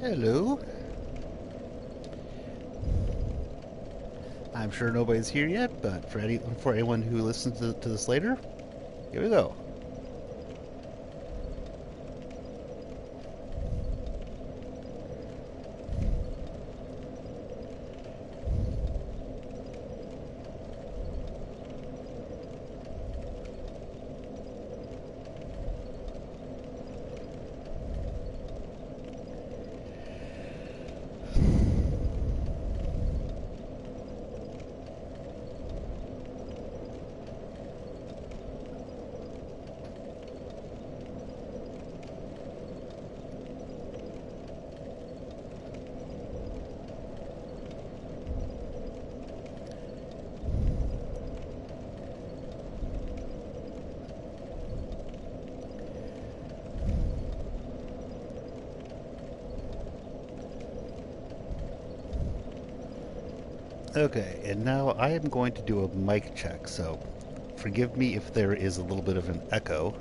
Hello. I'm sure nobody's here yet, but for anyone who listens to this later, here we go. Okay, and now I am going to do a mic check, so forgive me if there is a little bit of an echo,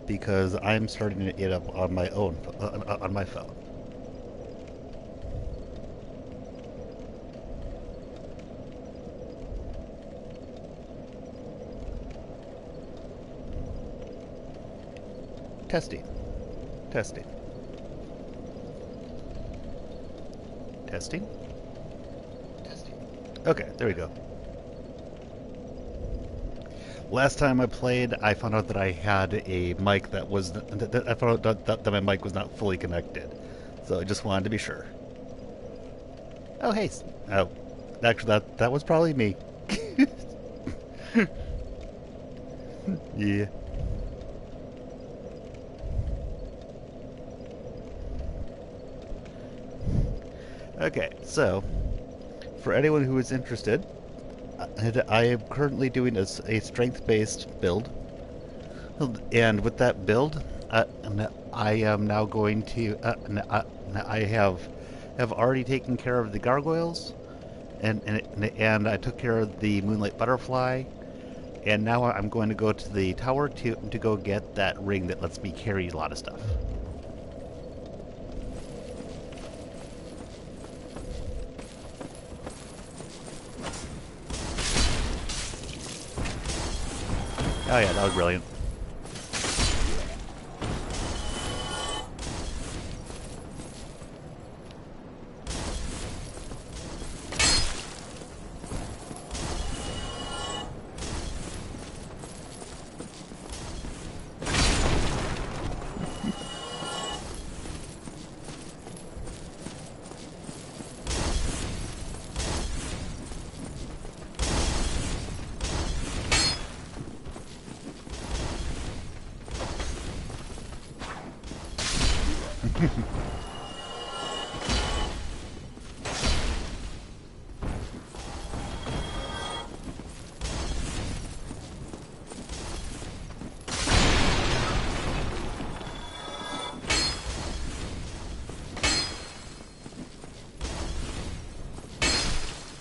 because I'm starting it up on my own, on my phone. Testing. Testing. Testing. Okay, there we go. Last time I played, I found out that I had a mic that was I found out that my mic was not fully connected, so I just wanted to be sure. Oh hey, oh, actually that was probably me. Yeah. Okay, so for anyone who is interested, I am currently doing a strength-based build, and with that build, I am now going to. I have already taken care of the gargoyles, and I took care of the moonlight butterfly, and now I'm going to go to the tower to go get that ring that lets me carry a lot of stuff. Oh yeah, that was brilliant.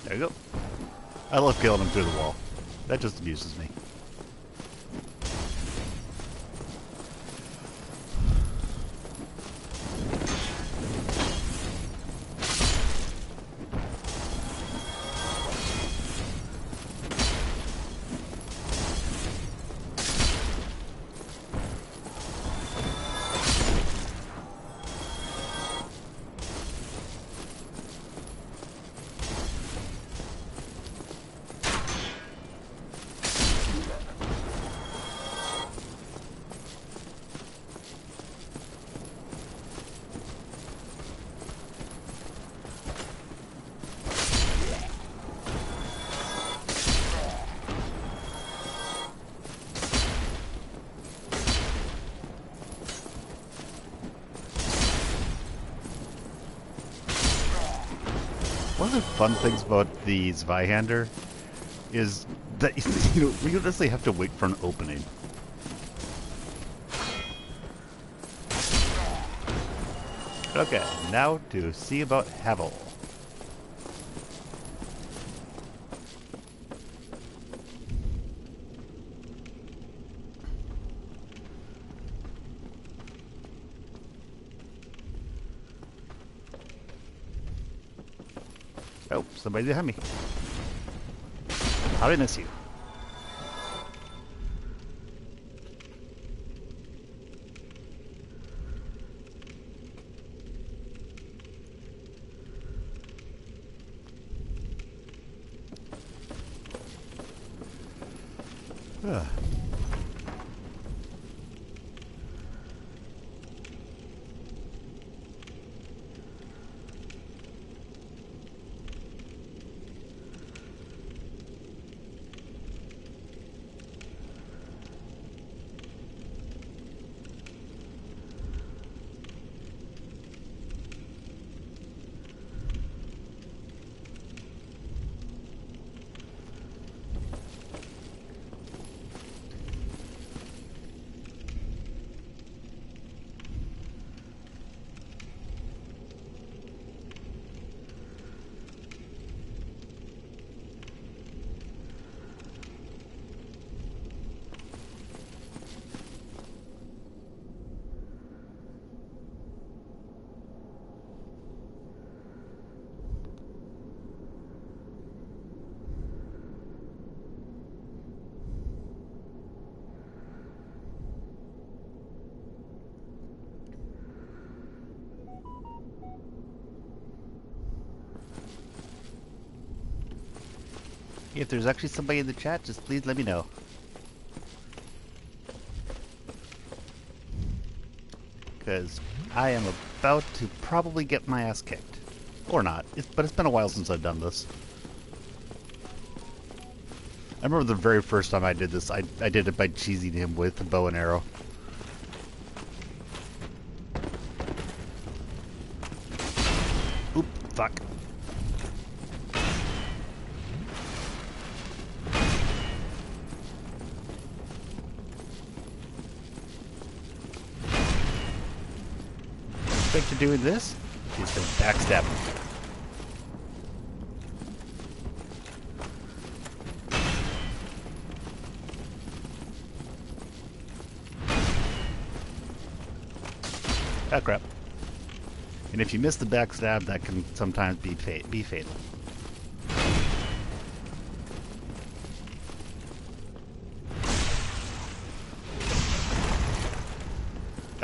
There you go. I love killing him through the wall. That just amuses me. One of the fun things about the Zweihander is that we honestly have to wait for an opening. Okay, now to see about Havel. Oh, somebody behind me. How did I miss you? Ugh. If there's actually somebody in the chat, just please let me know. Because I am about to probably get my ass kicked. Or not. But it's been a while since I've done this. I remember the very first time I did this, I did it by cheesing him with a bow and arrow. Oop, fuck. To doing this is to backstab him. Oh crap. And if you miss the backstab, that can sometimes be fatal.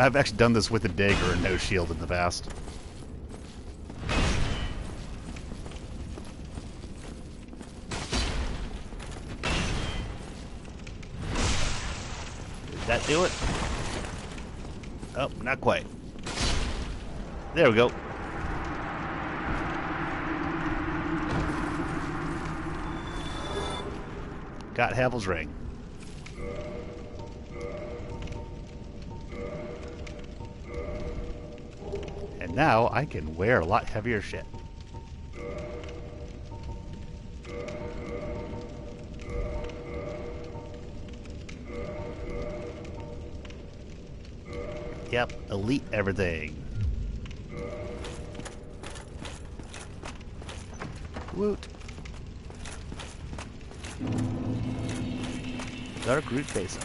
I've actually done this with a dagger and no shield in the past. Did that do it? Oh, not quite. There we go. Got Havel's ring. And now I can wear a lot heavier shit. Yep, elite everything. Woot. Dark root basin.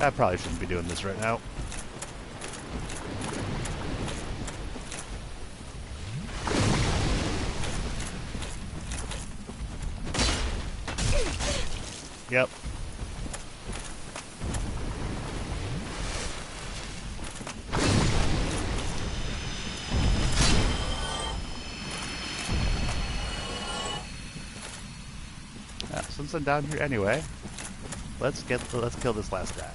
I probably shouldn't be doing this right now. Yep. Since I'm down here anyway, let's kill this last guy.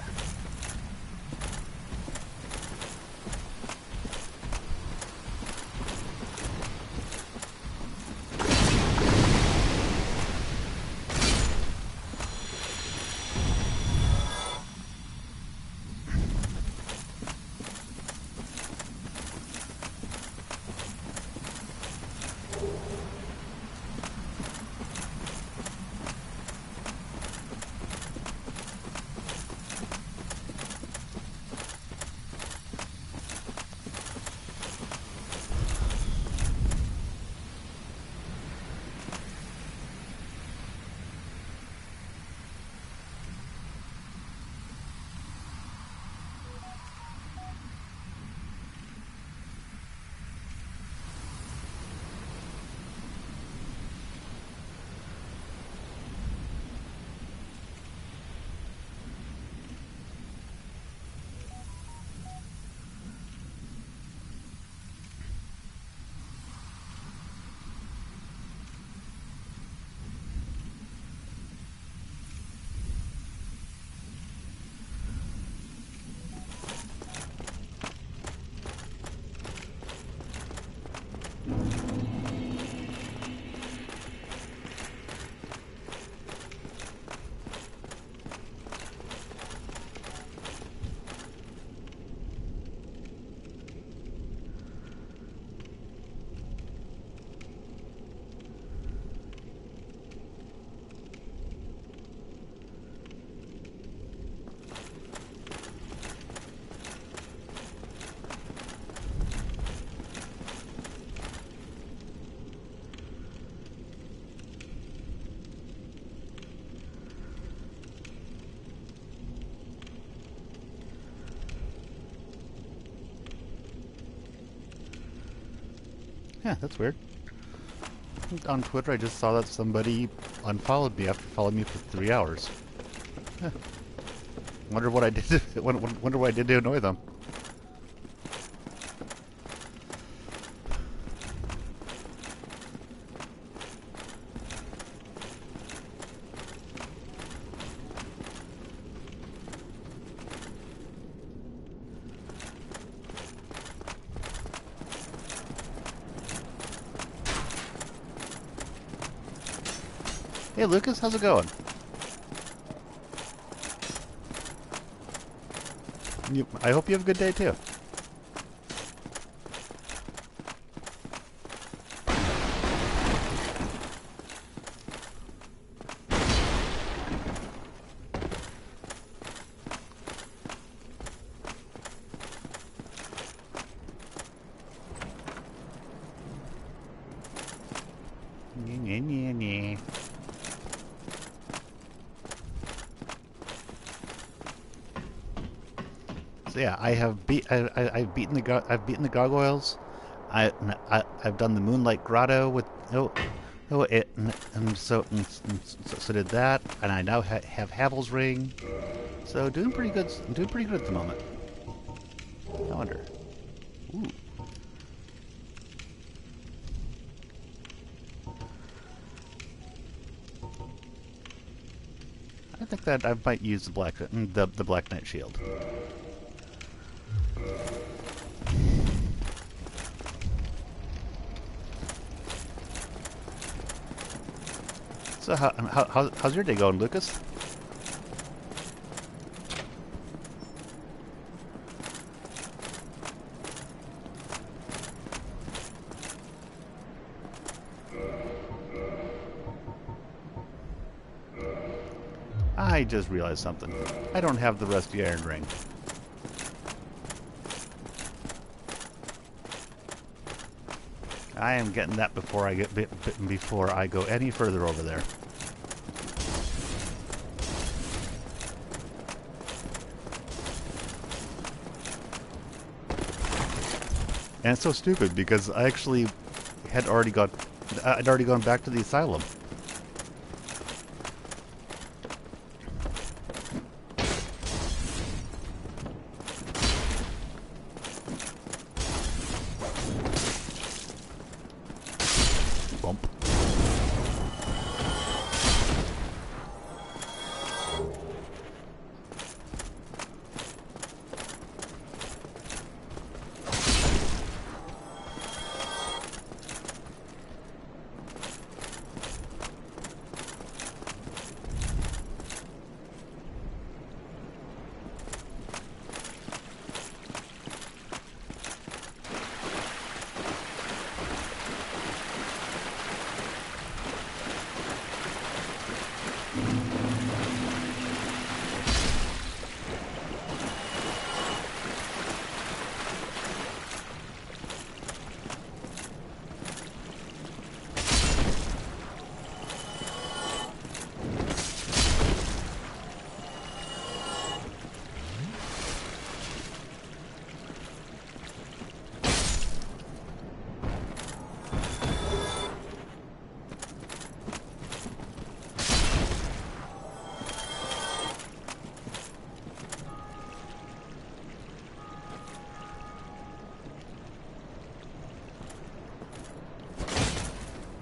Yeah, that's weird. On Twitter, I just saw that somebody unfollowed me after following me for 3 hours. Huh. Wonder what I did. Wonder what I did to annoy them. Hey Lucas, how's it going? I hope you have a good day too. So yeah, I've beaten the gargoyles. I've done the Moonlight Grotto with so did that, and I now have Havel's Ring. So doing pretty good. I'm doing pretty good at the moment. I wonder. Ooh. I think that I might use the Black Knight Shield. So how's your day going, Lucas? I just realized something. I don't have the rusty iron ring. I am getting that before I go any further over there. And it's so stupid because I actually I'd already gone back to the asylum. Bump.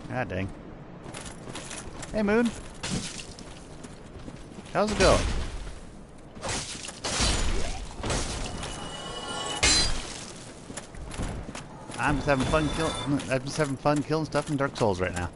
Ah, dang. Hey, Moon. How's it going? I'm just having fun killing stuff in Dark Souls right now.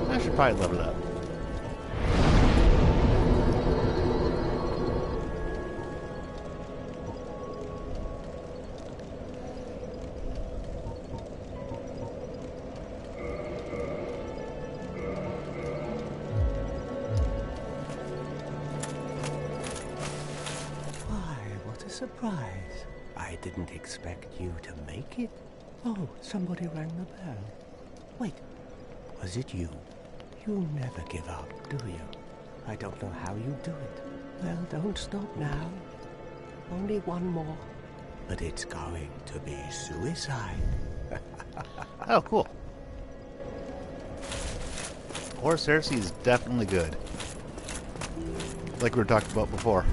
I should probably level up. Surprise. I didn't expect you to make it. Oh, somebody rang the bell. Wait, was it you? You never give up, do you? I don't know how you do it. Well, don't stop now. Only one more. But it's going to be suicide. Oh, cool. Horse heresy is definitely good. Like we were talking about before.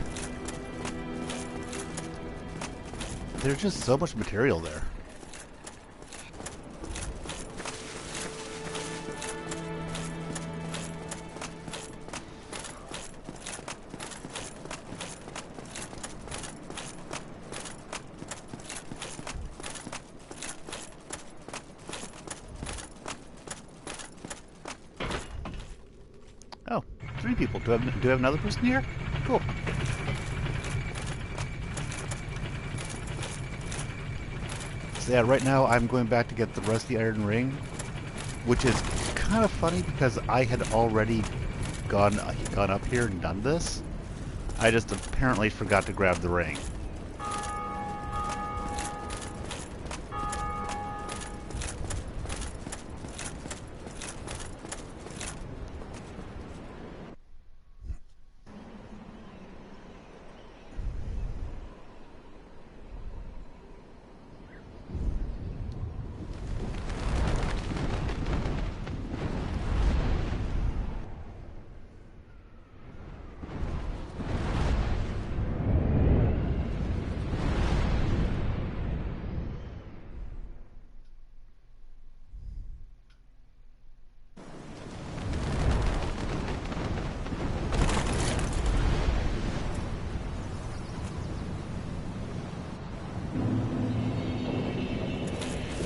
There's just so much material there. Oh, 3 people. Do I have another person here? Cool. So yeah, right now I'm going back to get the rusty iron ring, which is kind of funny because I had already gone up here and done this. I just apparently forgot to grab the ring.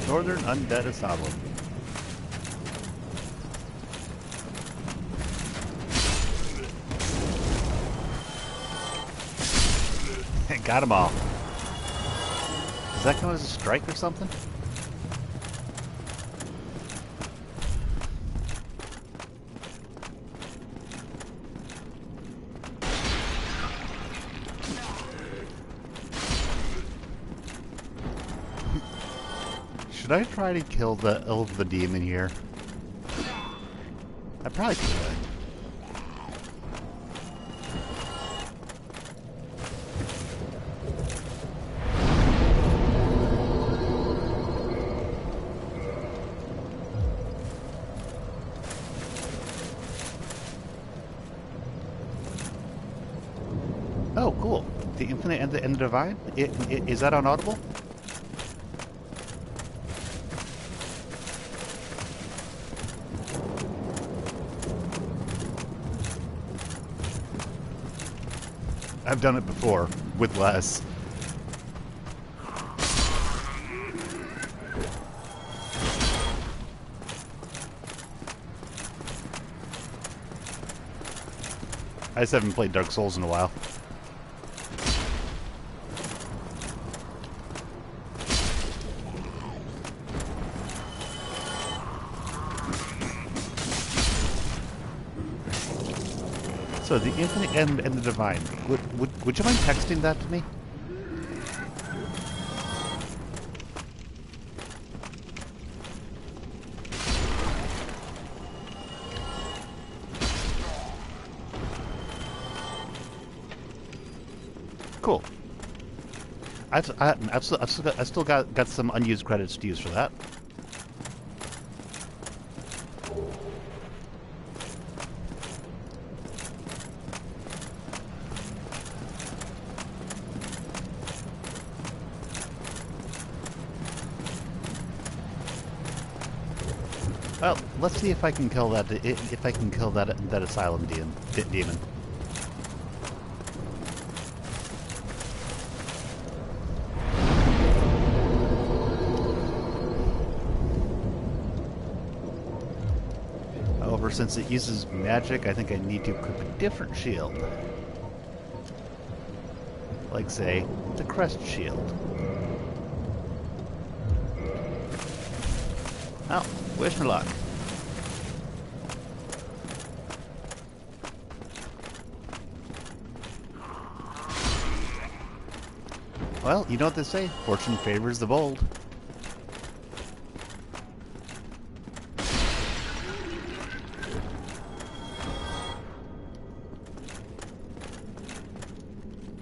Northern Undead Asylum. Got them all. Does that count as a strike or something? Should I try to kill the demon here? I probably could. Oh, cool. The Infinite and the Divine? Is that on Audible? I've done it before, with less. I just haven't played Dark Souls in a while. So, the Infinite and the Divine. Would you mind texting that to me? Cool. I've still got some unused credits to use for that. Well, let's see if I can kill that. If I can kill that asylum demon. However, since it uses magic, I think I need to equip a different shield. Like, say, the Crest Shield. Oh, wish me luck. Well, you know what they say, fortune favors the bold.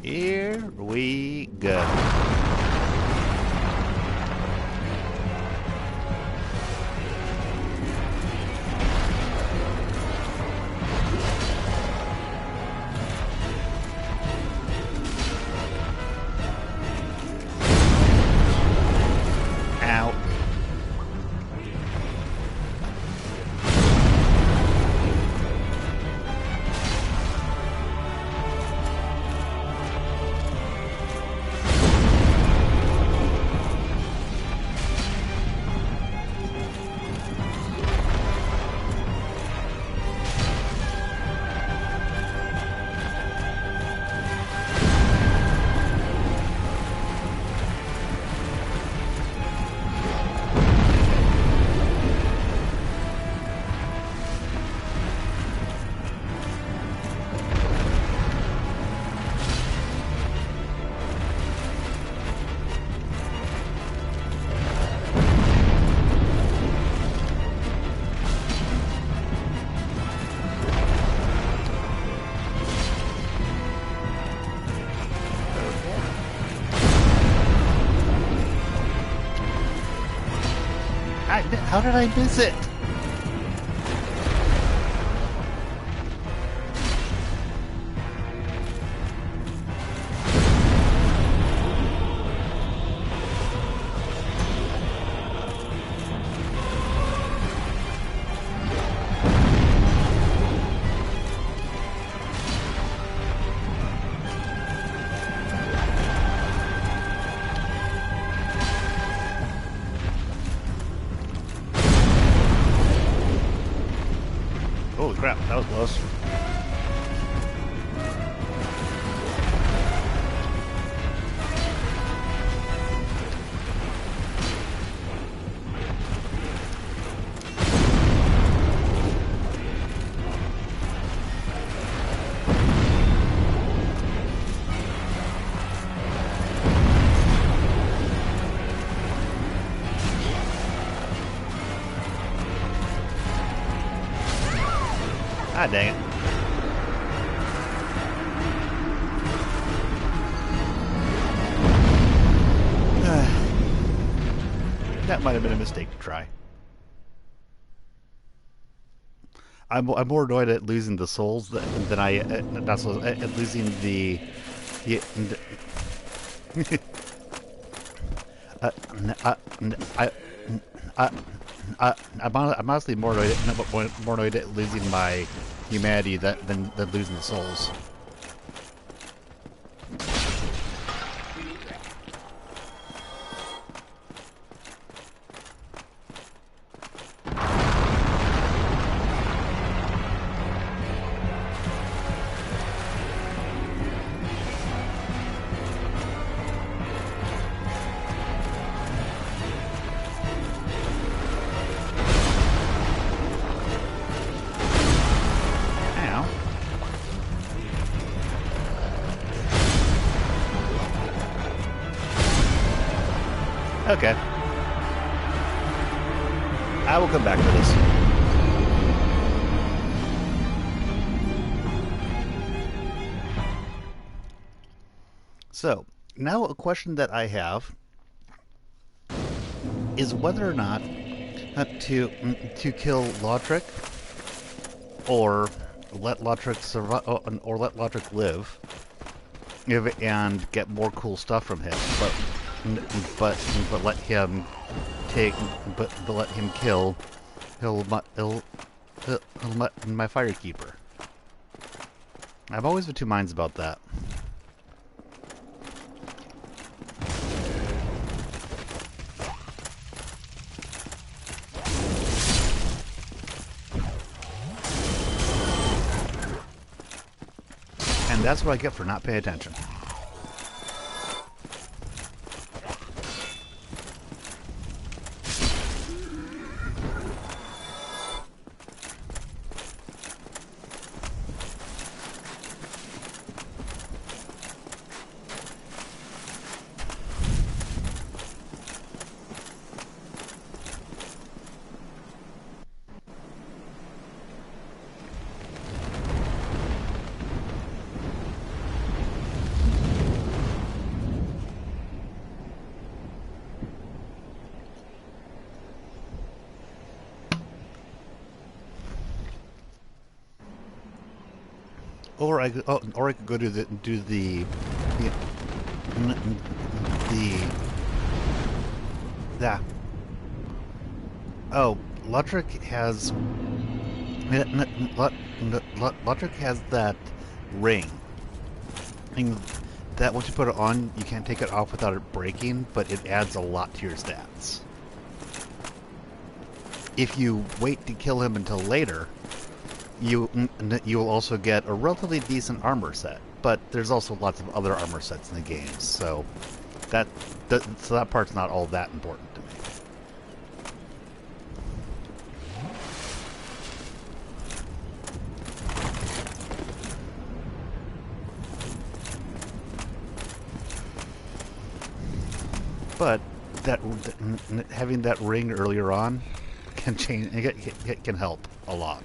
Here we go. Ow. How did I miss it? Holy crap, that was close. Ah, dang it. That might have been a mistake to try. I'm more annoyed at losing the souls than I not souls, at losing the uh, uh, I, I, I'm honestly more annoyed at losing my humanity than losing the souls. Okay. I will come back to this. So, now a question that I have is whether or not to kill Lautrec or let Lautrec survive or let Lautrec live and get more cool stuff from him, but let him but let him kill my Firekeeper. I've always been two minds about that. And that's what I get for not paying attention. or I could go the the yeah. Oh, Lotric has Lotric has that ring. And that once you put it on, you can't take it off without it breaking, but it adds a lot to your stats. If you wait to kill him until later, you will also get a relatively decent armor set. But there's also lots of other armor sets in the game, so that part's not all that important to me. But having that ring earlier on can change. It can help a lot.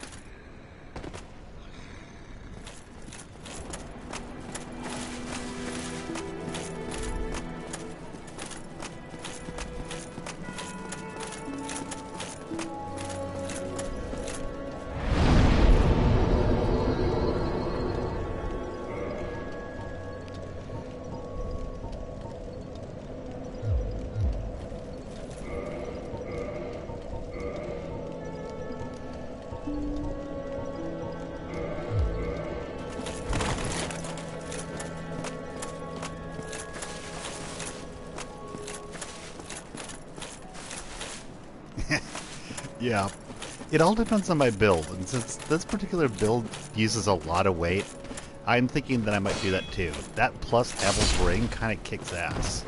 Yeah, it all depends on my build, and since this particular build uses a lot of weight, I'm thinking that I might do that too. That plus Devil's Ring kind of kicks ass.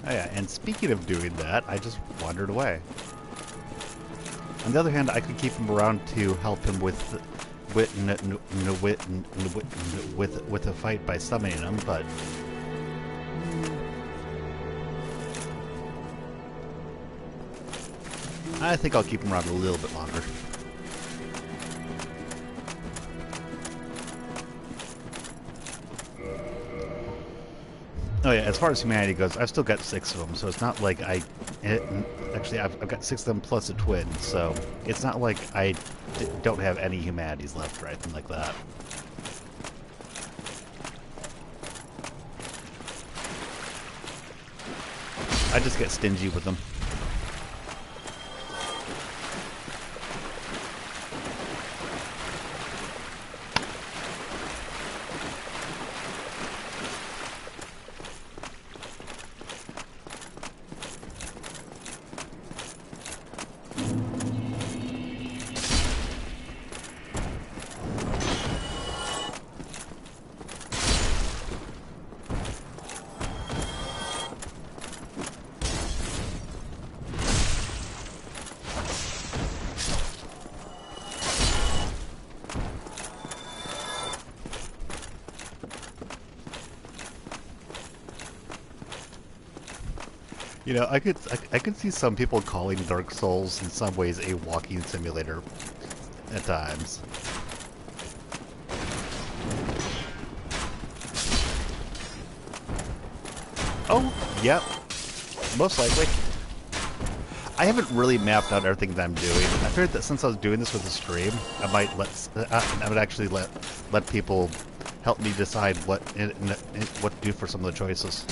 Oh yeah, and speaking of doing that, I just wandered away. On the other hand, I could keep him around to help him with a fight by summoning him, but I think I'll keep him around a little bit longer. Oh yeah, as far as humanity goes, I've still got 6 of them, so it's not like actually, I've got 6 of them plus a twin, so it's not like I don't have any humanities left or anything like that. I just get stingy with them. You know, I could see some people calling Dark Souls in some ways a walking simulator at times. Oh, yep, most likely. I haven't really mapped out everything that I'm doing. I figured that since I was doing this with a stream, I would actually let people help me decide what to do for some of the choices.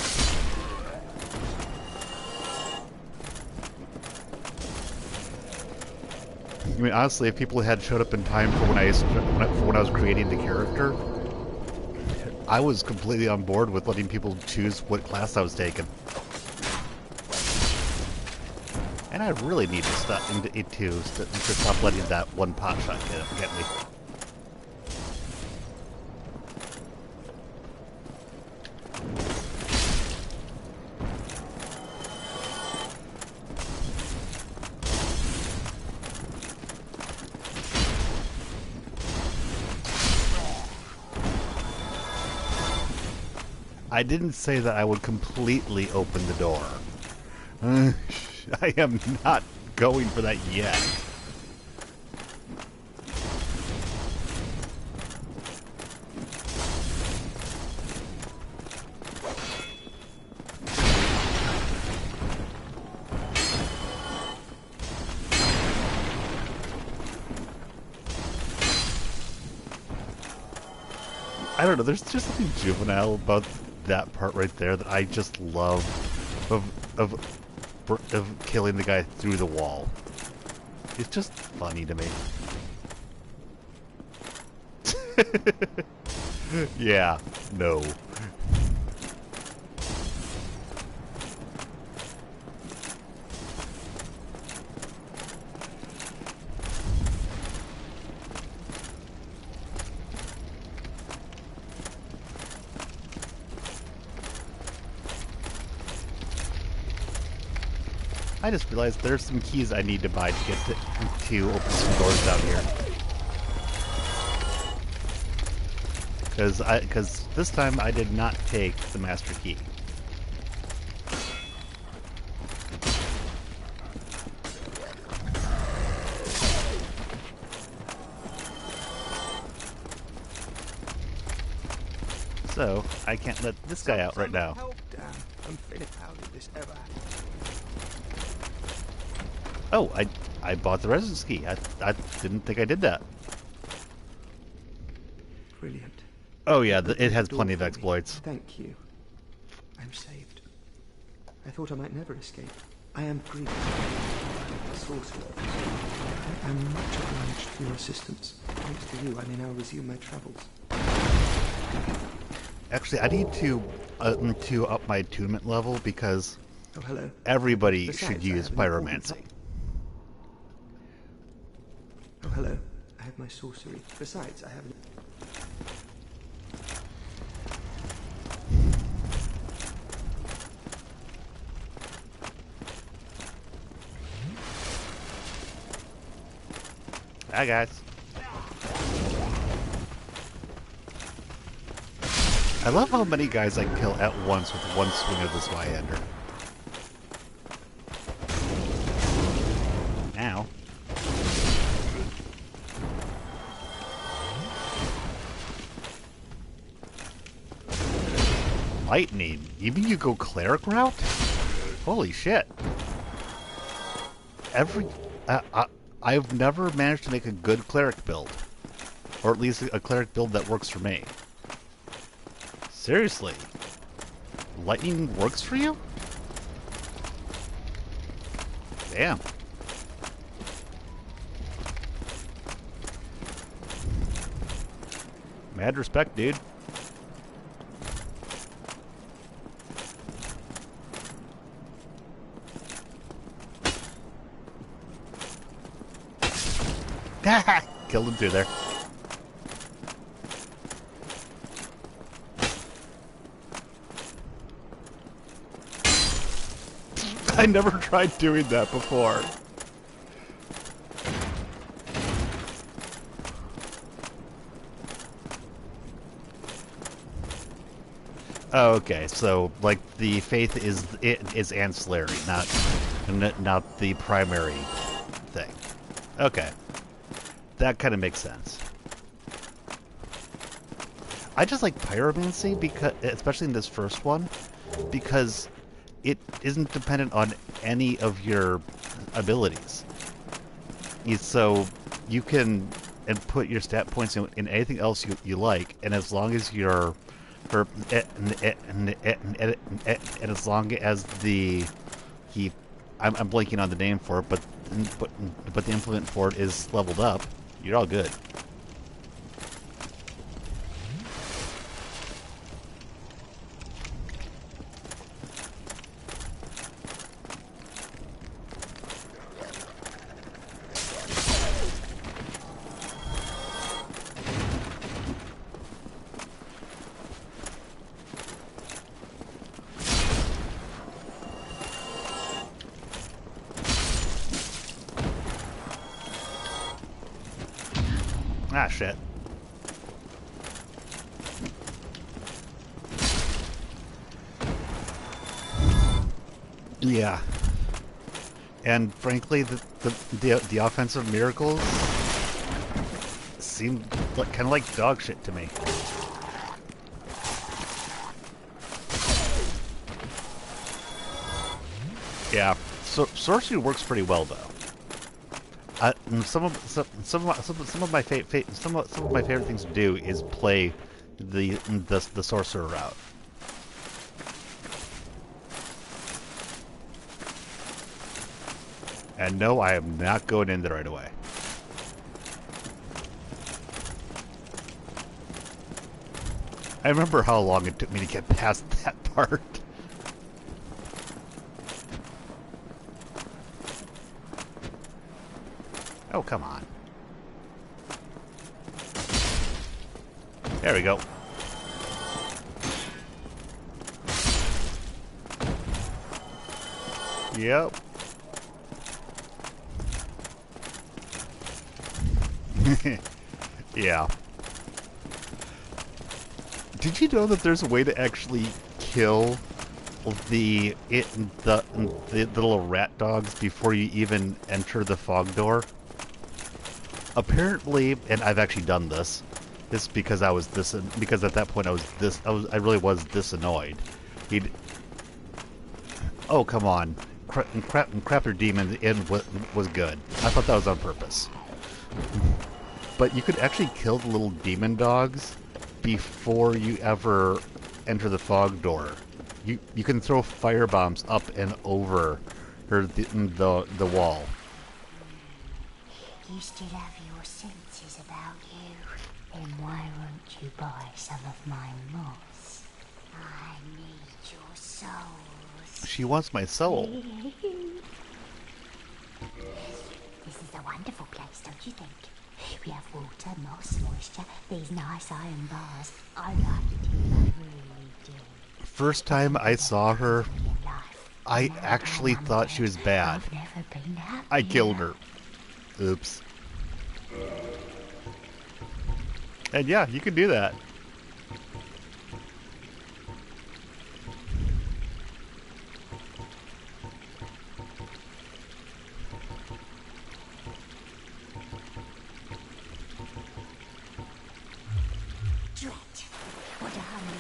I mean, honestly, if people had showed up in time for when I was creating the character, I was completely on board with letting people choose what class I was taking. And I really need to stop letting that one pot shot get me. I didn't say that I would completely open the door. I am not going for that yet. I don't know, there's just something juvenile about that part right there that I just love of killing the guy through the wall. It's just funny to me. Yeah, no. I just realized there's some keys I need to buy to get to open some doors down here. Because this time I did not take the master key. So I can't let this guy out right now. I'm feeling how did this ever happen? Oh, I bought the residence key. I didn't think I did that. Brilliant. Oh yeah, it has plenty of exploits. Thank you. I'm saved. I thought I might never escape. I am grateful. Sorcerer. I am much obliged for your assistance. Thanks to you, I may now resume my travels. Actually, I need to up my attunement level because hello. Everybody should use pyromancy. Oh, hello. I have my sorcery. Besides, I have... Hi, guys. I love how many guys I kill at once with one swing of this Y-ender. Ow. Lightning. Even you go cleric route? Holy shit. I've never managed to make a good cleric build. Or at least a cleric build that works for me. Seriously? Lightning works for you? Damn. Mad respect, dude. Killed him through there. I never tried doing that before. Oh, okay, so like the faith is ancillary, not the primary thing. Okay, that kind of makes sense. I just like pyromancy because, especially in this first one, because it isn't dependent on any of your abilities. So you can put your stat points in anything else you like, and as long as you're and as long as I'm blanking on the name for it, but the implement for it is leveled up, you're all good. Ah, shit. Yeah. And frankly, the offensive miracles seem like, kind of like dog shit to me. Yeah, so sorcery works pretty well though. Some of my some of my favorite things to do is play the sorcerer route. And no, I am not going in there right away. I remember how long it took me to get past that part. Oh, come on. There we go. Yep. Yeah. Did you know that there's a way to actually kill the little rat dogs before you even enter the fog door? Apparently, and I've actually done this. This because because at that point I really was this annoyed. He'd Oh, come on. Crapper Demon in was good. I thought that was on purpose. But you could actually kill the little demon dogs before you ever enter the fog door. You can throw fire bombs up and over the wall. You still have your senses about you. Then why won't you buy some of my moss? I need your souls. She wants my soul. This is a wonderful place, don't you think? We have water, moss, moisture, these nice iron bars. I like it here, I really do. First time I saw her, I actually thought she was bad. I've never been happier. I killed her. Oops. And yeah, you can do that. Dread. What a honey.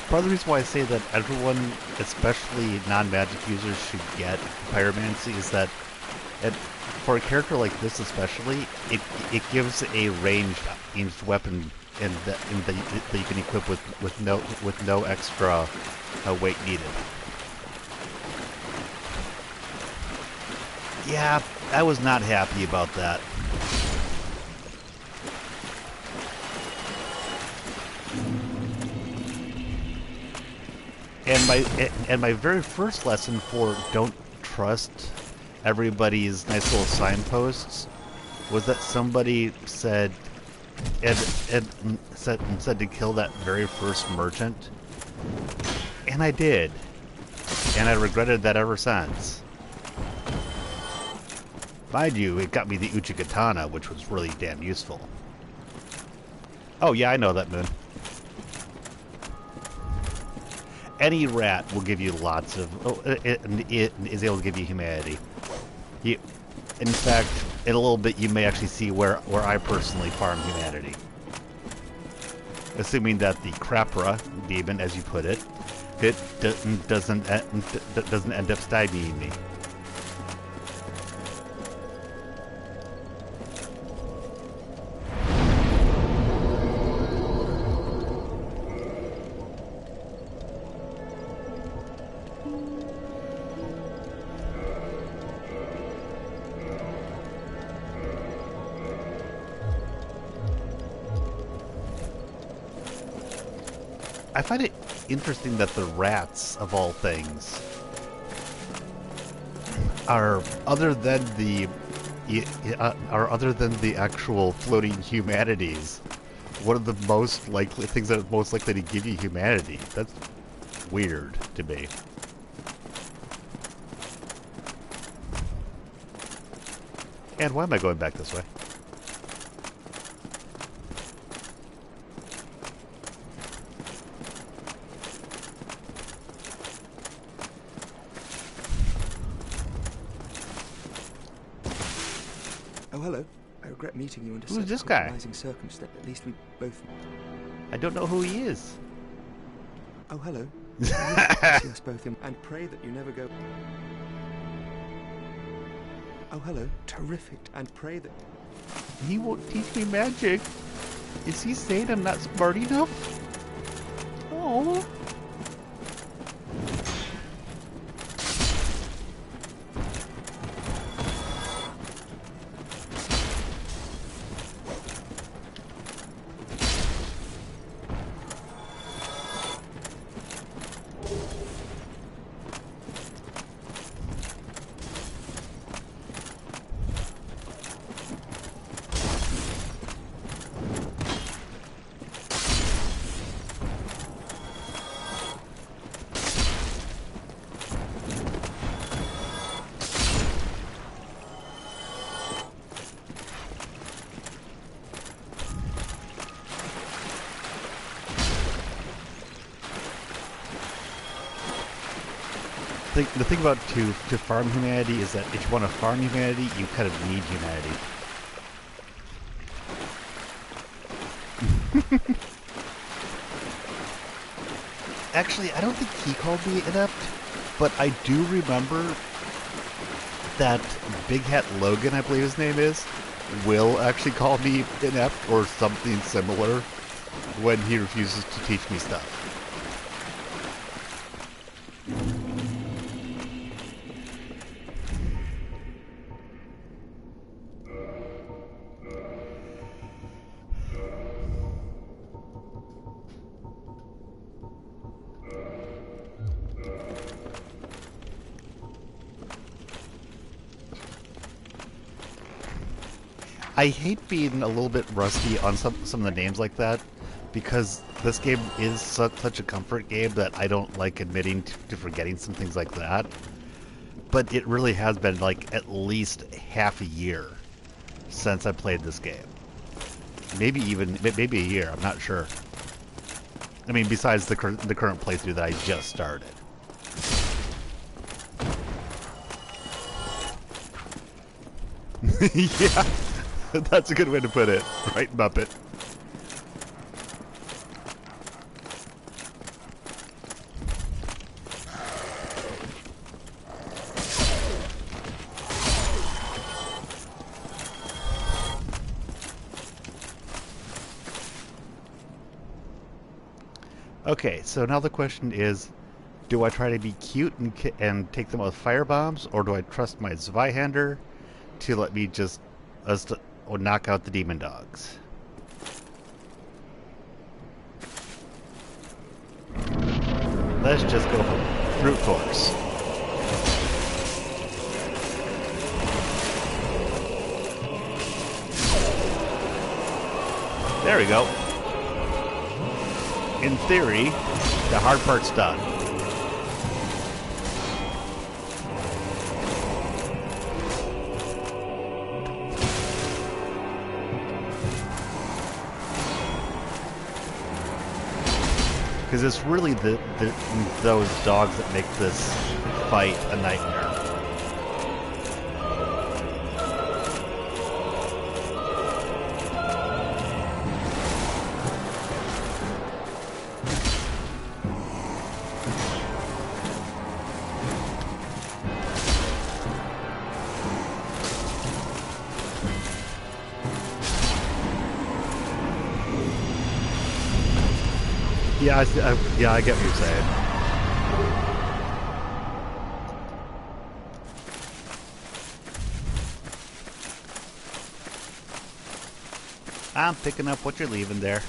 Part of the reason why I say that everyone, especially non-magic users, should get pyromancy is that for a character like this especially, it gives a ranged weapon that you can equip with no extra weight needed. Yeah, I was not happy about that. And my very first lesson for don't trust everybody's nice little signposts was that somebody said said to kill that very first merchant, and I did, and I regretted that ever since. Mind you, it got me the Uchikatana, which was really damn useful. Oh yeah, I know that, Moon. Any rat will give you lots of... it is able to give you humanity. In fact, in a little bit you may actually see where I personally farm humanity. Assuming that the Crapra demon, as you put it, doesn't end up stymieing me. I find it interesting that the rats, of all things, are other than the actual floating humanities, one of the most likely things that are most likely to give you humanity. That's weird to me. And why am I going back this way? Oh, hello. I regret meeting you under Who's such this guy? compromising circumstance. At least we both... I don't know who he is. Oh, hello. I see us both in... And pray that you never go... Oh, hello. Terrific. And pray that... He won't teach me magic. Is he saying I'm not smart enough? Oh. The thing about to farm humanity is that if you want to farm humanity, you kind of need humanity. Actually, I don't think he called me inept, but I do remember that Big Hat Logan, I believe his name is, will actually call me inept or something similar when he refuses to teach me stuff. I hate being a little bit rusty on some of the names like that, because this game is such a comfort game that I don't like admitting to forgetting some things like that. But it really has been like at least half a year since I played this game. Maybe a year, I'm not sure. I mean, besides the current playthrough that I just started. Yeah. That's a good way to put it. Right, Muppet. Okay, so now the question is, do I try to be cute and take them with fire bombs, or do I trust my Zweihander to let me just knock out the demon dogs? Let's just go for brute force. There we go. In theory, the hard part's done. Because it's really those dogs that make this fight a nightmare. Yeah, I get what you're saying. I'm picking up what you're leaving there.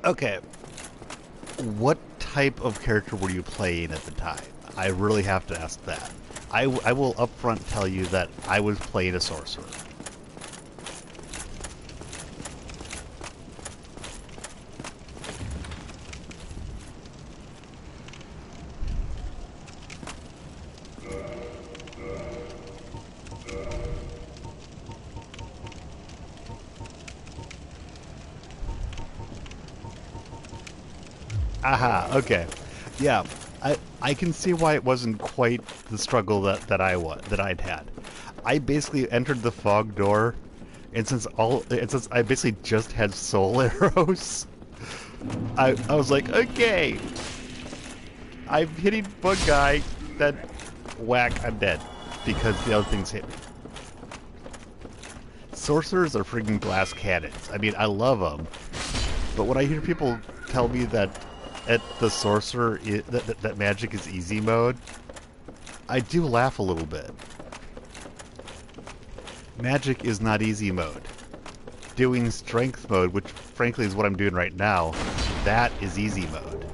Okay, what type of character were you playing at the time? I really have to ask that. I will upfront tell you that I was playing a sorcerer. Aha, okay. Yeah, I can see why it wasn't quite the struggle that I'd had. I basically entered the fog door, and since I basically just had soul arrows, I was like, okay, I'm hitting one guy, then whack, I'm dead because the other things hit me. Sorcerers are freaking glass cannons. I mean, I love them, but when I hear people tell me that at the sorcerer that magic is easy mode, I do laugh a little bit. Magic is not easy mode. Doing strength mode, which frankly is what I'm doing right now, that is easy mode.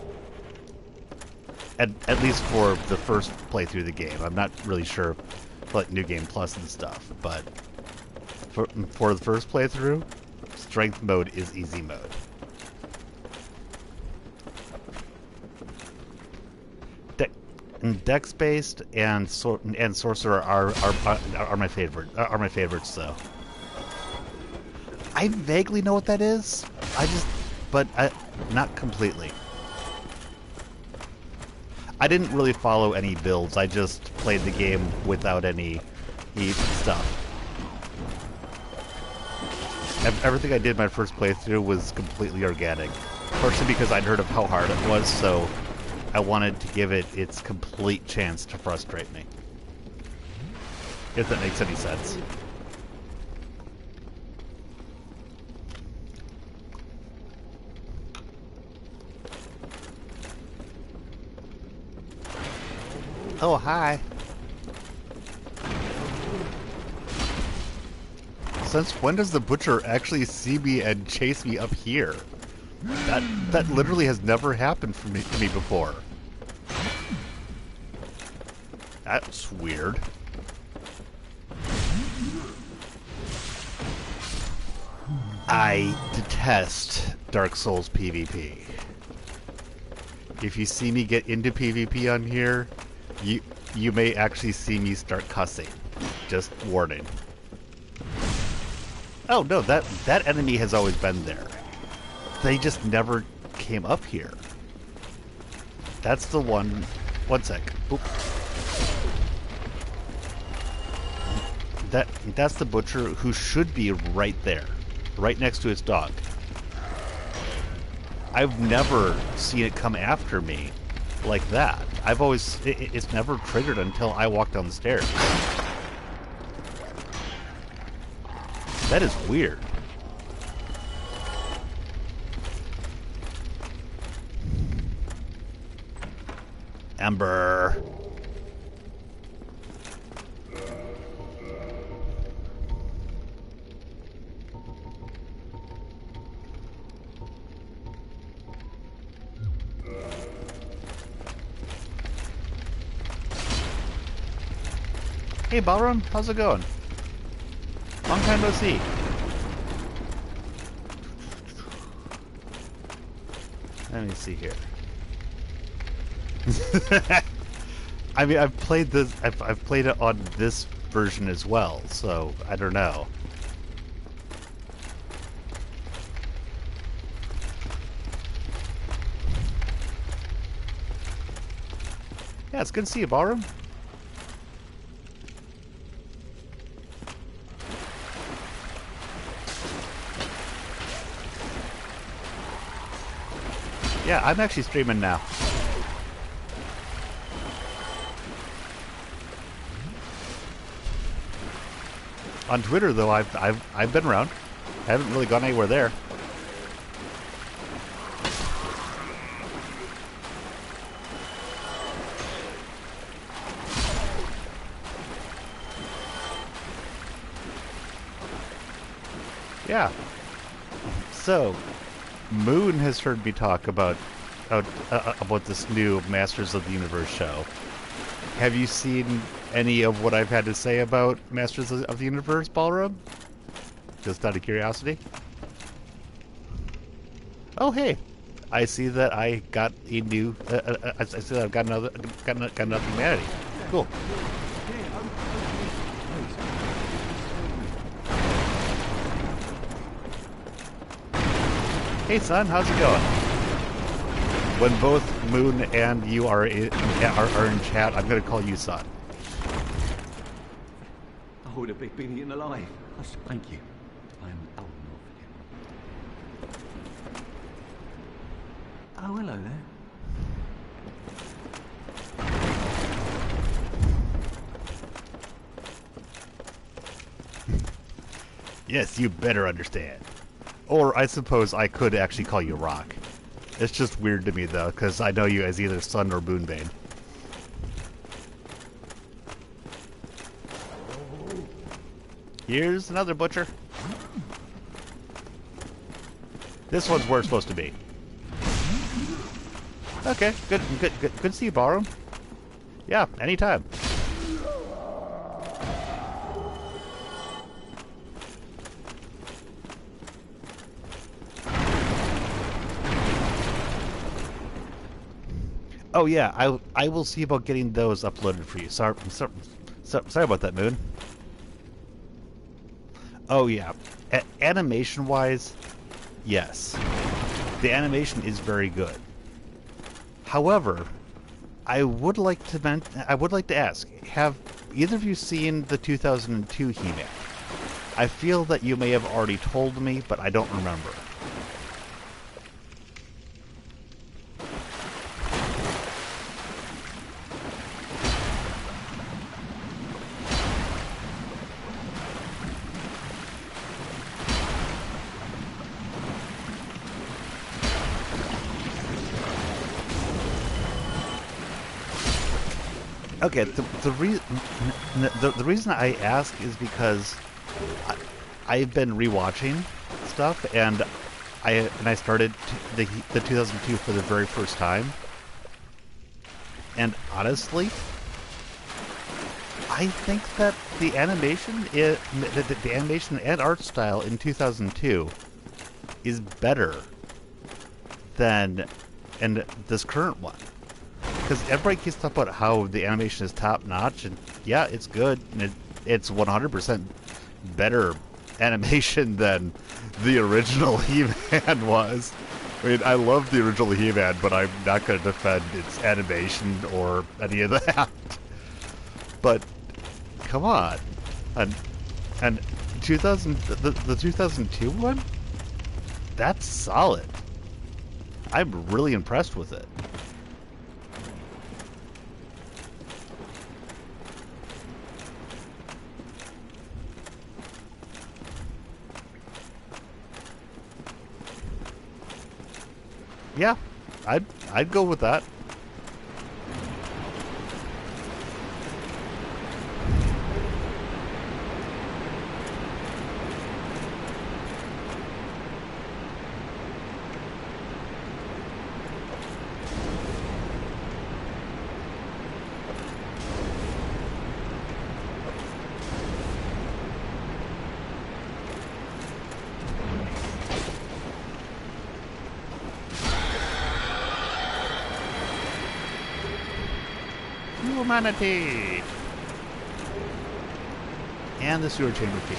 At least for the first playthrough of the game. I'm not really sure for like New Game Plus and stuff, but for the first playthrough, strength mode is easy mode. Dex based and sorcerer are my favorites though. I vaguely know what that is. But not completely. I didn't really follow any builds. I just played the game without any stuff. Everything I did my first playthrough was completely organic. Partially because I'd heard of how hard it was, so I wanted to give it its complete chance to frustrate me. If that makes any sense. Oh, hi. Since when does the butcher actually see me and chase me up here? That literally has never happened to me before. That's weird. I detest Dark Souls PvP. If you see me get into PvP on here, you may actually see me start cussing. Just warning. Oh no, that enemy has always been there. They just never came up here. That's the one. One sec. Oop. That's the butcher who should be right there, right next to his dog. I've never seen it come after me like that. I've always it's never triggered until I walk down the stairs. That is weird. Ember. Hey Balram, how's it going? Long time no see. Let me see here. I mean, I've played this. I've played it on this version as well, so I don't know. Yeah, it's good to see you, Balram. Yeah, I'm actually streaming now. On Twitter, though, I've been around. I haven't really gone anywhere there. Yeah. So, Moon has heard me talk about this new Masters of the Universe show. Have you seen any of what I've had to say about Masters of the Universe, Balram? Just out of curiosity. Oh, hey! I see that I got a new. I see that I've got another humanity. Cool. Hey, son, how's it going? when both Moon and you are in chat, I'm gonna call you son. Oh, the big beanie and alive. Thank you. I am old enough. Oh, hello there. Yes, you better understand. Or I suppose I could actually call you Rock. It's just weird to me though, because I know you as either Sun or Moonbane. Here's another butcher. This one's where it's supposed to be. Okay, good to see you, Barham. Yeah, anytime. Oh yeah, I will see about getting those uploaded for you. Sorry about that, Moon. Oh yeah, animation-wise, yes, the animation is very good. However, I would like to ask: have either of you seen the 2002 He-Man? I feel that you may have already told me, but I don't remember. Okay, the reason I ask is because I've been rewatching stuff, and I started the 2002 for the very first time, and honestly, I think that the animation and art style in 2002 is better than in this current one. Because everybody keeps talking about how the animation is top-notch, and yeah, it's good, and it's 100% better animation than the original He-Man was. I mean, I love the original He-Man, but I'm not going to defend its animation or any of that. But, come on. And 2000, the 2002 one? That's solid. I'm really impressed with it. Yeah, I'd go with that. Humanity! And the sewer chamber key.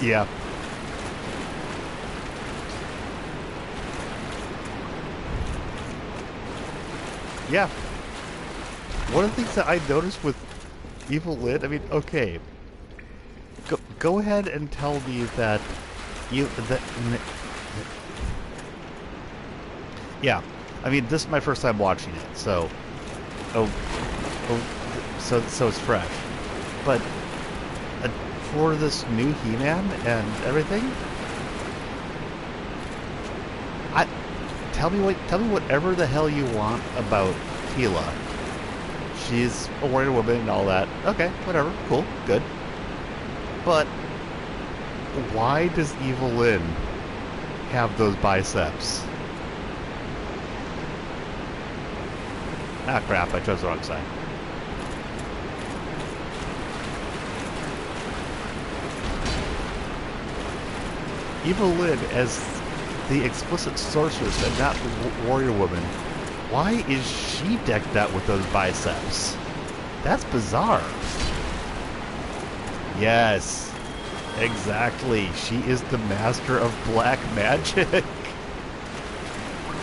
Yeah. Yeah. One of the things that I noticed with Evil Lid, I mean, okay. Go ahead and tell me that yeah, I mean, this is my first time watching it, so so it's fresh. But for this new He-Man and everything, tell me whatever the hell you want about Tila. She's a warrior woman and all that. Okay, whatever, cool, good. But why does Evil Lyn have those biceps? Ah, crap, I chose the wrong side. Evil Lyn, as the explicit sorceress and not warrior woman, why is she decked out with those biceps? That's bizarre. Yes, exactly. She is the master of black magic.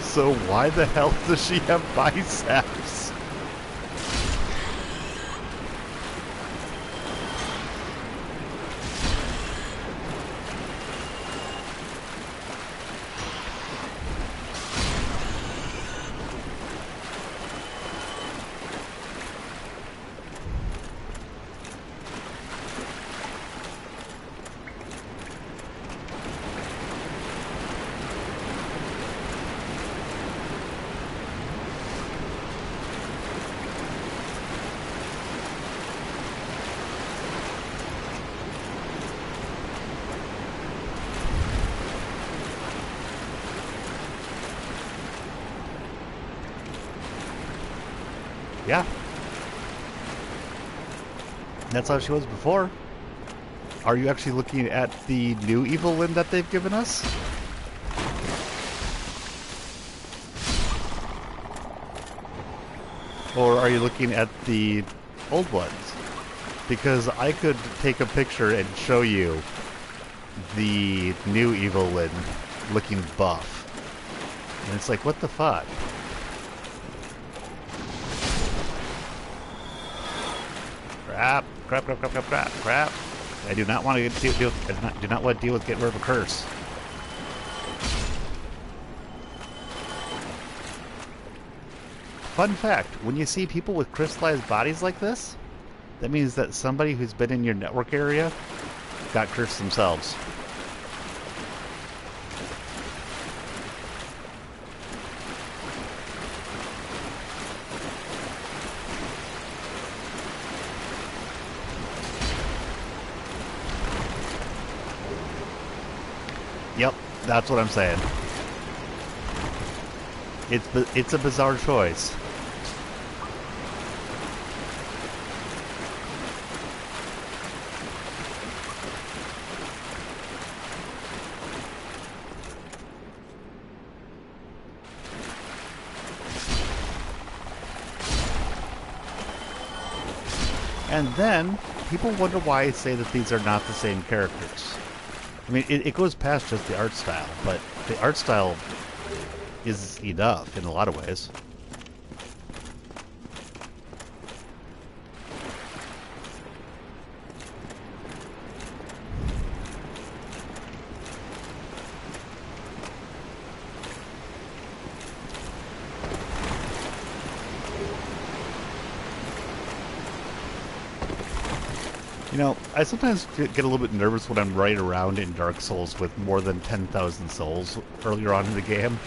So why the hell does she have biceps? Yeah. That's how she was before. Are you actually looking at the new evil Lyn that they've given us? Or are you looking at the old ones? Because I could take a picture and show you the new evil Lyn looking buff. And it's like, what the fuck? Crap, crap, crap, crap, crap, crap, crap. I do not want to deal do not want to deal with getting rid of a curse. Fun fact, when you see people with crystallized bodies like this, that means that somebody who's been in your network area got cursed themselves. Yep, that's what I'm saying. It's a bizarre choice. And then people wonder why I say that these are not the same characters. I mean, it goes past just the art style, but the art style is enough in a lot of ways. You know, I sometimes get a little bit nervous when I'm riding around in Dark Souls with more than 10,000 souls earlier on in the game,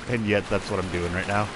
and yet that's what I'm doing right now.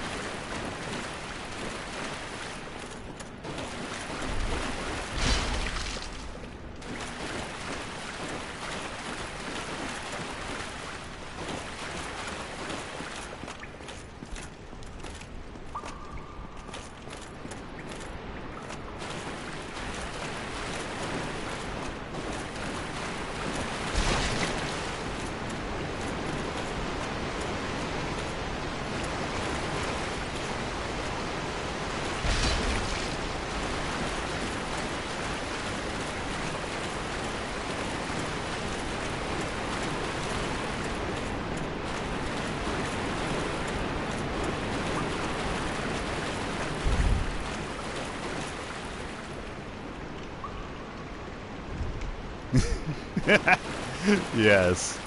Yes.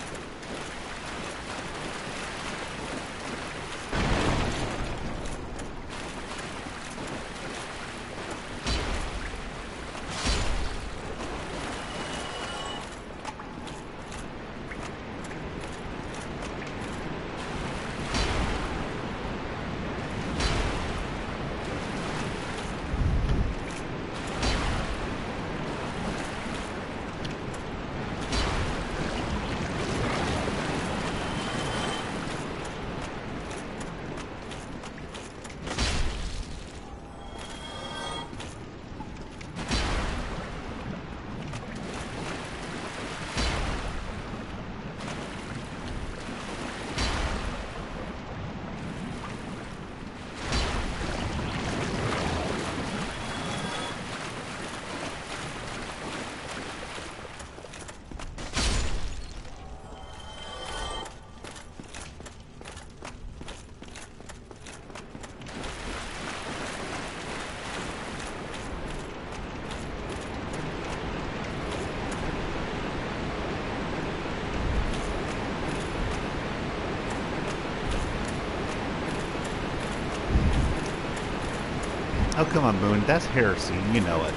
Oh, come on, Moon. That's heresy. You know it.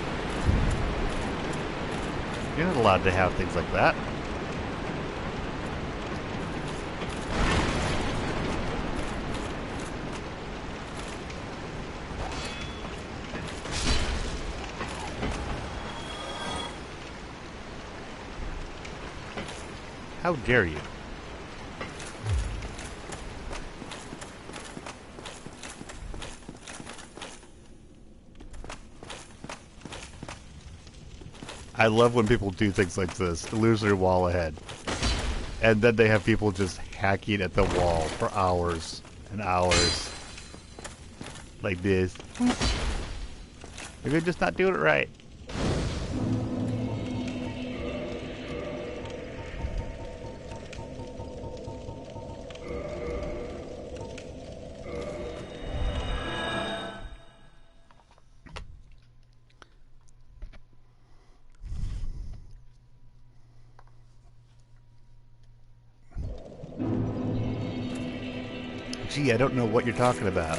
You're not allowed to have things like that. How dare you? I love when people do things like this. Lose their wall ahead. And then they have people just hacking at the wall for hours and hours. Like this. Maybe I'm just not doing it right. Gee, I don't know what you're talking about.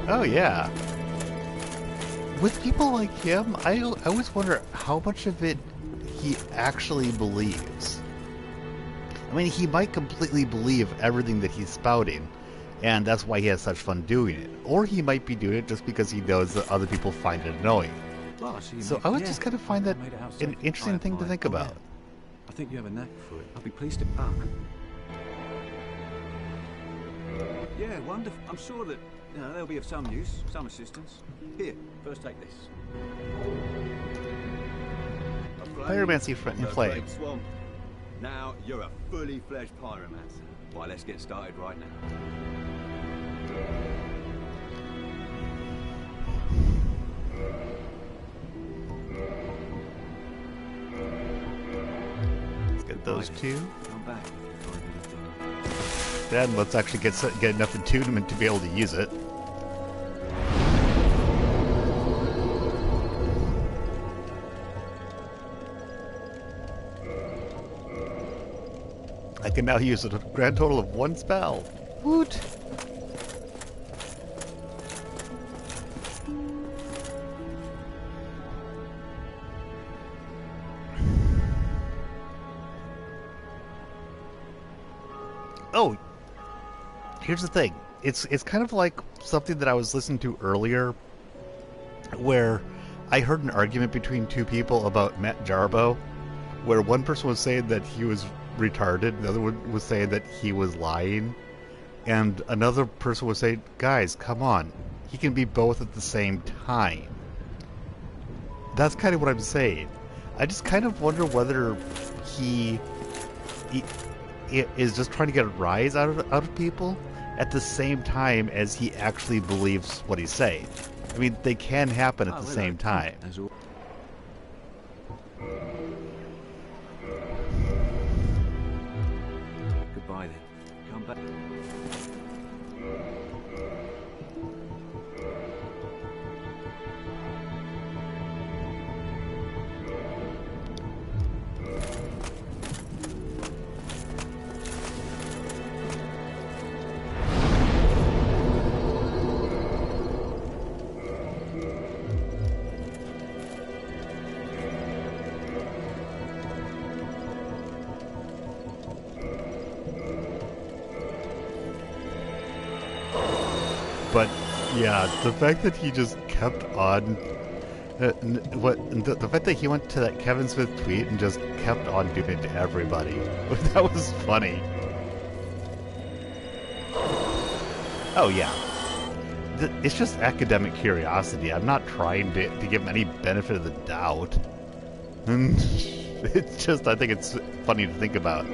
Oh, yeah. With people like him, I always wonder how much of it he actually believes. I mean, he might completely believe everything that he's spouting, and that's why he has such fun doing it. Or he might be doing it just because he knows that other people find it annoying. So I would just kind of find that an interesting thing to think about. I think you have a knack for it. I'll be pleased to... Yeah, wonderful. I'm sure that they'll be of some use, some assistance. Here, first take this. Pyromancy in flame. Now you're a fully fledged pyromancer. Why, let's get started right now. Let's get those two. Come back if you find anything. Then let's actually get enough attunement to be able to use it. I can now use a grand total of 1 spell. Woot! Oh, here's the thing. It's kind of like something that I was listening to earlier, where I heard an argument between two people about Matt Jarbo, where one person was saying that he was retarded, and the other one was saying that he was lying, and another person was saying, guys, come on, he can be both at the same time. That's kind of what I'm saying. I just kind of wonder whether he is just trying to get a rise out of people at the same time as he actually believes what he's saying. I mean, they can happen at the same time. Goodbye then. Come back. But yeah, the fact that he just kept on, the fact that he went to that Kevin Smith tweet and just kept on doing it to everybody, that was funny. Oh yeah, it's just academic curiosity. I'm not trying to give him any benefit of the doubt. It's just, I think it's funny to think about.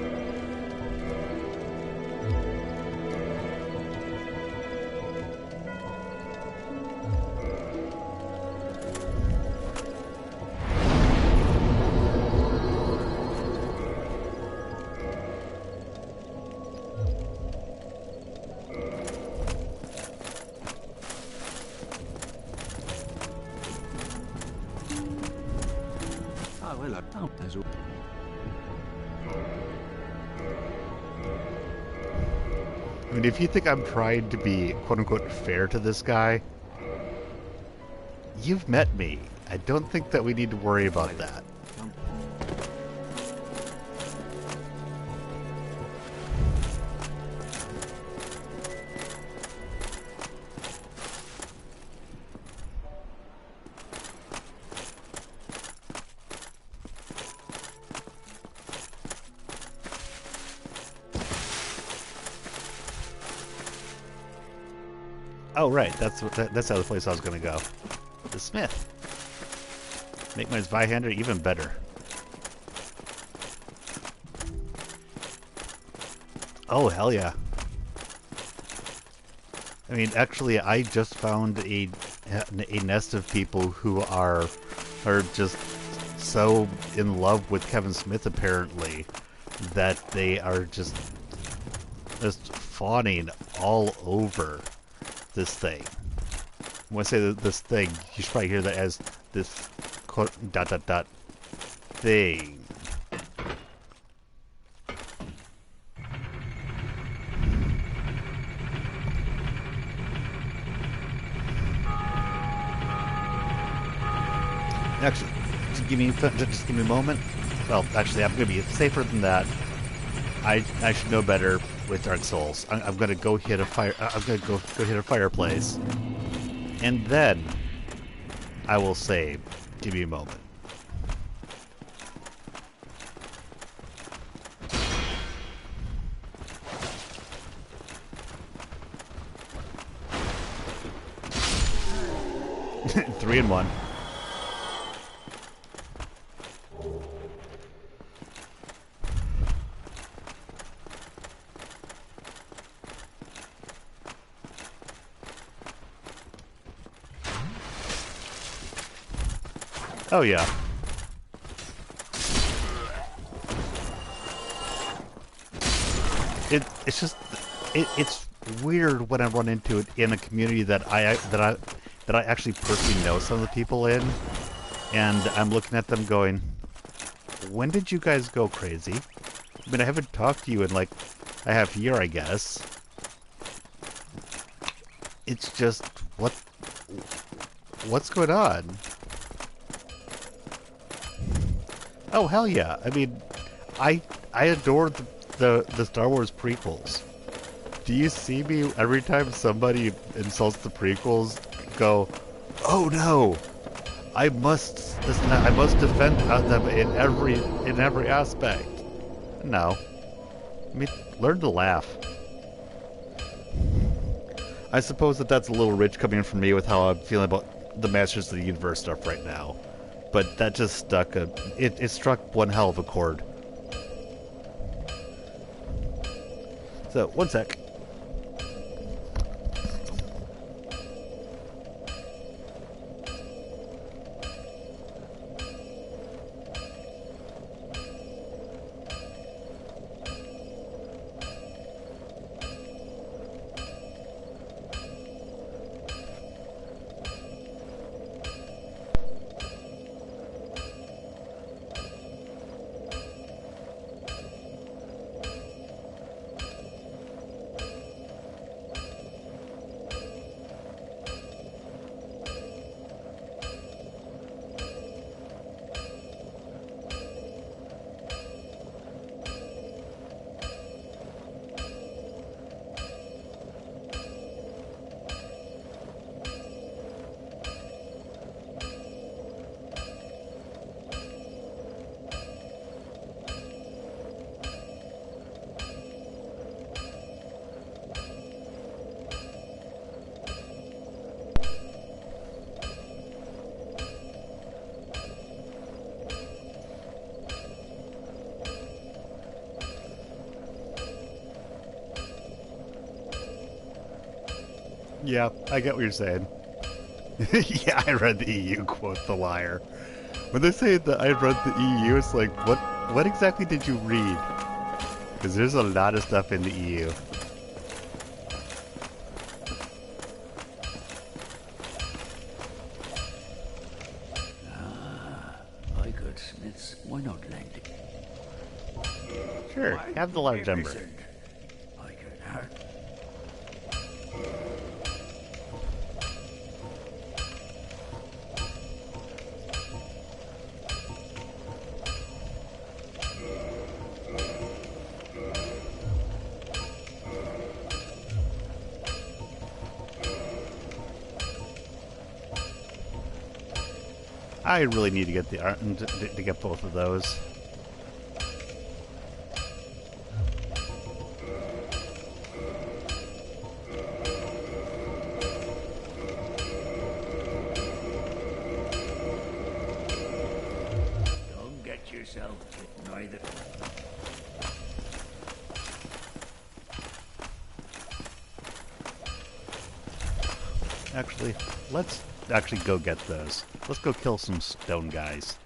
mean, if you think I'm trying to be quote-unquote fair to this guy, you've met me. I don't think that we need to worry about that. Come. Oh, right. That's how the place I was going to go. The smith. Make my Zweihander even better. Oh, hell yeah. I mean, actually, I just found a nest of people who are just so in love with Kevin Smith, apparently, that they are just fawning all over this thing. When I say this thing, you should probably hear that as this quote dot dot dot thing. Actually, just give me a moment. Well, actually, I'm gonna be safer than that. I should know better with Dark Souls. I'm gonna go hit a fire. I'm gonna go hit a fireplace, and then I will save. Give me a moment. Three and one. Oh yeah. It's weird when I run into it in a community that I actually personally know some of the people in, and I'm looking at them going, when did you guys go crazy? I mean, I haven't talked to you in like a half year, I guess. It's just what's going on? Oh hell yeah! I mean, I adore the Star Wars prequels. Do you see me every time somebody insults the prequels? Go, oh no! I must defend them in every aspect. No, I mean, learn to laugh. I suppose that's a little rich coming from me with how I'm feeling about the Masters of the Universe stuff right now. But that just stuck it struck one hell of a chord. So, one sec. Yeah, I get what you're saying. Yeah, I read the EU, quote the liar. When they say that I read the EU, it's like, what exactly did you read? Because there's a lot of stuff in the EU. I got Smiths. Why not lend it? Sure, have the large number. I got I really need to get the art to get both of those. Don't get yourself bitten either. Actually, let's actually go get those. Let's go kill some stone guys.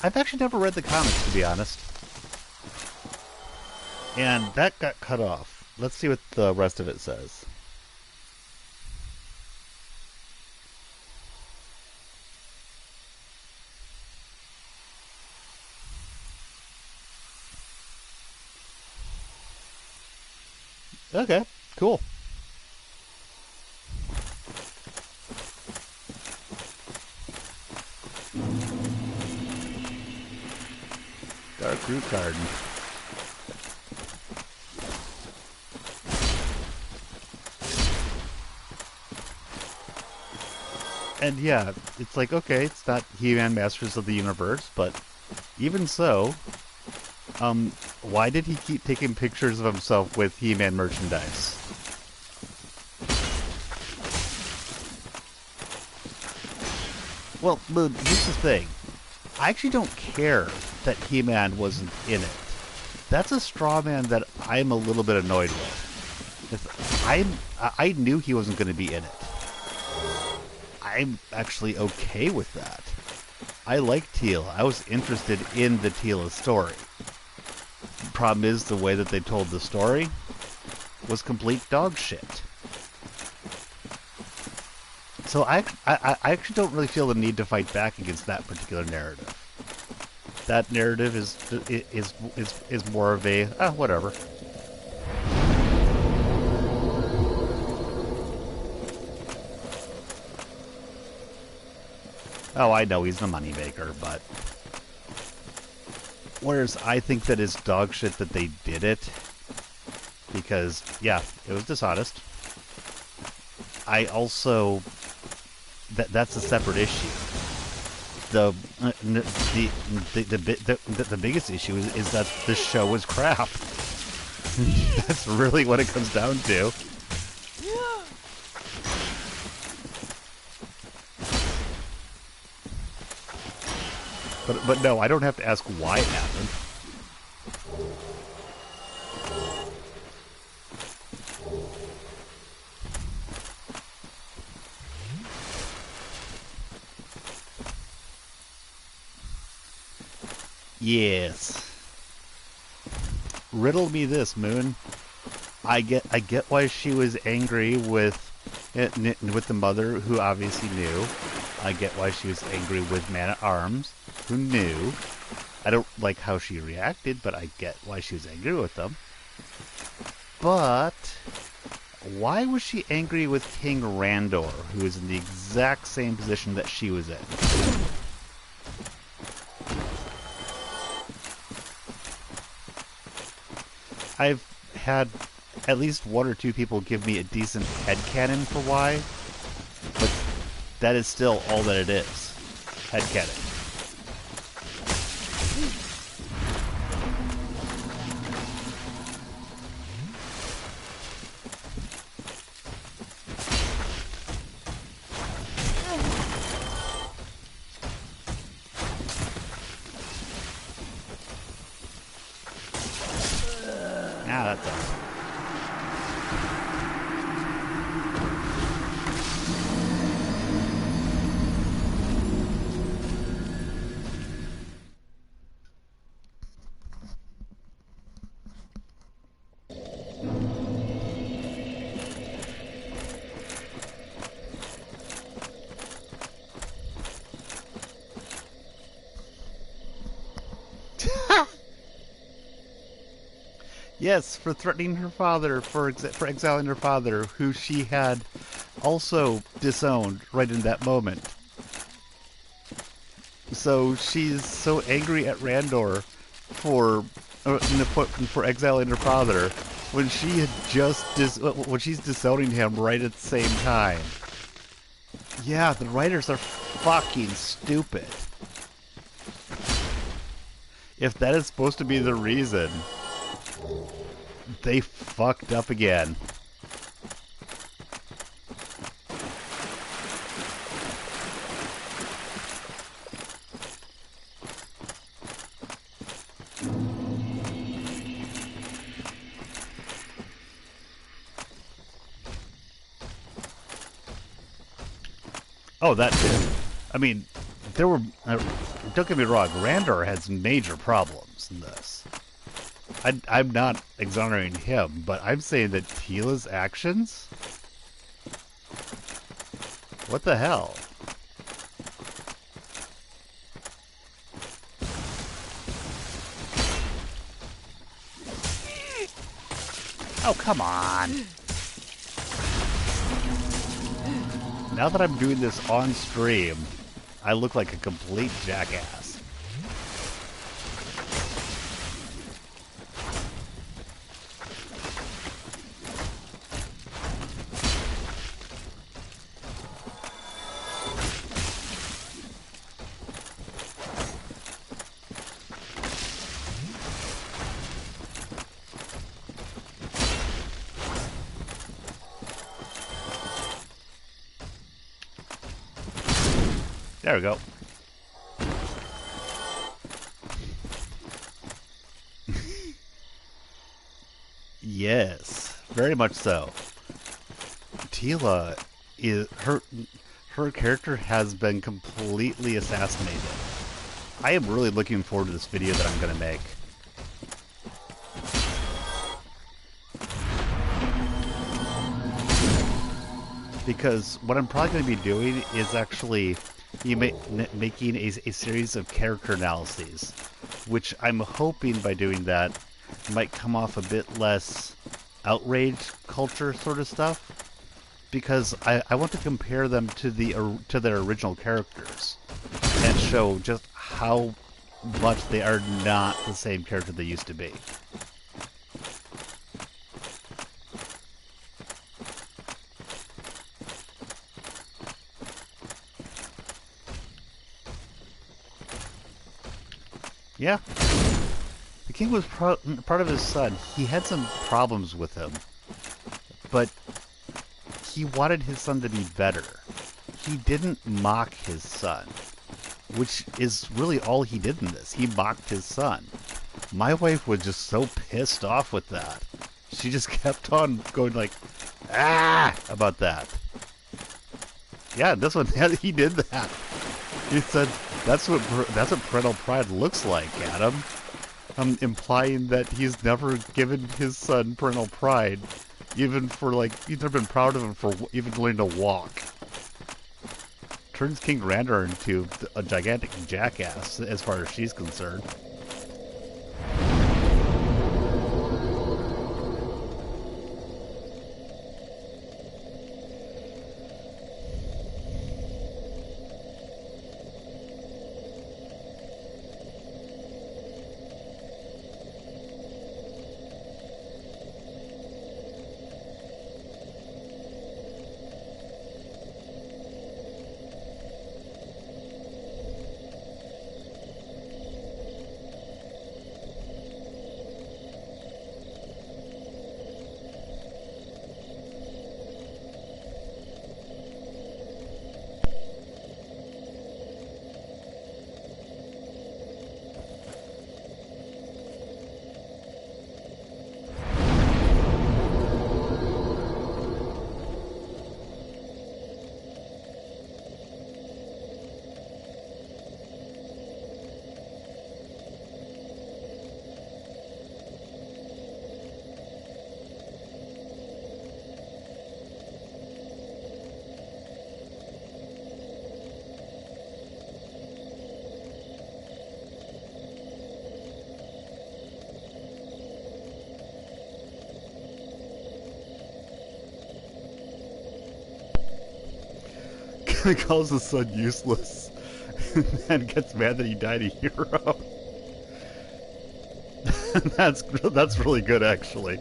I've actually never read the comics, to be honest. And that got cut off. Let's see what the rest of it says. Okay, cool. Dark Root Garden. And yeah, it's like, okay, it's not He-Man Masters of the Universe, but even so, why did he keep taking pictures of himself with He-Man merchandise? Well, Moon, here's the thing. I actually don't care that He-Man wasn't in it. That's a straw man that I'm a little bit annoyed with. I knew he wasn't going to be in it. I'm actually okay with that. I like Teal. I was interested in the Teela story. Problem is, the way that they told the story was complete dog shit. So I actually don't really feel the need to fight back against that particular narrative. That narrative is more of a whatever. Oh, I know he's the moneymaker, but whereas I think that it's dog shit that they did it because yeah, it was dishonest. I also that's a separate issue. The biggest issue is that the show was crap. That's really what it comes down to. But no, I don't have to ask why it happened. Yes. Riddle me this, Moon. I get why she was angry with the mother, who obviously knew. I get why she was angry with Man-at-Arms, who knew. I don't like how she reacted, but I get why she was angry with them. But why was she angry with King Randor, who is in the exact same position that she was in? I've had at least one or two people give me a decent headcanon for why, but that is still all that it is. Headcanon. That does. Yes, for threatening her father, for exiling her father, who she had also disowned right in that moment. So she's so angry at Randor for exiling her father when she had when she's disowning him right at the same time. Yeah, the writers are fucking stupid. If that is supposed to be the reason, they fucked up again. Oh, that too. I mean, there were. Don't get me wrong, Randor has major problems in this. I'm not exonerating him, but I'm saying that Tila's actions? What the hell? Oh, come on. Now that I'm doing this on stream, I look like a complete jackass. There we go. Yes, very much so. Tila is her character has been completely assassinated. I am really looking forward to this video that I'm going to make. Because what I'm probably going to be doing is actually making a series of character analyses, which I'm hoping by doing that might come off a bit less outrage culture sort of stuff. Because I want to compare them to their original characters and show just how much they are not the same character they used to be. Yeah. The king was part of his son. He had some problems with him. But he wanted his son to be better. He didn't mock his son. Which is really all he did in this. He mocked his son. My wife was just so pissed off with that. She just kept on going like, ah, about that. Yeah, this one, he did that. He said, that's what parental pride looks like, Adam. Implying that he's never given his son parental pride, even for like, he's never been proud of him for even learning to walk. Turns King Randor into a gigantic jackass, as far as she's concerned. calls his son useless, and gets mad that he died a hero. That's really good, actually.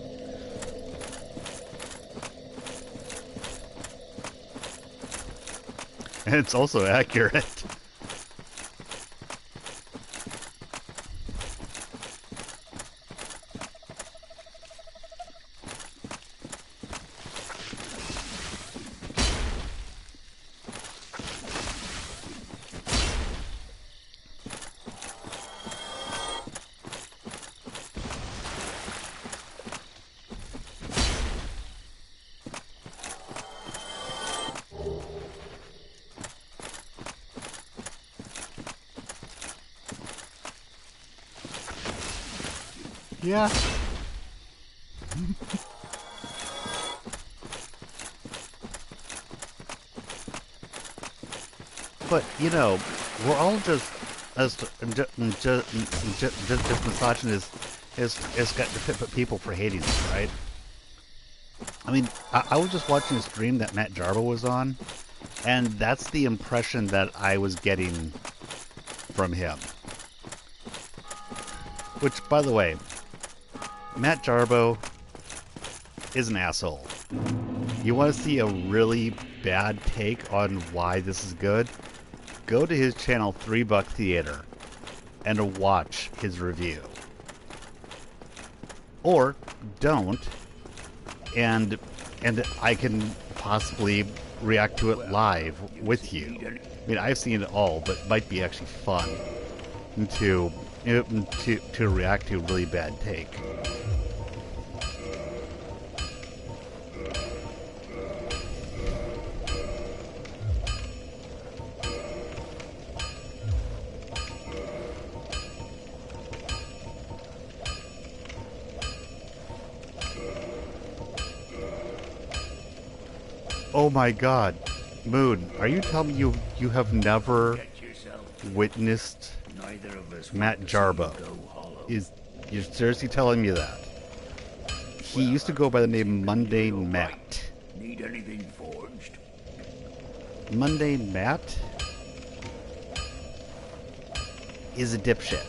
And it's also accurate. Yeah. But, you know, we're all just as just misogynist as got people for hating us, right? I mean, I was just watching a stream that Matt Jarbo was on, and that's the impression that I was getting from him. Which, by the way, Matt Jarbo is an asshole. You want to see a really bad take on why this is good? Go to his channel, 3 Buck Theater, and watch his review. Or don't, and I can possibly react to it live with you. I mean, I've seen it all, but it might be actually fun to react to a really bad take. Oh my God, Moon, are you telling me you have never witnessed Matt Jarbo? You're seriously telling me that? He used to go by the name Mundane Matt. Need anything forged? Mundane Matt is a dipshit,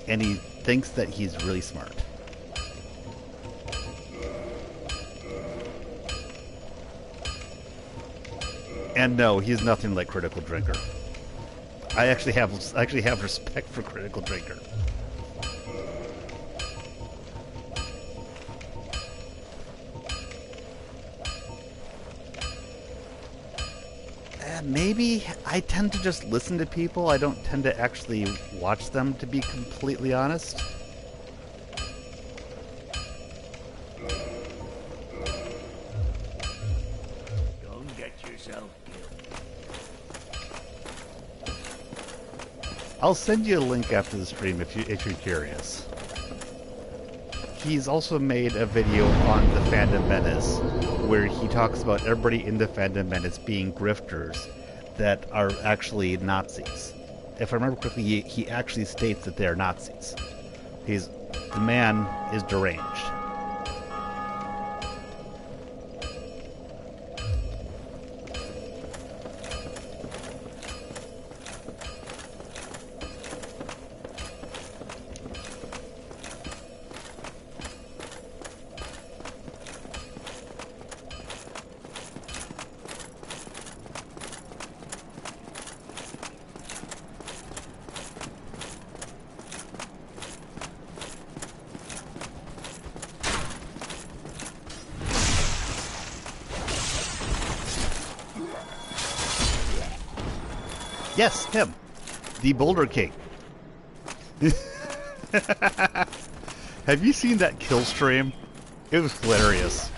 and he thinks that he's really smart. And no, he's nothing like Critical Drinker. I actually have respect for Critical Drinker. Maybe I tend to just listen to people. I don't tend to actually watch them, to be completely honest. Don't get yourself killed. I'll send you a link after the stream if you're curious. He's also made a video on the Fandom Menace where he talks about everybody in the Fandom Menace being grifters that are actually Nazis. If I remember correctly, he actually states that they're Nazis. The man is deranged. Yes, him. The Boulder King. Have you seen that kill stream? It was hilarious.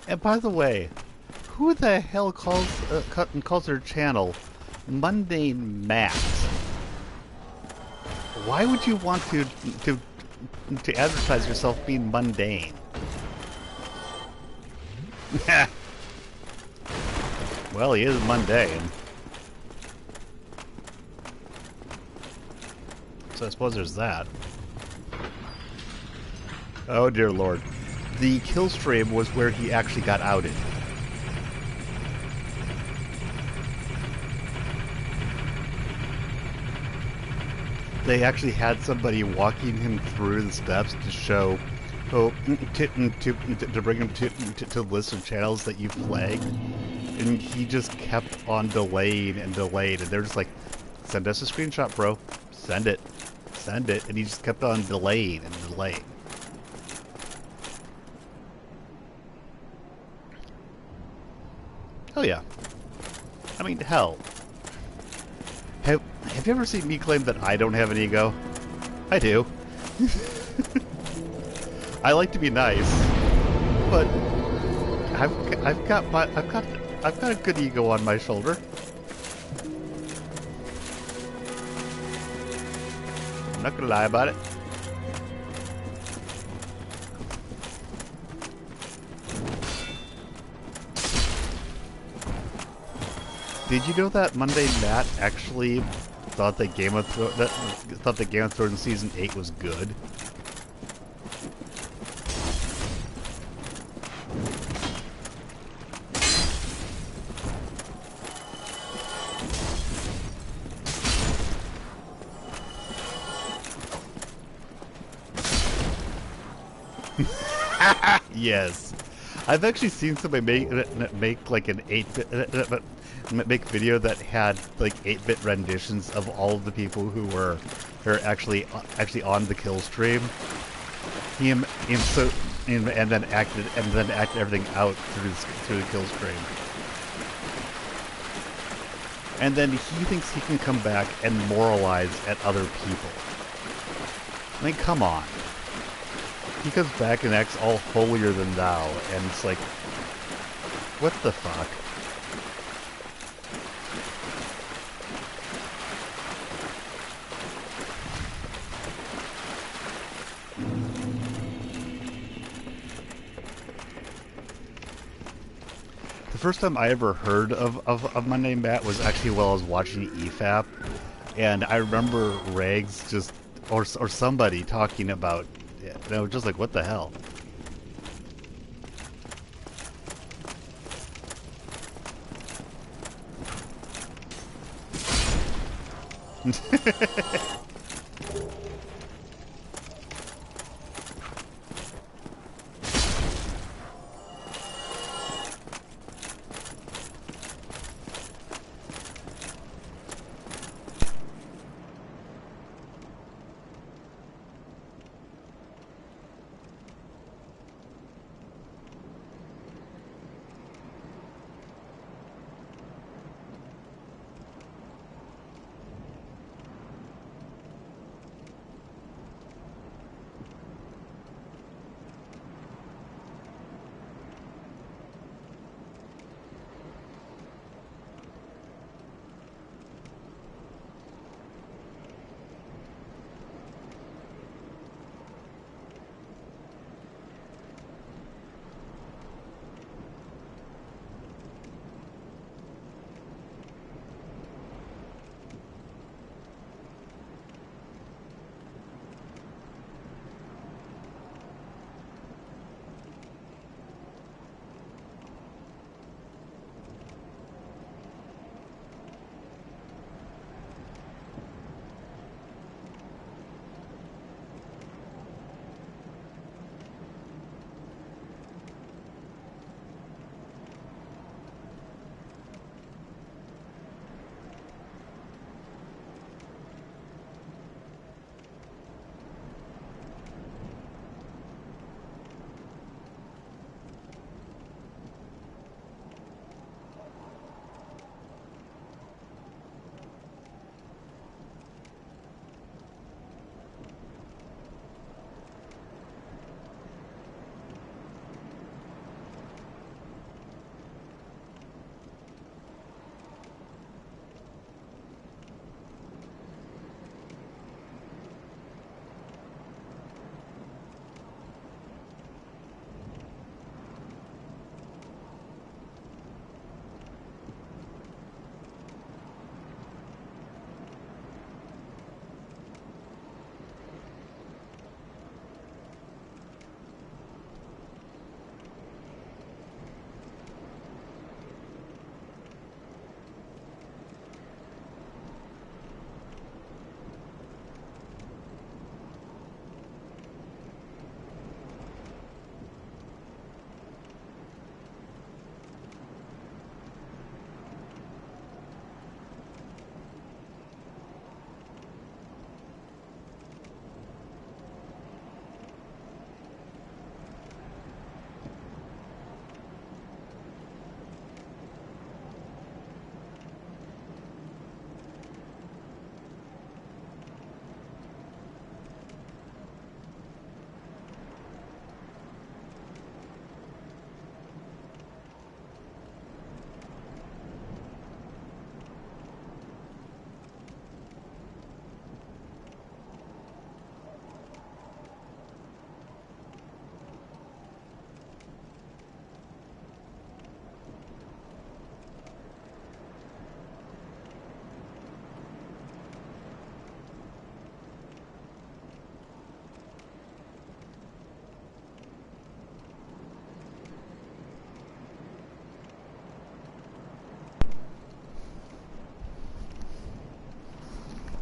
And by the way, who the hell calls their channel Mundane Matt? Why would you want to advertise yourself being mundane? Well, he is mundane. So I suppose there's that. Oh dear lord. The kill stream was where he actually got outed. They actually had somebody walking him through the steps to show, to bring him to list of channels that you flagged, and he just kept on delaying and delayed, and they're just like, send us a screenshot, bro, send it, and he just kept on delaying and delaying. Oh yeah, I mean, hell. Have you ever seen me claim that I don't have an ego? I do. I like to be nice, but I've got a good ego on my shoulder. I'm not gonna lie about it. Did you know that Monday Matt actually thought that Game of Thrones season 8 was good? Yes, I've actually seen somebody make like an 8-bit make video that had like 8-bit renditions of all of the people who were actually on the kill stream. And then acted everything out through the kill stream. And then he thinks he can come back and moralize at other people. I mean, come on. He comes back and acts all holier than thou, and it's like, what the fuck? The first time I ever heard of Monday Matt was actually while I was watching EFAP, and I remember Rags just, or somebody talking about it, and I was just like, what the hell?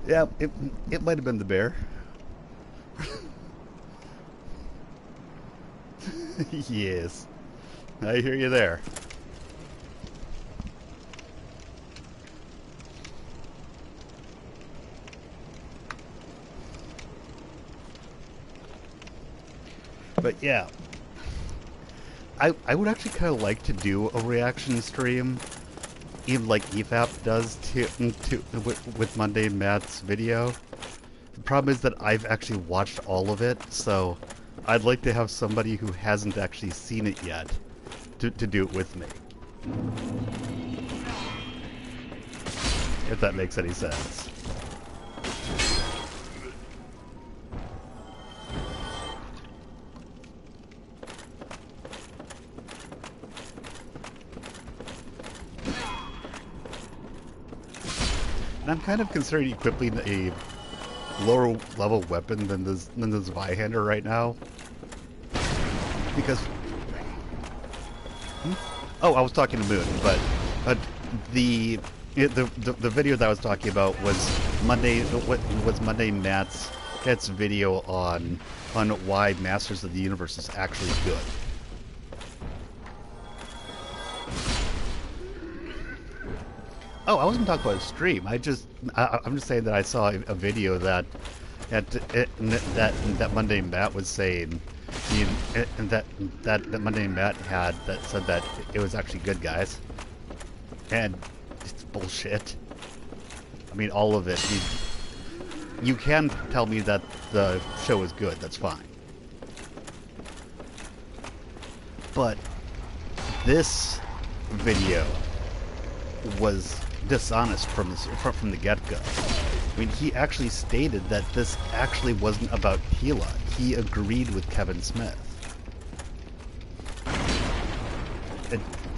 Yeah, it might have been the bear. Yes, I hear you there. But yeah, I would actually kind of like to do a reaction stream, even like EFAP does with Monday Matt's video. The problem is that I've actually watched all of it, so I'd like to have somebody who hasn't actually seen it yet to do it with me. If that makes any sense. And I'm kind of considering equipping a lower level weapon than this Zweihander right now. Because oh, I was talking to Moon, but the video that I was talking about was Monday Matt's video on why Masters of the Universe is actually good. Oh, I wasn't talking about a stream. I'm just saying that I saw a video that Monday Matt was saying, and that Monday Matt had that said that it was actually good, guys, and it's bullshit. I mean, all of it. You can tell me that the show is good. That's fine, but this video was dishonest from the get-go. I mean, he actually stated that this actually wasn't about Tila. He agreed with Kevin Smith.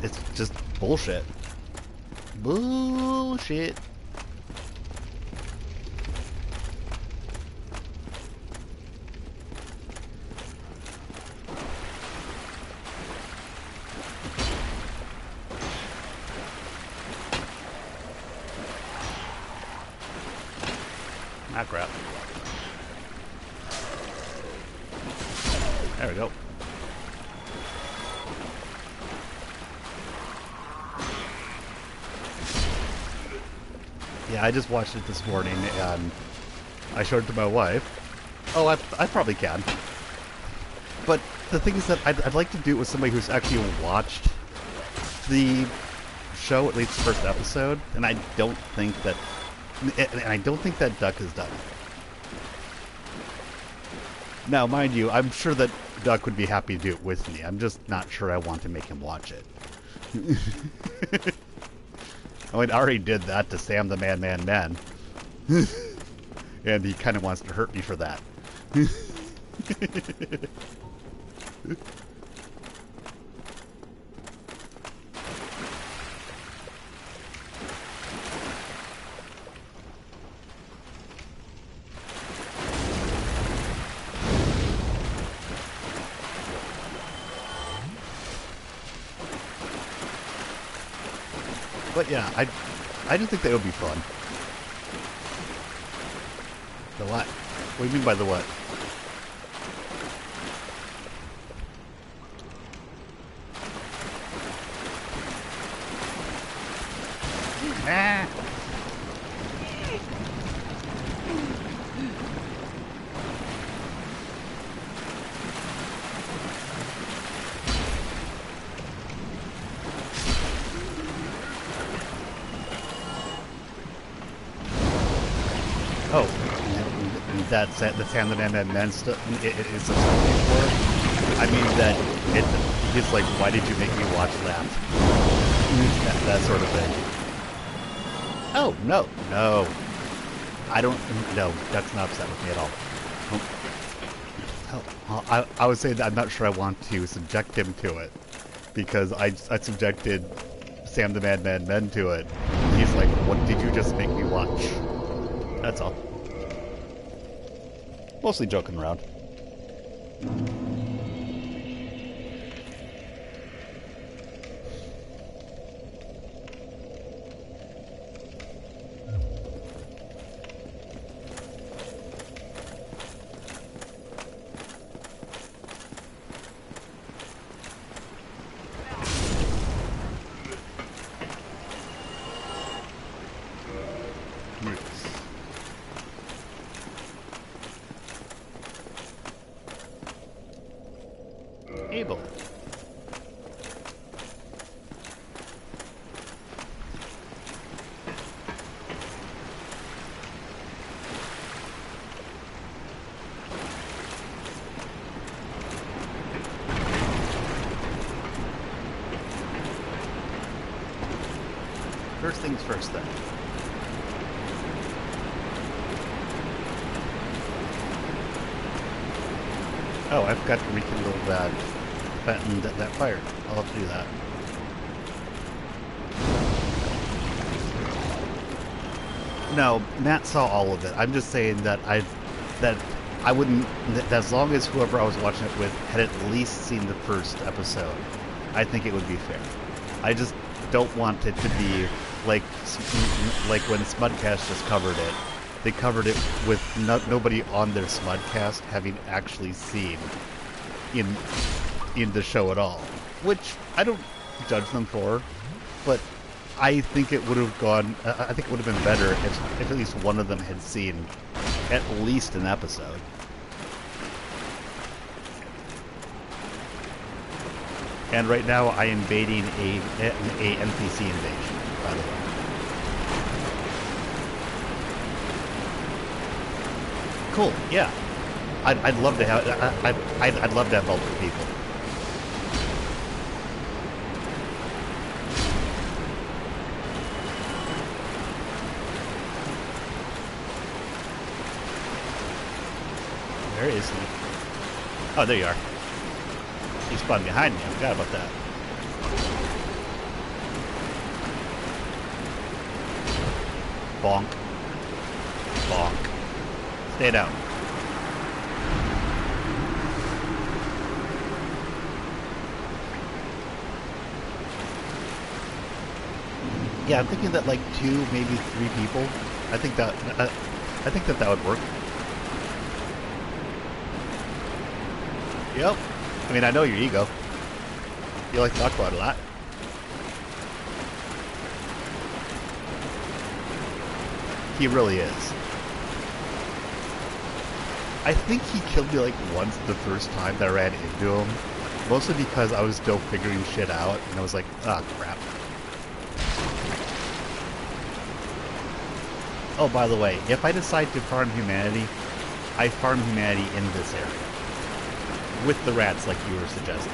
It's just bullshit. Bullshit. Ah, crap. There we go. Yeah, I just watched it this morning, and I showed it to my wife. Oh, I probably can. But the thing is that I'd like to do it with somebody who's actually watched the show, at least the first episode, and I don't think that Duck has done it. Now, mind you, I'm sure that Duck would be happy to do it with me. I'm just not sure I want to make him watch it. I mean, I already did that to Sam the Man. And he kind of wants to hurt me for that. But yeah, I just think that would be fun. The what? What do you mean by the what? Ah! Oh, that's the Sam the Man stuff is the something for. I mean that he's like, why did you make me watch that? that sort of thing. Oh no, I don't. No, that's not upset with me at all. I would say that I'm not sure I want to subject him to it because I subjected Sam the Man to it. He's like, what did you just make me watch? That's all. Mostly joking around. First things first, then. Oh, I forgot to rekindle that fire. I'll have to do that. No, Matt saw all of it. I'm just saying that I wouldn't. That as long as whoever I was watching it with had at least seen the first episode, I think it would be fair. I just don't want it to be like when Smudcast just covered it. They covered it with nobody on their Smudcast having actually seen in the show at all, which I don't judge them for, but I think it would have gone. I think it would have been better if at least one of them had seen at least an episode. And right now, I am baiting a NPC invasion, by the way. Cool. Yeah, I'd love to have. I'd love to have multiple people. Where is he? Oh, there you are. He spawned behind me. I forgot about that. Bonk. Bonk. Stay down. Yeah, I'm thinking that like 2, maybe 3 people. I think that would work. Yep. I mean, I know your ego. You like to talk about it a lot. He really is. I think he killed me like once the first time that I ran into him. Mostly because I was still figuring shit out, and I was like, ah, crap. Oh, by the way, if I decide to farm humanity, I farm humanity in this area. With the rats, like you were suggesting.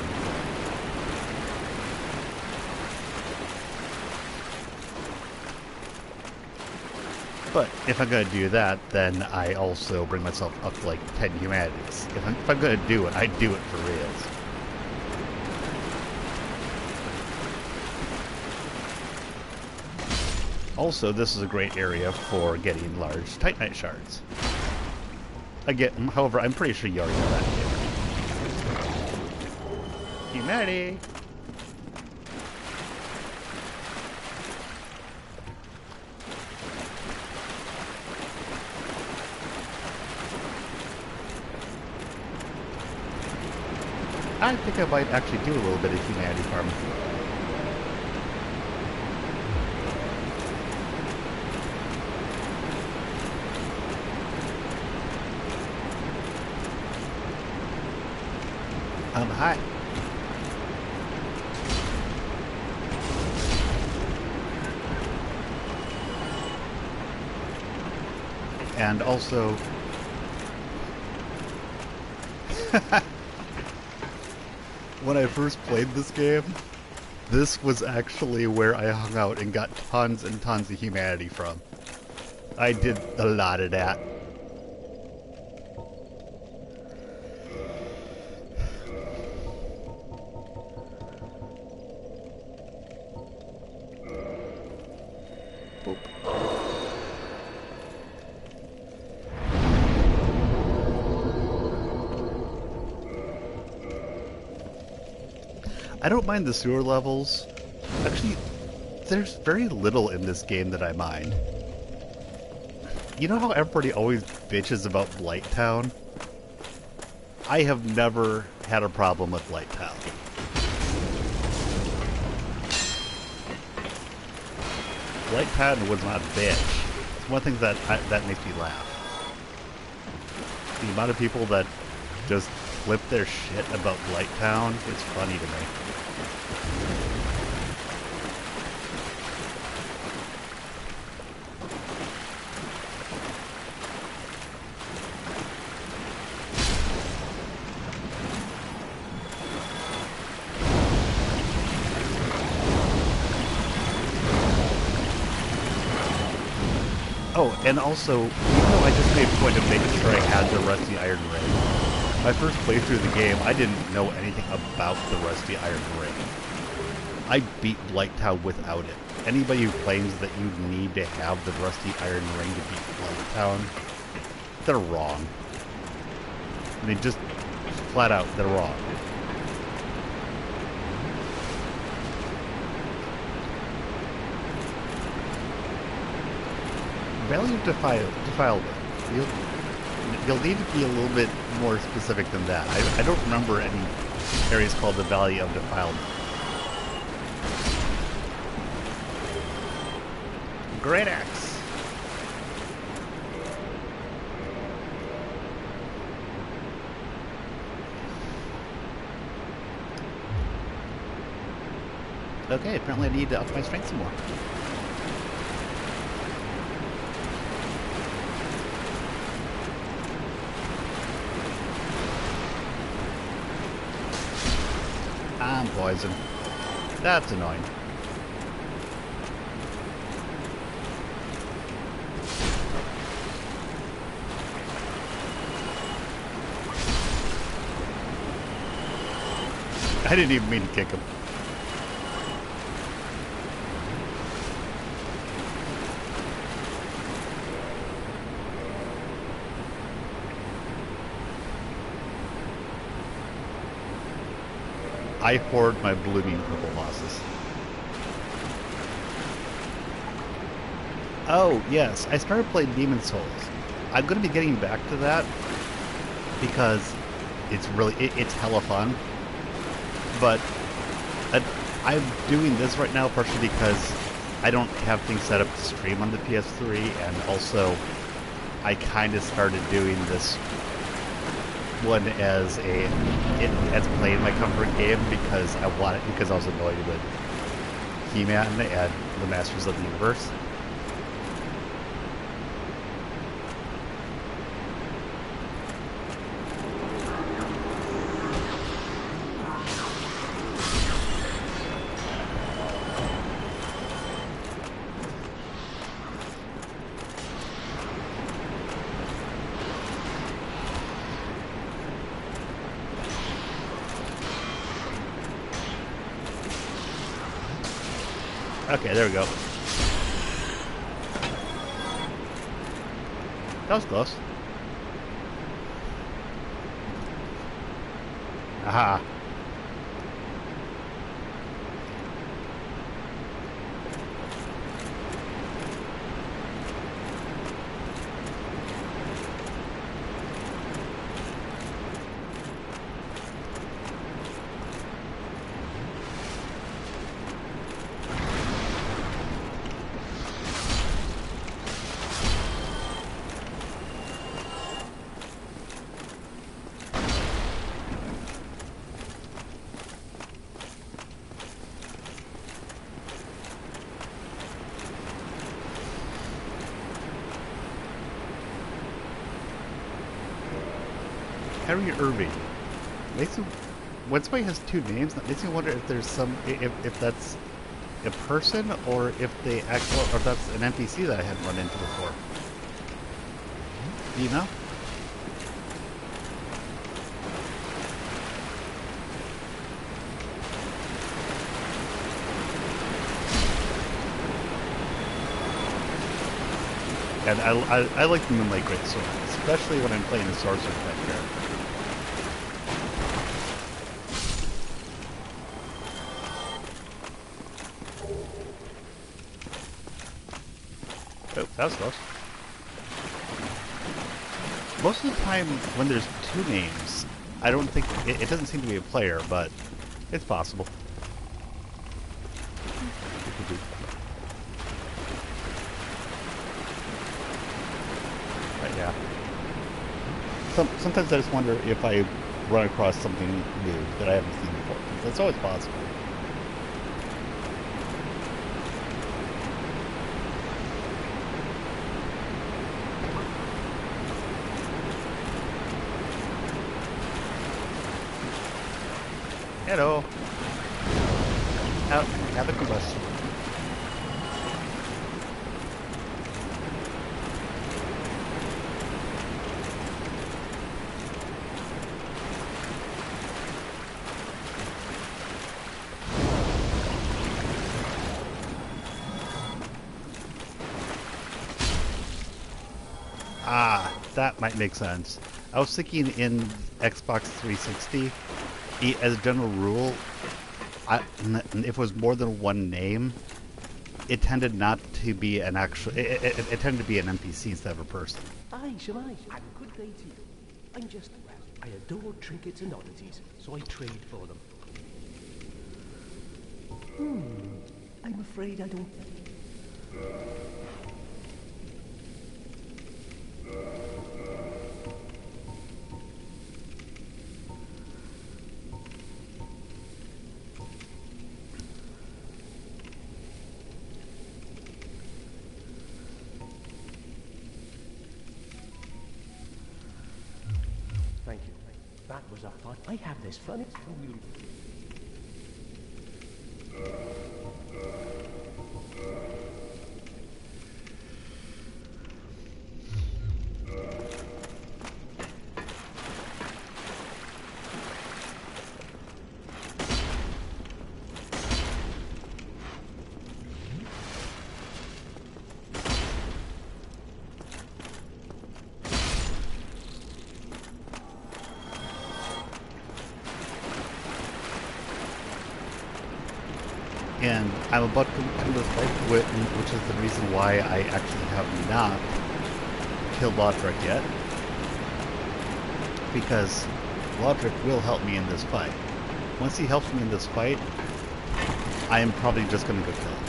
But if I'm going to do that, then I also bring myself up to like 10 humanities. If I'm going to do it, I do it for reals. Also, this is a great area for getting large Titanite shards. However, I'm pretty sure you already know that. Humanity! I think I might actually do a little bit of humanity farming. Hi. And also... when I first played this game, this was actually where I hung out and got tons and tons of humanity from. I did a lot of that. I don't mind the sewer levels. Actually, there's very little in this game that I mind. You know how everybody always bitches about Blighttown? I have never had a problem with Blighttown. Blighttown was not a bitch. It's one thing that makes me laugh. The amount of people that just flip their shit about Blighttown is funny to me. Oh, and also, even though I just made a point of making sure I had the Rusty Iron Ring, my first playthrough of the game, I didn't know anything about the Rusty Iron Ring. I beat Blighttown without it. Anybody who claims that you need to have the Rusty Iron Ring to beat Blighttown, they're wrong. I mean, just flat out, they're wrong. Valley of Defilement. You'll need to be a little bit more specific than that. I don't remember any areas called the Valley of Defilement. Great axe. Okay, apparently I need to up my strength some more. I'm poisoned. That's annoying. I didn't even mean to kick him. I hoard my blooming purple bosses. Oh, yes, I started playing Demon Souls. I'm going to be getting back to that because it's really, it's hella fun. But I'm doing this right now partially because I don't have things set up to stream on the PS3, and also I kind of started doing this one as playing my comfort game because I was annoyed with He-Man and the Masters of the Universe. Okay, there we go. That was close. Aha. Harry Irving. Makes me, when somebody has two names, that makes me wonder if there's if that's a person or if they actually, or if that's an NPC that I hadn't run into before. Do you know? And I like the Moonlight Greatsword, especially when I'm playing a sorcerer type character. Oh, that was close. Most of the time, when there's two names, I don't think it doesn't seem to be a player, but it's possible. But yeah, sometimes I just wonder if I run across something new that I haven't seen before. That's always possible. Hello. Have a combustion. Ah, that might make sense. I was thinking in Xbox 360, as a general rule, if it was more than one name, it tended not to be an actual. It tended to be an NPC instead of a person. Aye, Shemai, and good day to you. I'm just, well, I adore trinkets and oddities, so I trade for them. I'm afraid I don't... Thank you. That was a fun. I have this funny... And I'm about to come to this fight, which is the reason why I actually have not killed Lodric yet. Because Lodric will help me in this fight. Once he helps me in this fight, I am probably just going to go kill him.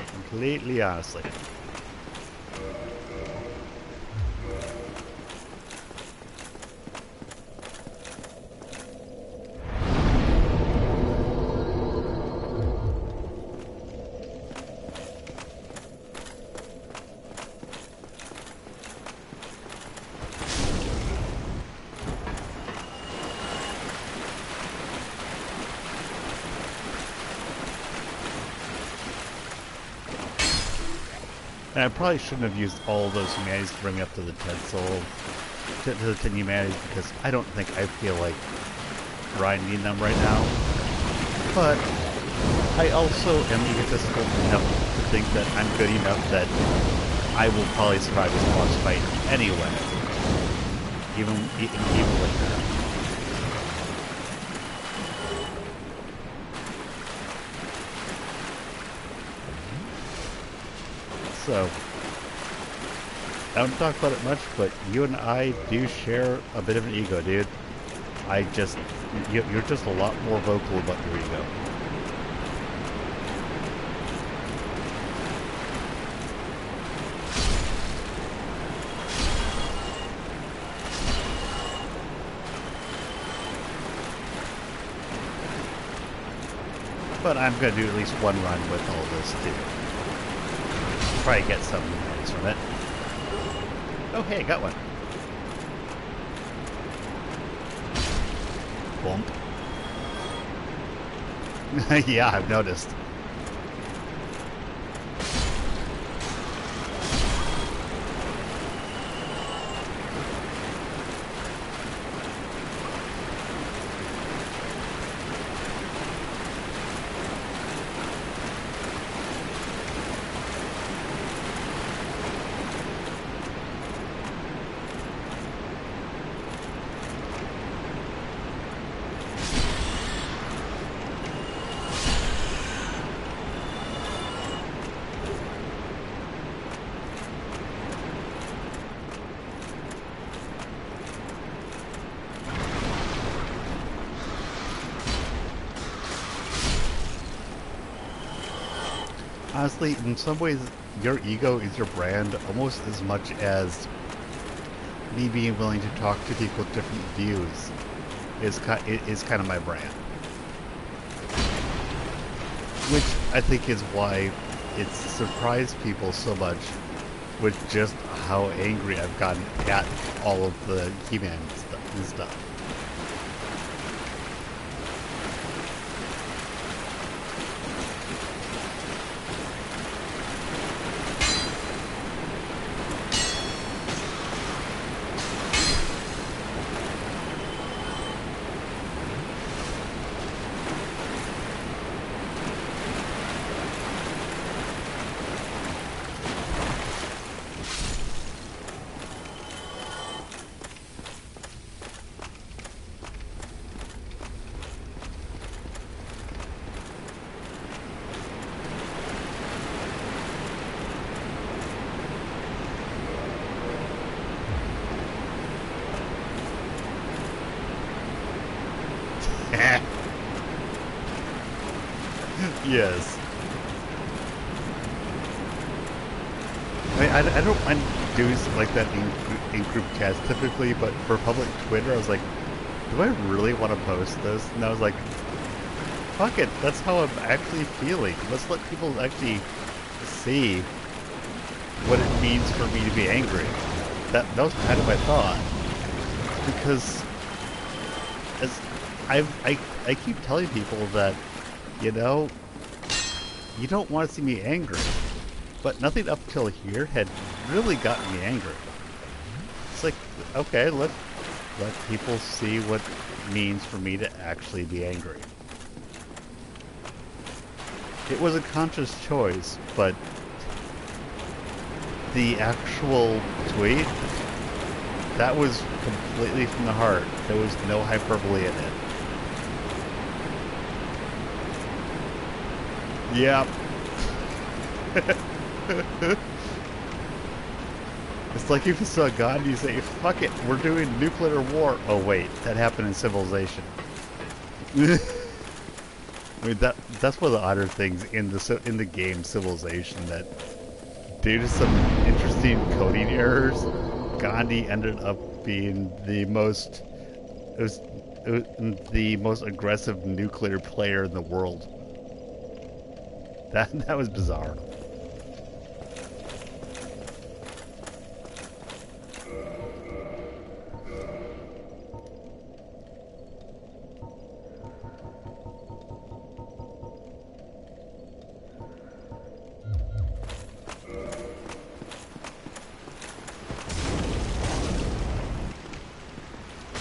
Completely honestly. And I probably shouldn't have used all those humanities to bring me up to the 10 soul, to the 10 humanities, because I don't think I feel like grinding them right now. But I also am egotistical enough to think that I'm good enough that I will probably survive this boss fight anyway, even like that. So, I don't talk about it much, but you and I do share a bit of an ego, dude. You're just a lot more vocal about your ego. But I'm going to do at least one run with all this, too. Probably get some points from it. Oh, hey, got one. Bump. Yeah, I've noticed. Honestly, in some ways, your ego is your brand almost as much as me being willing to talk to people with different views is kind of my brand. Which I think is why it's surprised people so much with just how angry I've gotten at all of the He-Man stuff. Yes. I don't mind doing stuff like that in group chats typically, but for public Twitter, I was like, do I really want to post this? And I was like, fuck it, that's how I'm actually feeling. Let's let people actually see what it means for me to be angry. That was kind of my thought. Because as I keep telling people that, you know, you don't want to see me angry. But nothing up till here had really gotten me angry. It's like, okay, let people see what it means for me to actually be angry. It was a conscious choice, but the actual tweet, that was completely from the heart. There was no hyperbole in it. Yep. It's like if you saw God and you say, fuck it, we're doing nuclear war. Oh wait, that happened in Civilization. I mean, that's one of the odder things in the game Civilization, that due to some interesting coding errors, Gandhi ended up being the most the most aggressive nuclear player in the world. That was bizarre.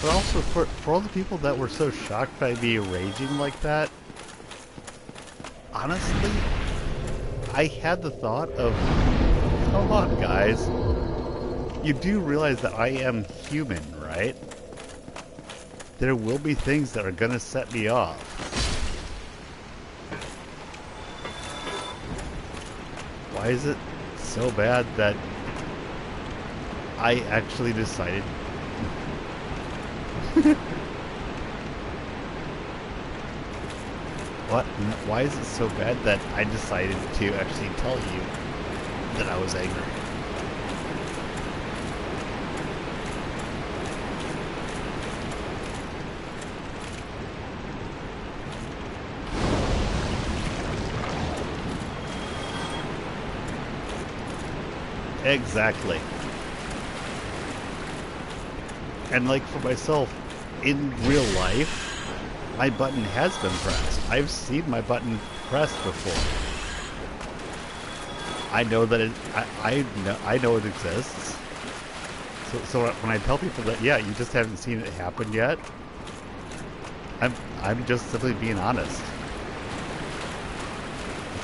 But also, for all the people that were so shocked by me raging like that, honestly, I had the thought of, come on guys, you do realize that I am human, right? There will be things that are gonna set me off. Why is it so bad that I actually decided what? Why is it so bad that I decided to actually tell you that I was angry? Exactly. And like for myself, in real life, my button has been pressed. I've seen my button pressed before. I know that I know it exists. So when I tell people that, yeah, you just haven't seen it happen yet, I'm just simply being honest.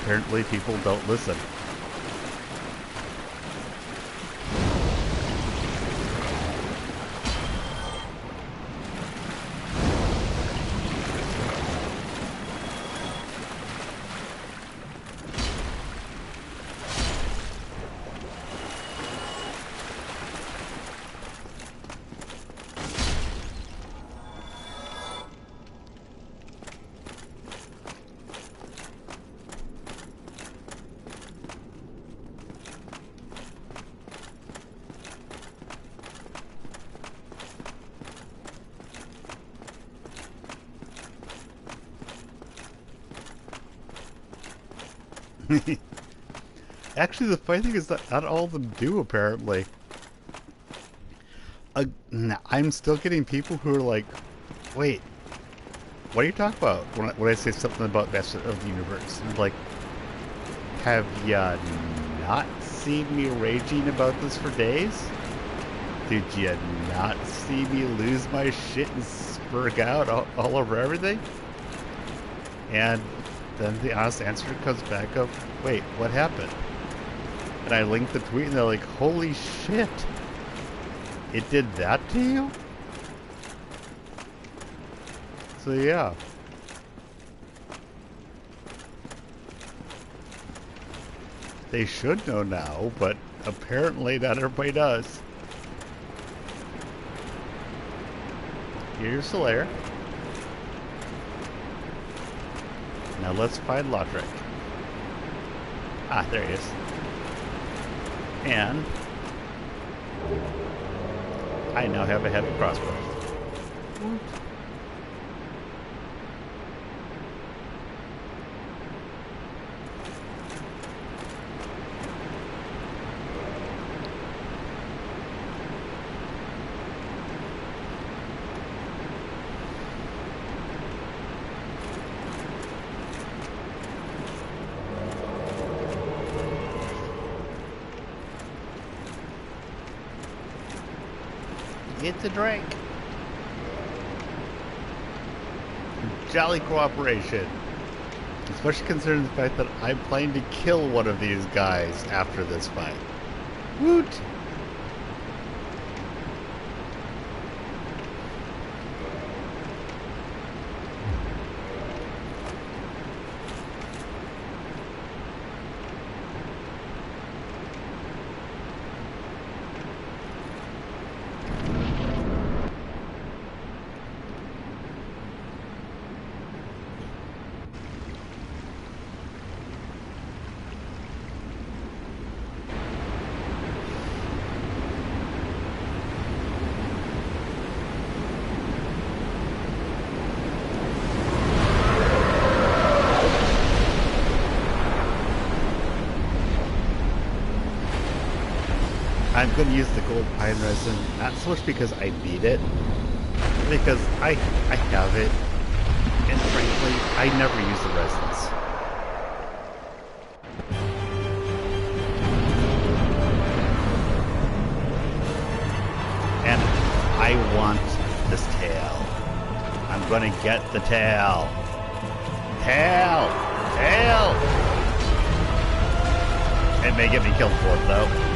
Apparently people don't listen. Actually, the funny thing is that not all of them do, apparently. I'm still getting people who are like, wait, what are you talking about when I say something about Master of the Universe? And like, have ya not seen me raging about this for days? Did you not see me lose my shit and spurg out all over everything? And then the honest answer comes back of, wait, what happened? And I linked the tweet and they're like, holy shit, it did that to you? So yeah. They should know now, but apparently not everybody does. Here's the lair. Now let's find Lotric. Ah, there he is. And I now have a heavy crossbow. It's a drink. Jolly cooperation. Especially considering the fact that I'm planning to kill one of these guys after this fight. Woot! I'm going to use the gold pine resin, not so much because I need it, because I have it, and frankly, I never use the resins. And I want this tail. I'm going to get the tail. Tail! Tail! It may get me killed for it, though.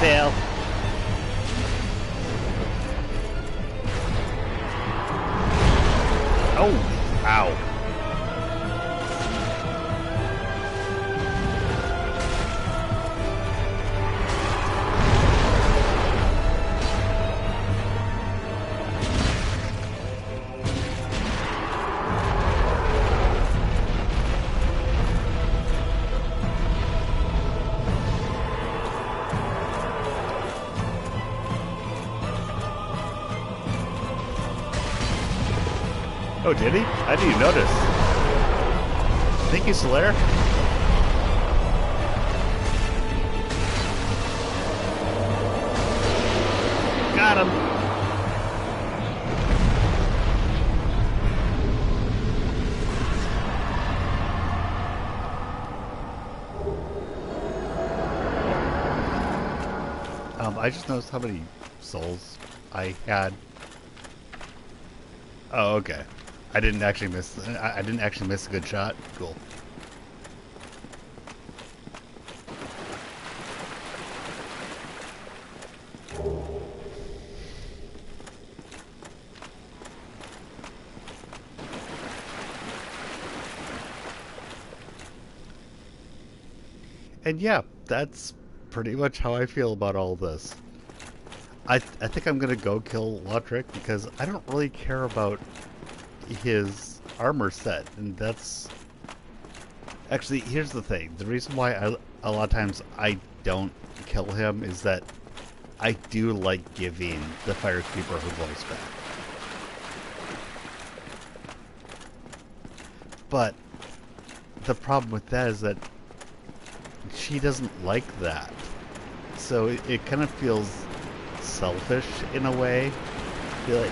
Tail. Oh, ow. Oh, did he? I didn't even notice. Thank you, Solaire. Got him. I just noticed how many souls I had. Oh, okay. I didn't actually miss. I didn't actually miss a good shot. Cool. And yeah, that's pretty much how I feel about all this. I think I'm gonna go kill Lotric because I don't really care about his armor set, and that's actually, here's the thing. The reason why a lot of times I don't kill him is that I do like giving the Fire Keeper her voice back. But the problem with that is that she doesn't like that. So it kind of feels selfish in a way. Be like,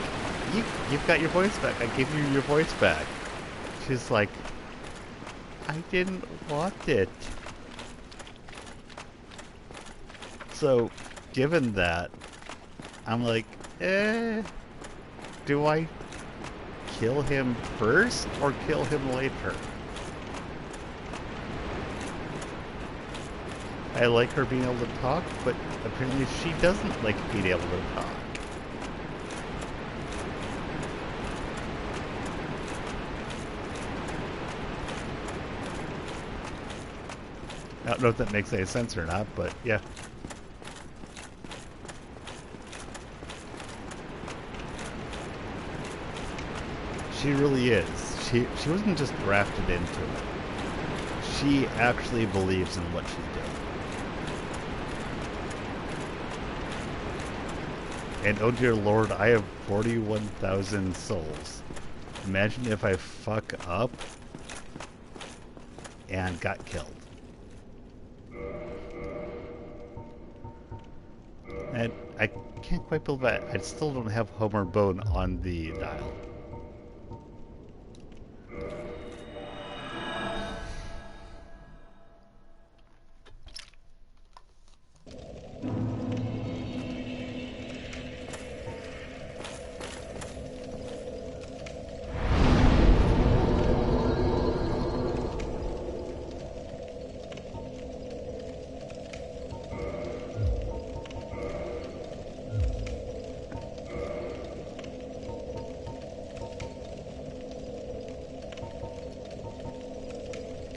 you've got your voice back. I gave you your voice back. She's like, I didn't want it. So, given that, I'm like, do I kill him first or kill him later? I like her being able to talk, but apparently she doesn't like being able to talk. I don't know if that makes any sense or not, but yeah. She really is. She wasn't just drafted into it. She actually believes in what she's doing. And oh dear lord, I have 41,000 souls. Imagine if I fuck up and got killed. And I can't quite believe I still don't have Homer Bone on the dial.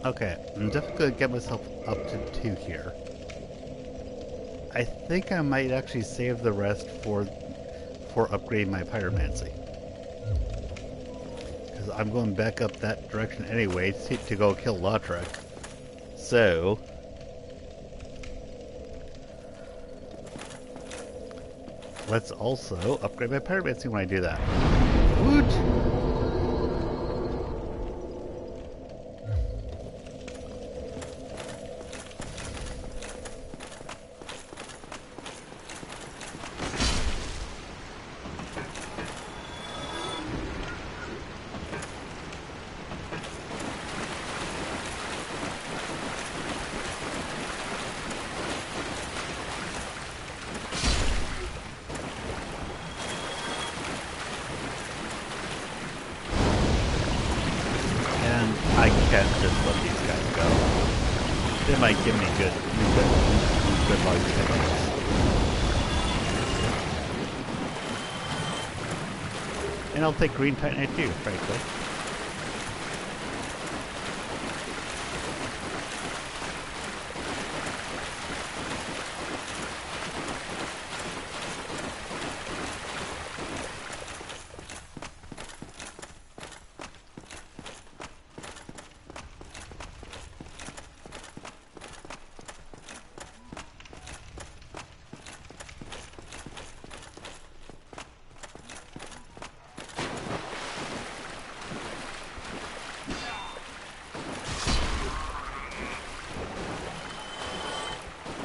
Okay, I'm definitely going to get myself up to 2 here. I think I might actually save the rest for upgrading my pyromancy. Because I'm going back up that direction anyway to go kill Lautrec. So... let's also upgrade my pyromancy when I do that. Woot! I can't just let these guys go. They might give me good luck tickets. And I'll take green titanite too, frankly.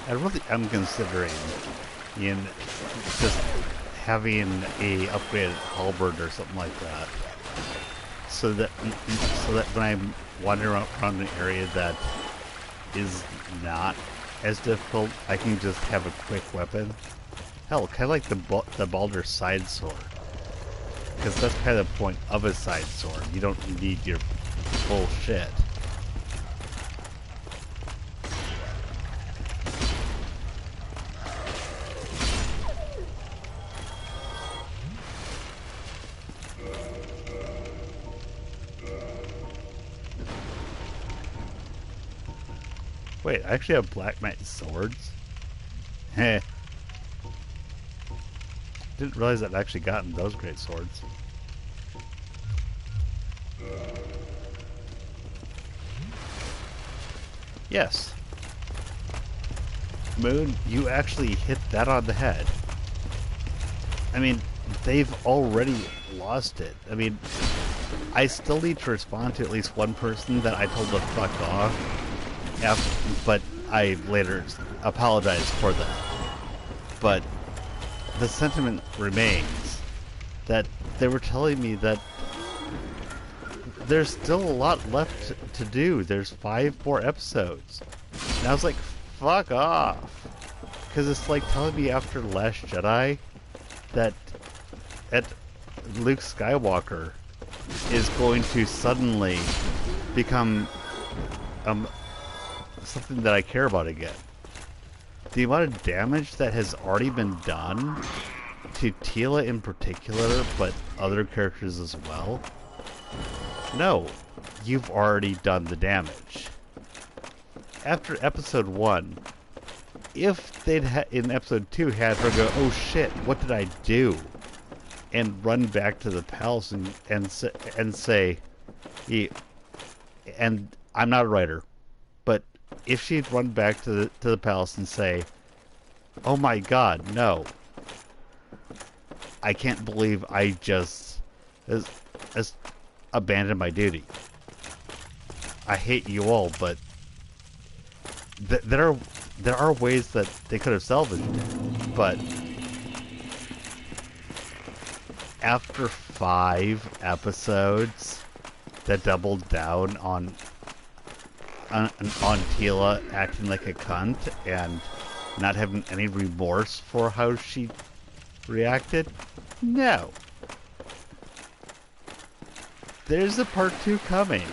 I really am considering just having a upgraded halberd or something like that, so that when I'm wandering around an area that is not as difficult, I can just have a quick weapon. Hell, kind of like the Baldur side sword, because that's kind of the point of a side sword. You don't need your full shit. Wait, I actually have Black Knight swords? Heh. Didn't realize I'd actually gotten those great swords. Yes. Moon, you actually hit that on the head. I mean, they've already lost it. I mean, I still need to respond to at least one person that I told to fuck off. But I later apologized for that. But the sentiment remains that they were telling me that there's still a lot left to do. There's 5 more episodes. And I was like, fuck off. Because it's like telling me after Last Jedi that Luke Skywalker is going to suddenly become something that I care about again. the amount of damage that has already been done to Tila in particular, but other characters as well. No, you've already done the damage. After episode 1, if they'd in episode 2 had her go, oh shit, what did I do? And run back to the palace and say, and I'm not a writer, but if she'd run back to the palace and say, oh my god, no, I can't believe I just as abandoned my duty. I hate you all, but there are ways that they could have salvaged it, but after 5 episodes that doubled down on Tila acting like a cunt and not having any remorse for how she reacted, no. There's a part 2 coming.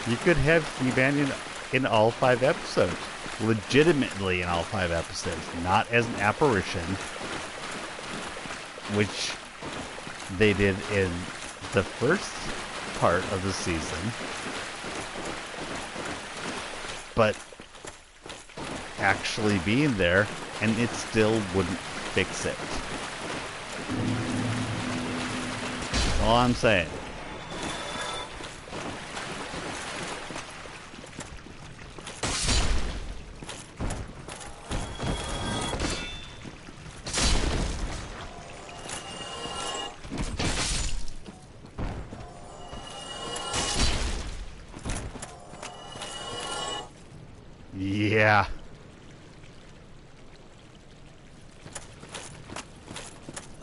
You could have He-Man in all 5 episodes. Legitimately in all 5 episodes. Not as an apparition, which they did in the first part of the season. But actually being there, and it still wouldn't fix it. That's all I'm saying. Yeah.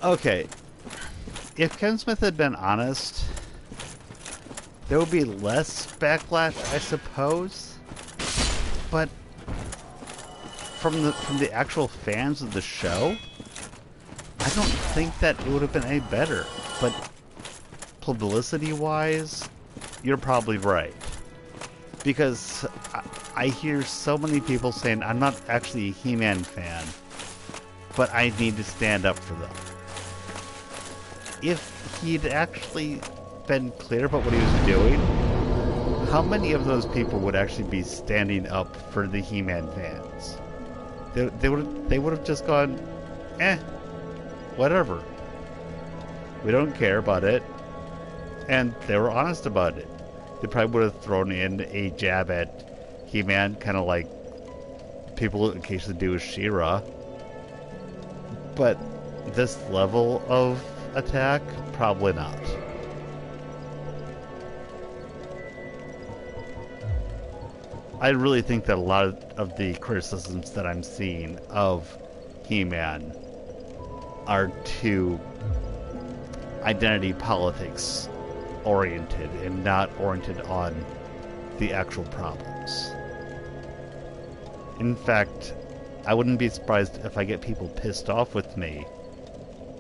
Okay. If Kevin Smith had been honest, there would be less backlash, I suppose. But from the actual fans of the show, I don't think that it would have been any better. But publicity-wise, you're probably right. Because I hear so many people saying, I'm not actually a He-Man fan, but I need to stand up for them. If he'd actually been clear about what he was doing, how many of those people would actually be standing up for the He-Man fans? They would have just gone, whatever. We don't care about it. And they were honest about it. They probably would have thrown in a jab at He-Man, kind of like people occasionally do with She-Ra. But this level of attack, probably not. I really think that a lot of the criticisms that I'm seeing of He-Man are too identity politics oriented and not oriented on the actual problems. In fact, I wouldn't be surprised if I get people pissed off with me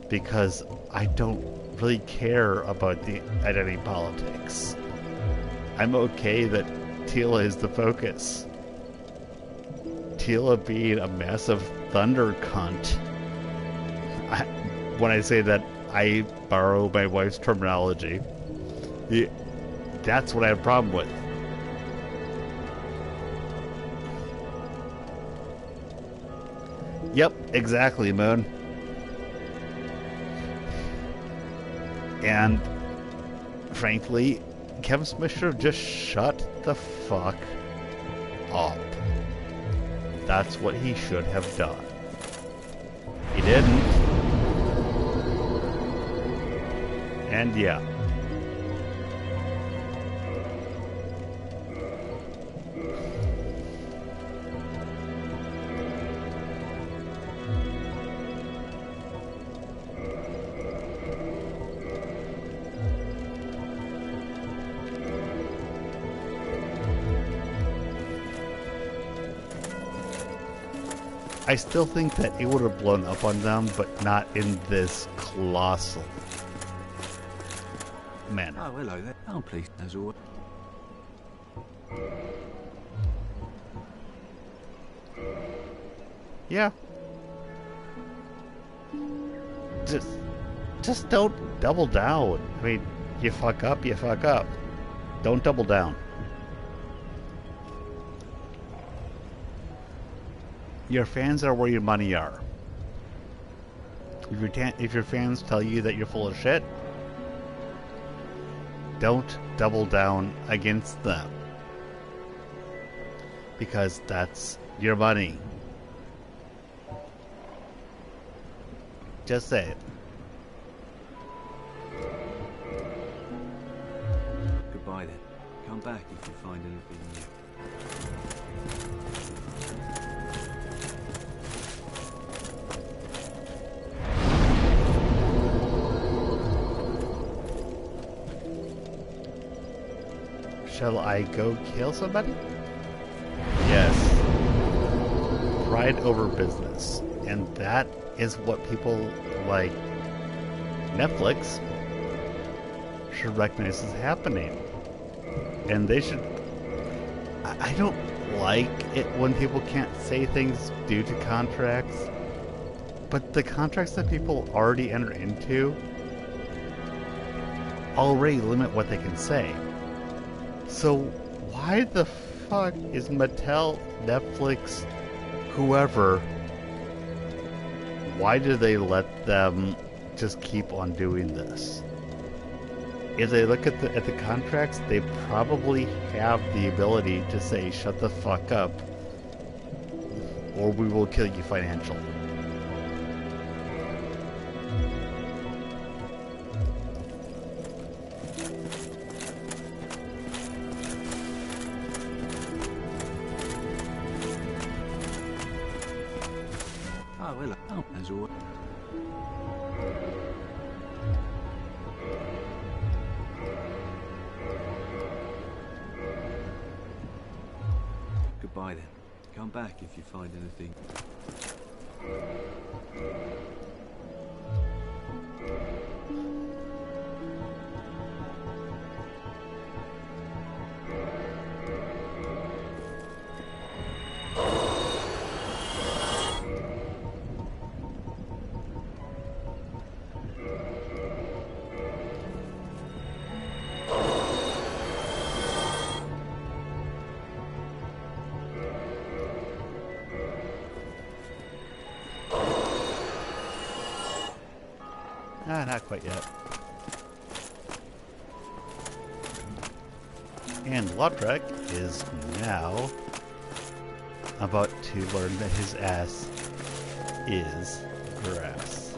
because I don't really care about the identity politics. I'm okay that Tila is the focus. Tila being a massive thunder cunt. When I say that, I borrow my wife's terminology. That's what I have a problem with. Yep, exactly, Moon. And frankly, Kevin Smith should have just shut the fuck up. That's what he should have done. He didn't. And yeah. I still think that it would have blown up on them, but not in this colossal manner. Oh, hello there. Oh, please, as always. Yeah. Just, just don't double down. I mean, you fuck up, you fuck up. Don't double down. Your fans are where your money are. If your fans tell you that you're full of shit, don't double down against them. Because that's your money. Just say it. Goodbye then. Come back if you find anything new. Shall I go kill somebody? Yes. Pride over business. And that is what people like Netflix should recognize is happening. And they should... I don't like it when people can't say things due to contracts. But the contracts that people already enter into already limit what they can say. So why the fuck is Mattel, Netflix, whoever, why do they let them just keep on doing this? If they look at the contracts, they probably have the ability to say, shut the fuck up, or we will kill you financially. Oh, hello. Oh, as always. Goodbye then. Come back if you find anything. Ah, not quite yet. And Lautrec is now about to learn that his ass is grass.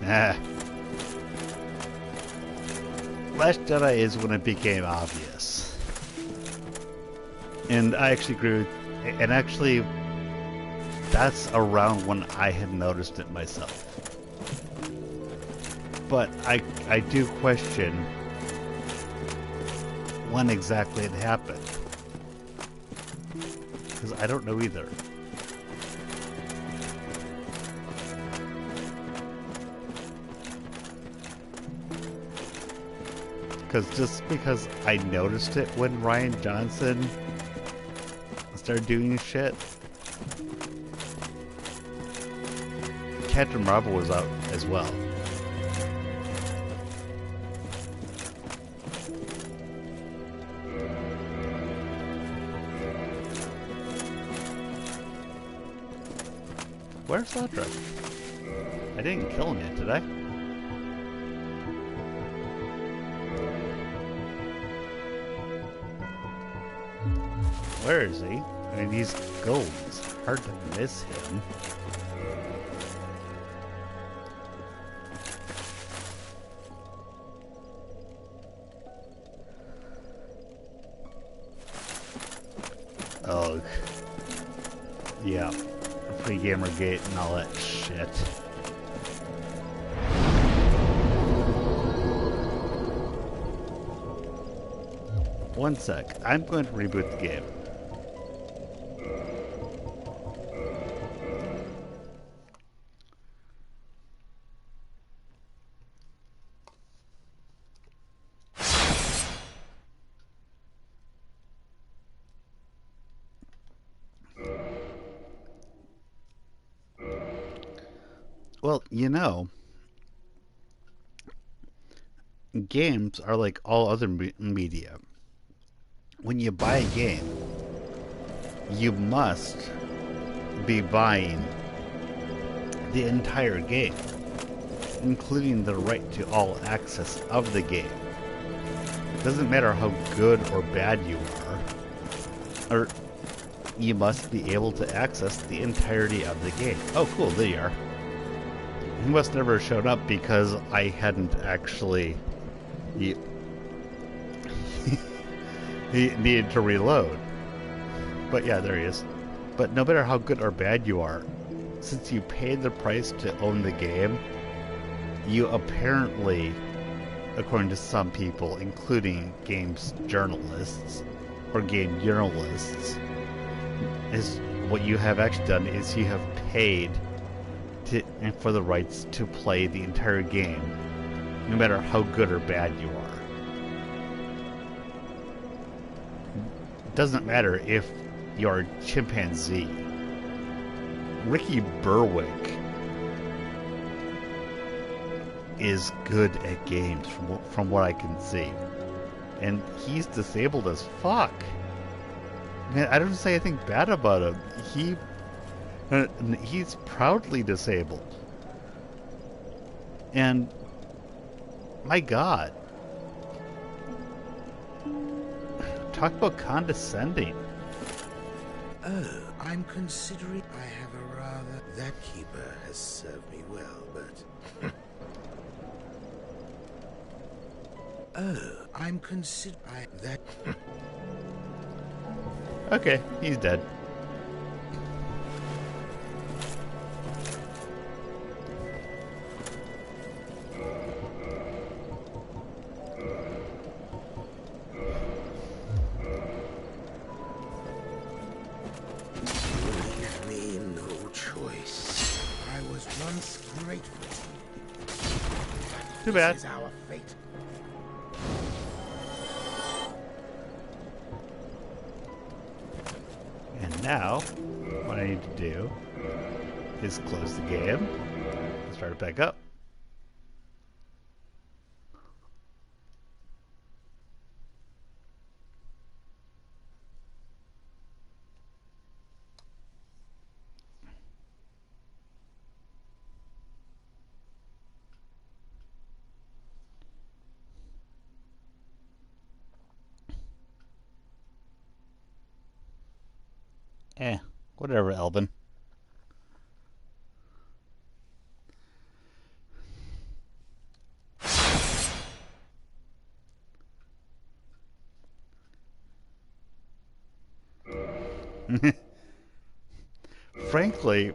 Ah. Last Jedi is when it became obvious. And I actually agree with, and actually that's around when I had noticed it myself. But I do question when exactly it happened. Because I don't know either. Because just because I noticed it when Ryan Johnson started doing shit. Captain Marvel was out as well. Where's Lautrec? I didn't kill him yet, did I? Where is he? I mean, he's gold. It's hard to miss him. Oh. Yeah. Free Gamergate and all that shit. One sec. I'm going to reboot the game. Well, games are like all other media. When you buy a game, you must be buying the entire game, including the right to all access of the game. It doesn't matter how good or bad you are, or you must be able to access the entirety of the game. Oh, cool, there you are. He must never have shown up because I hadn't actually... He needed to reload. But yeah, there he is. But no matter how good or bad you are, since you paid the price to own the game, you apparently, according to some people, including games journalists or game journalists, is what you have actually done is you have paid for the rights to play the entire game, no matter how good or bad you are. It doesn't matter if you're a chimpanzee. Ricky Berwick is good at games from what I can see. And he's disabled as fuck. Man, I don't say anything bad about him. He's proudly disabled. And my God. Talk about condescending. Oh, I'm considering I have a rather... That keeper has served me well, but... Oh, I'm considering... That... Okay, he's dead. Leave me no choice. I was once grateful. Too bad. This is our fate. And now, what I need to do is close the game and start it back up. Whatever, Elvin. Frankly,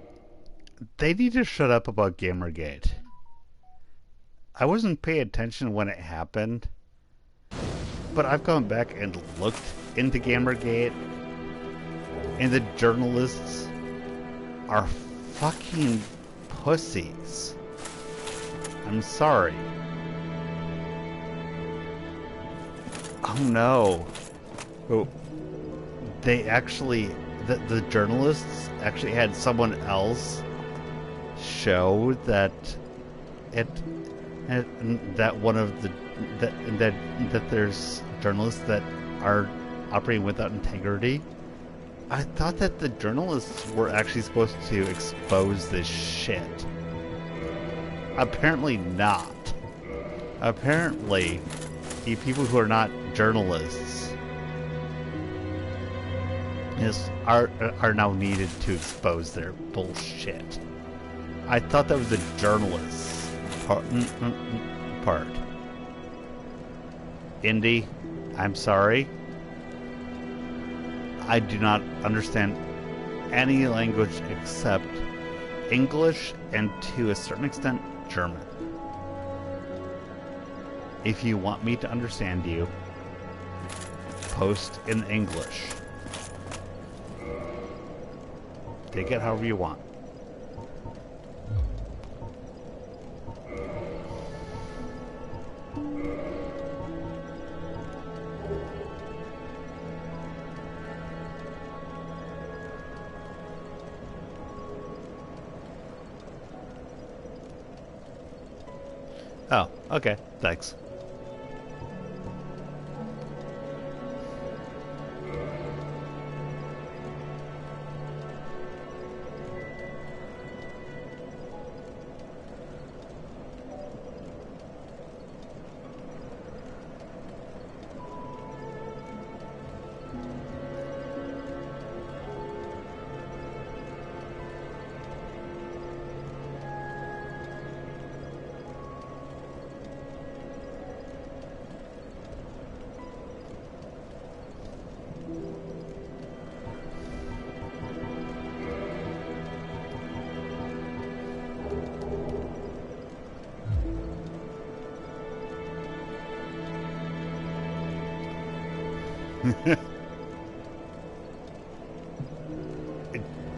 they need to shut up about Gamergate. I wasn't paying attention when it happened, but I've gone back and looked into Gamergate, and the journalists are fucking pussies. I'm sorry. Oh no. Oh, they actually, the journalists actually had someone else show that that one of the that there's journalists that are operating without integrity. I thought that the journalists were actually supposed to expose this shit. Apparently not. Apparently, the people who are not journalists are now needed to expose their bullshit. I thought that was the journalists' part. Indy, I'm sorry. I do not understand any language except English and, to a certain extent, German. If you want me to understand you, post in English. Take it however you want. Oh, okay. Thanks.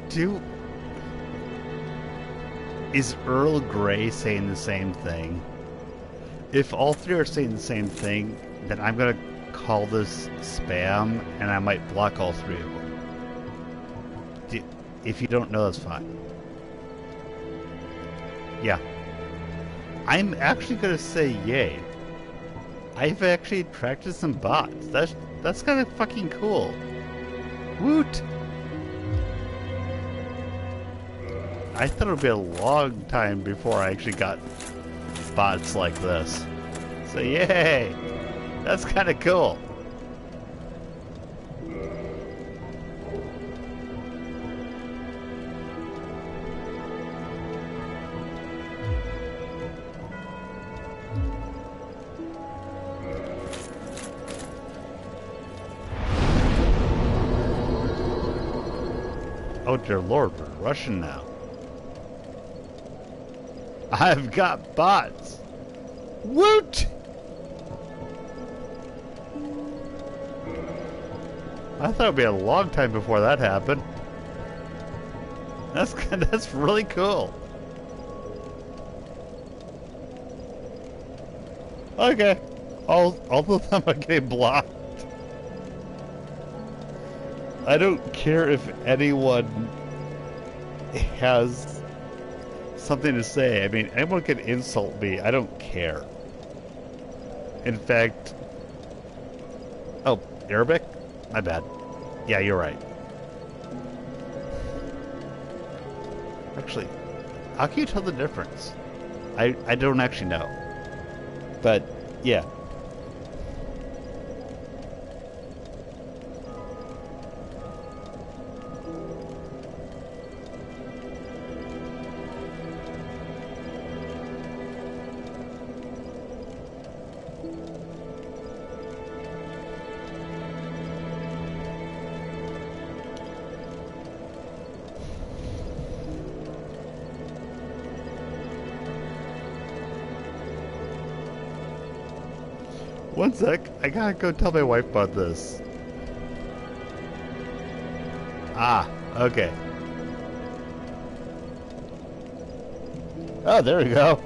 Do is Earl Grey saying the same thing? If all three are saying the same thing, then I'm gonna call this spam, and I might block all three of them. If you don't know, that's fine. Yeah, I'm actually gonna say yay. I've actually attracted some bots. That's kind of fucking cool. Woot! I thought it would be a long time before I actually got bots like this. So yay! That's kind of cool. Oh dear lord, we're Russian now. I've got bots! Woot! I thought it'd be a long time before that happened. That's really cool. Okay. All of them are getting blocked. I don't care if anyone has something to say. I mean, anyone can insult me. I don't care. In fact... Oh, Arabic? My bad. Yeah, you're right. Actually, how can you tell the difference? I don't actually know. But, yeah. One sec, I gotta go tell my wife about this. Ah, okay. Oh, there we go.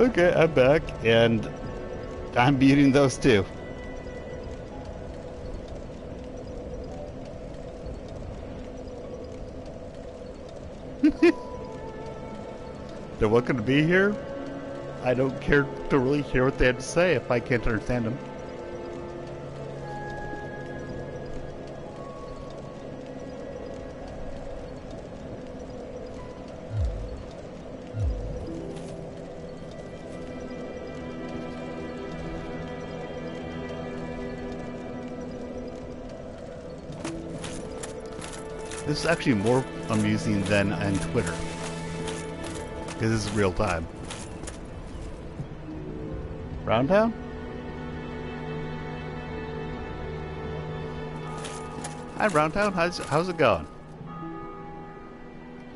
Okay, I'm back, and I'm beating those too. They're welcome to be here. I don't care to really hear what they have to say if I can't understand them. This is actually more amusing than on Twitter, because this is real time. Roundtown? Hi, Roundtown. How's it going?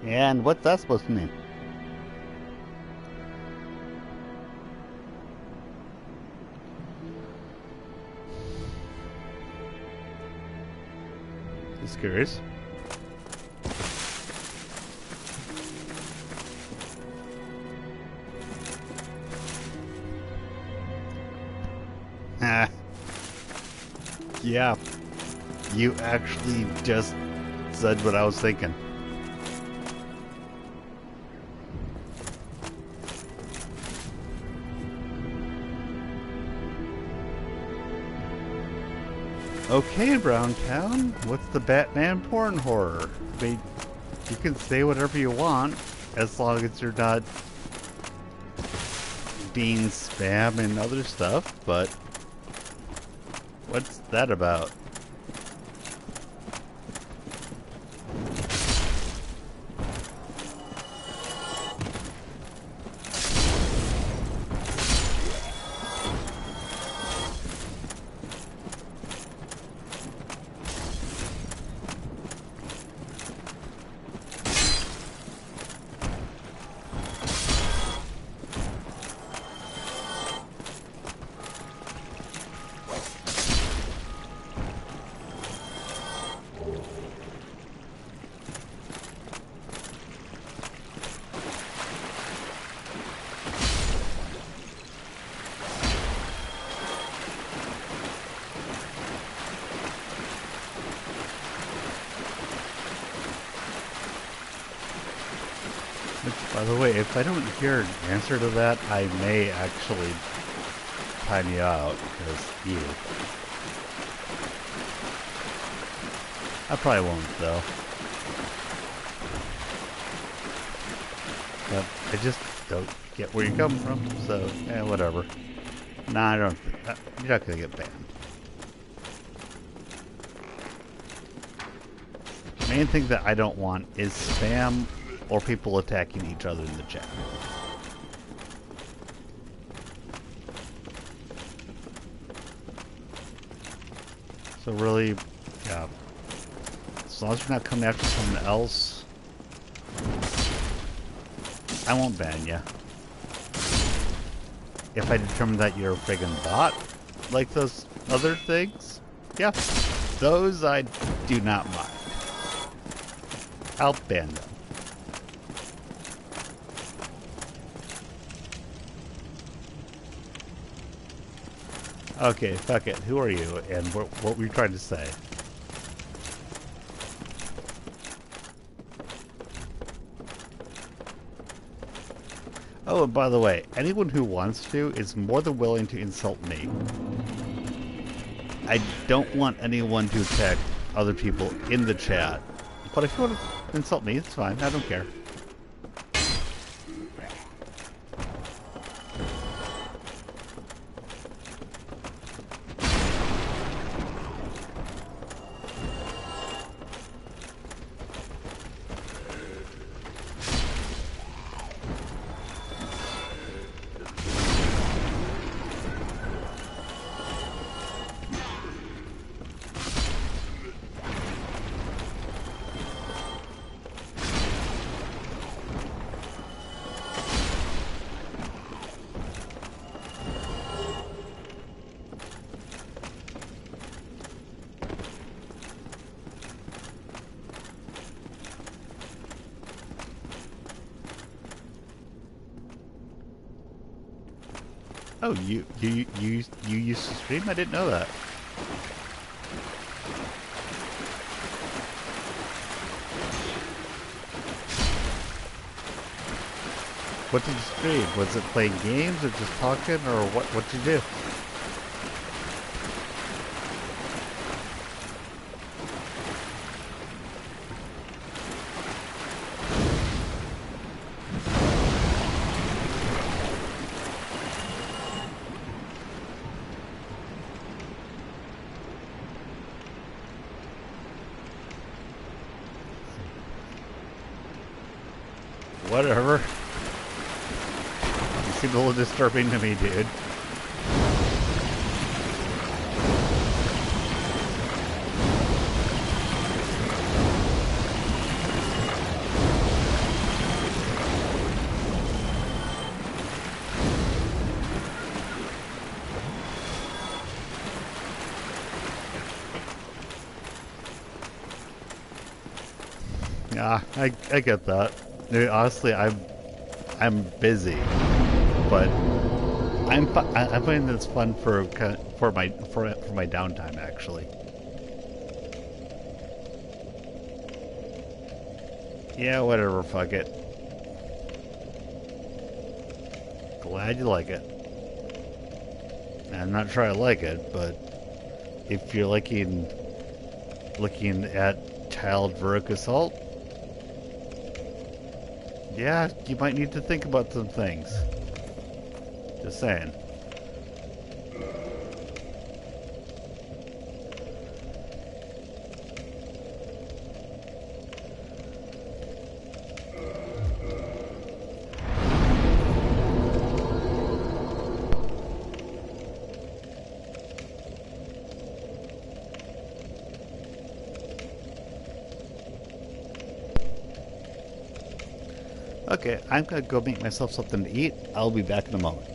And what's that supposed to mean? Just curious. Ah. Yeah. You actually just said what I was thinking. Okay, Browntown, what's the Batman porn horror? I mean, you can say whatever you want, as long as you're not being spam and other stuff, but what's that about? Which, by the way, if I don't hear an answer to that, I may actually time you out, because you. I probably won't, though. But I just don't get where you're coming from, so, whatever. Nah, I don't. You're not gonna get banned. Main thing that I don't want is spam or people attacking each other in the chat. So really, yeah. As long as you're not coming after someone else, I won't ban you. If I determine that you're a friggin' bot, like those other things, yeah, those I do not mind. I'll ban them. Okay, fuck it. Who are you, and what were you trying to say? Oh, and by the way, anyone who wants to is more than willing to insult me. I don't want anyone to attack other people in the chat. But if you want to insult me, it's fine. I don't care. Oh, you used to stream? I didn't know that. What did you stream? Was it playing games or just talking, or what did you do? Whatever. You seem a little disturbing to me, dude. Yeah, I get that. Dude, honestly, I'm busy, but I'm finding this fun for my downtime actually. Yeah, whatever, fuck it. Glad you like it. I'm not sure I like it, but if you're looking at child Varrock assault, yeah, you might need to think about some things. Just saying. Okay, I'm gonna go make myself something to eat. I'll be back in a moment.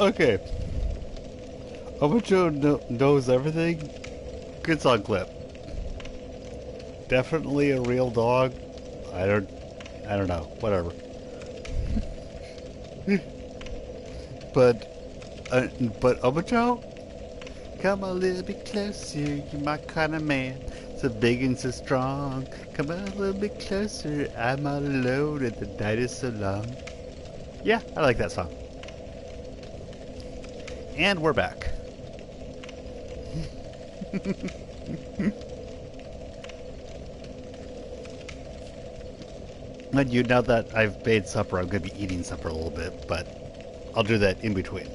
Okay. Obacho knows everything. Good song clip. Definitely a real dog. I don't know. Whatever. But Obacho, come a little bit closer. You're my kind of man. So big and so strong. Come a little bit closer. I'm all alone and the night is so long. Yeah, I like that song. And we're back. And now that I've made supper, I'm going to be eating supper a little bit, but I'll do that in between.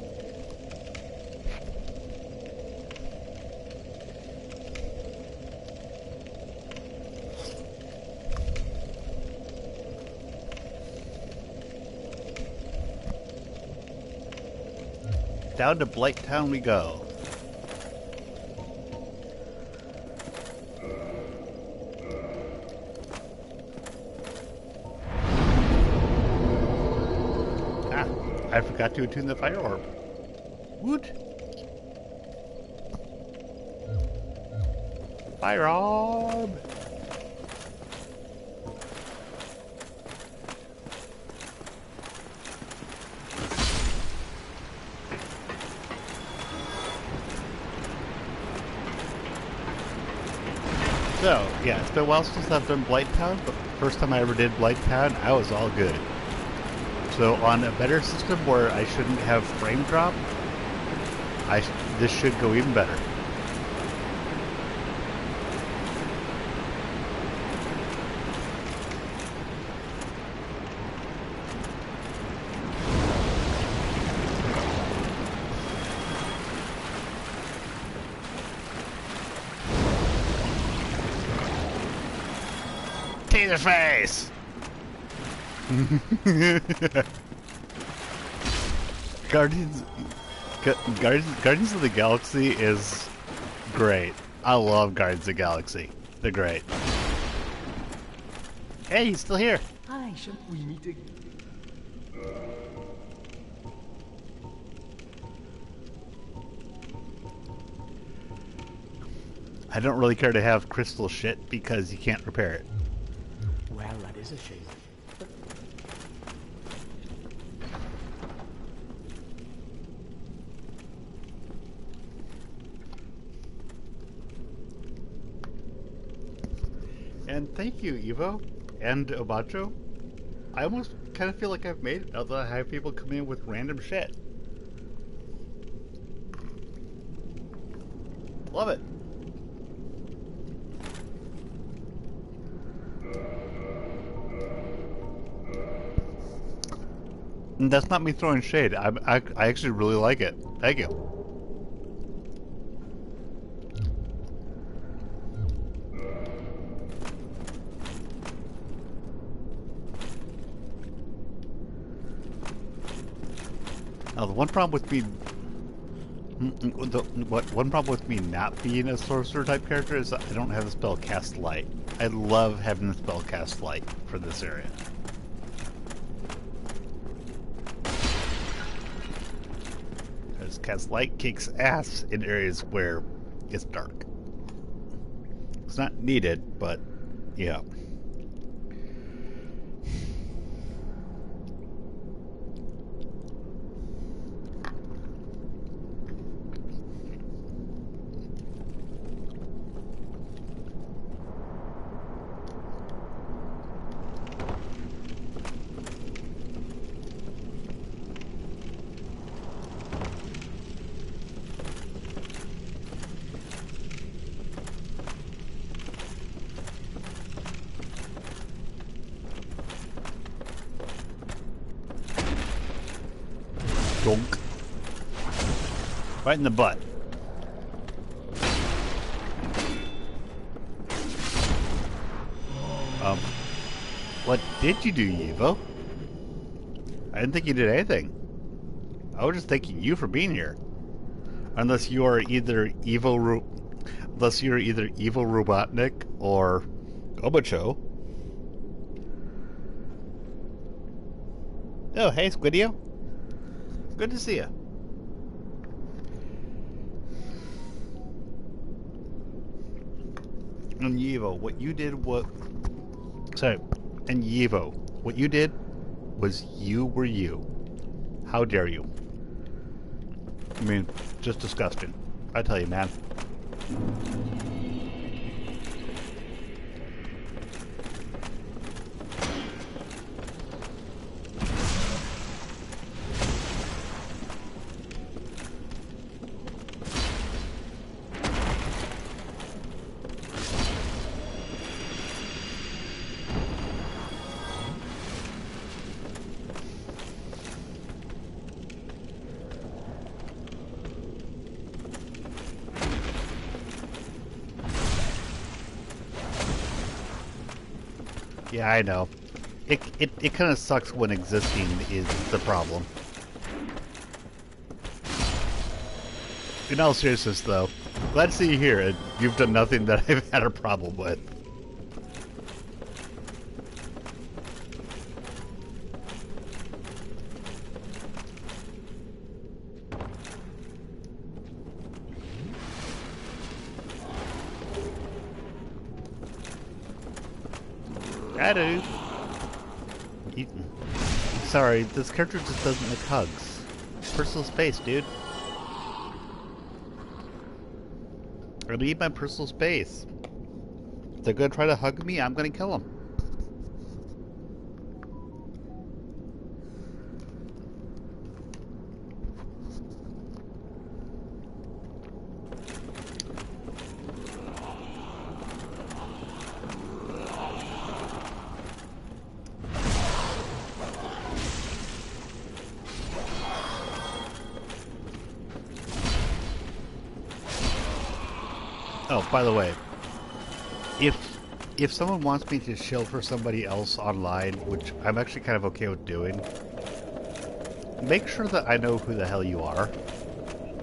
Down to Blight Town we go. Ah, I forgot to attune the fire orb. Woot! Fire orb! So, yeah, it's been a while since I've done Blight Town, but the first time I ever did Blight Town, I was all good. So on a better system where I shouldn't have frame drop, this should go even better. Taser face! Guardians of the Galaxy is great. I love Guardians of the Galaxy. They're great. Hey, he's still here. Hi, shall we meet again? I don't really care to have crystal shit because you can't repair it. Well, that is a shame. And thank you, Evo and Obacho. I almost kind of feel like I've made it now that I have people come in with random shit. Love it. And that's not me throwing shade. I actually really like it. Thank you. Now, the one problem with me, one problem with me not being a sorcerer type character is I don't have the spell Cast Light. I love having the spell Cast Light for this area. Because Cast Light kicks ass in areas where it's dark. It's not needed, but yeah. Donk. Right in the butt. What did you do, Evo? I didn't think you did anything. I was just thanking you for being here. Unless you are either unless you're either Evil Robotnik or Obacho. Oh, hey, Squidio. Good to see you. And Yevo, what you did was... Sorry. And Yevo, what you did was you were you. How dare you? I mean, just disgusting. I tell you, man. Yeah, I know. It kind of sucks when existing is the problem. In all seriousness, though, glad to see you here, and you've done nothing that I've had a problem with. I do. Sorry, this character just doesn't like hugs. Personal space, dude. I need my personal space. If they're gonna try to hug me, I'm gonna kill them. Oh, by the way, if someone wants me to shield for somebody else online, which I'm actually kind of okay with doing, make sure that I know who the hell you are,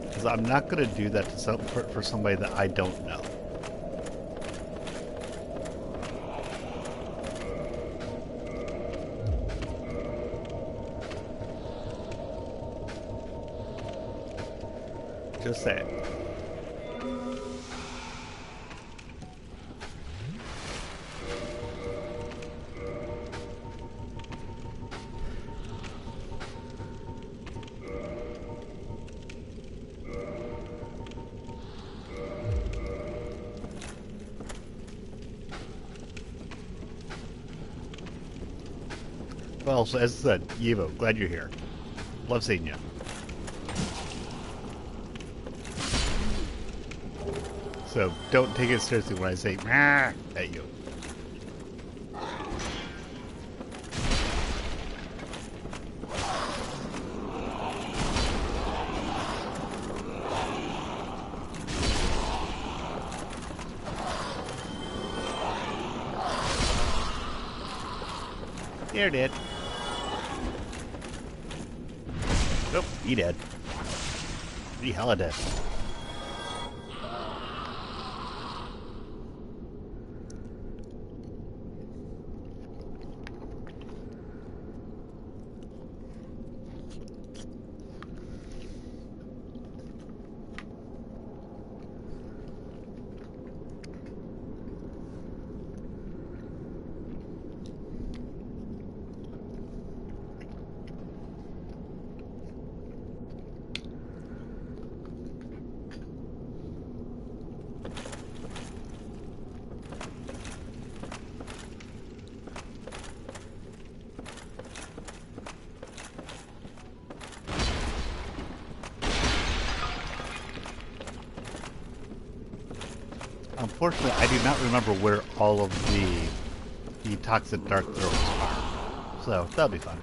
because I'm not going to do that to for somebody that I don't know. Just saying. Well, so as I said, Yevo, glad you're here. Love seeing you. So don't take it seriously when I say "Mah" at you. You're dead. Nope, he dead. He hella dead. Unfortunately, I do not remember where all of the toxic dark throws are. So, that'll be fun.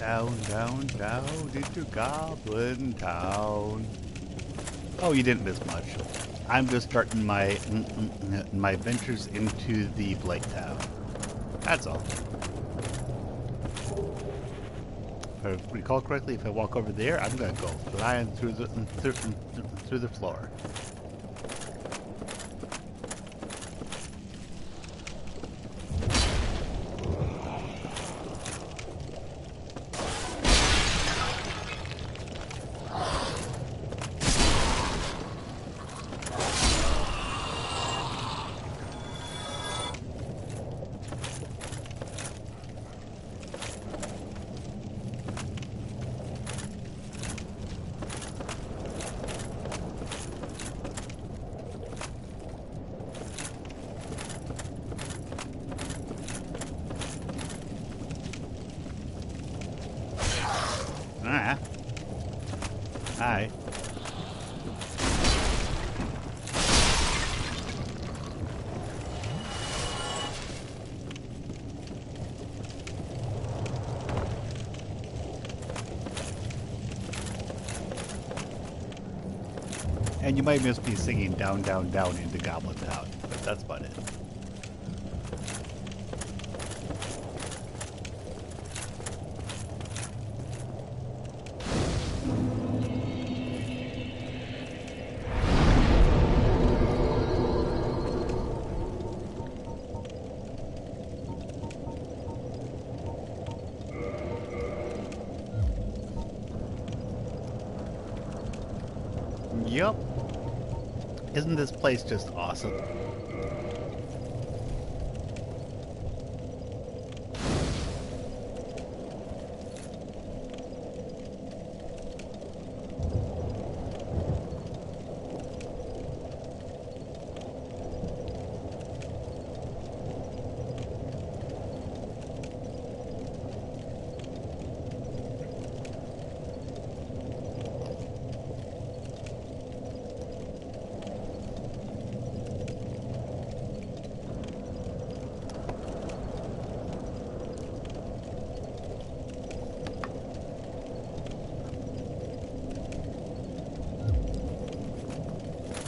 Down, down, down into Goblin Town. Oh, you didn't miss much. I'm just starting my my ventures into the Blight Town. That's all. If I recall correctly, if I walk over there, I'm gonna go flying through the floor. Ah. Hi. And you might miss me singing down, down, down into Goblin Town, but that's about it. Yup. Isn't this place just awesome?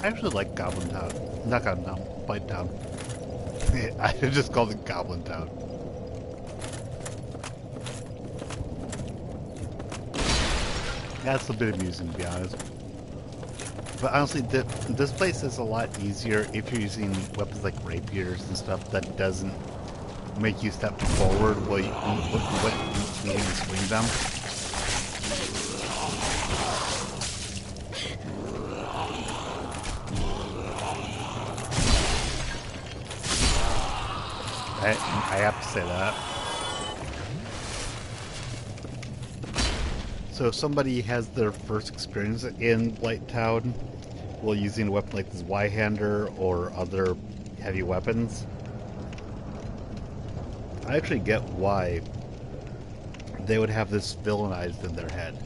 I actually like Goblin Town. Not Goblin Town, Blight Town. I just called it Goblin Town. That's a bit amusing, to be honest. But honestly, this place is a lot easier if you're using weapons like rapiers and stuff that doesn't make you step forward while you swing them. I have to say that. So if somebody has their first experience in Blight Town while using a weapon like this Y-hander or other heavy weapons, I actually get why they would have this villainized in their head.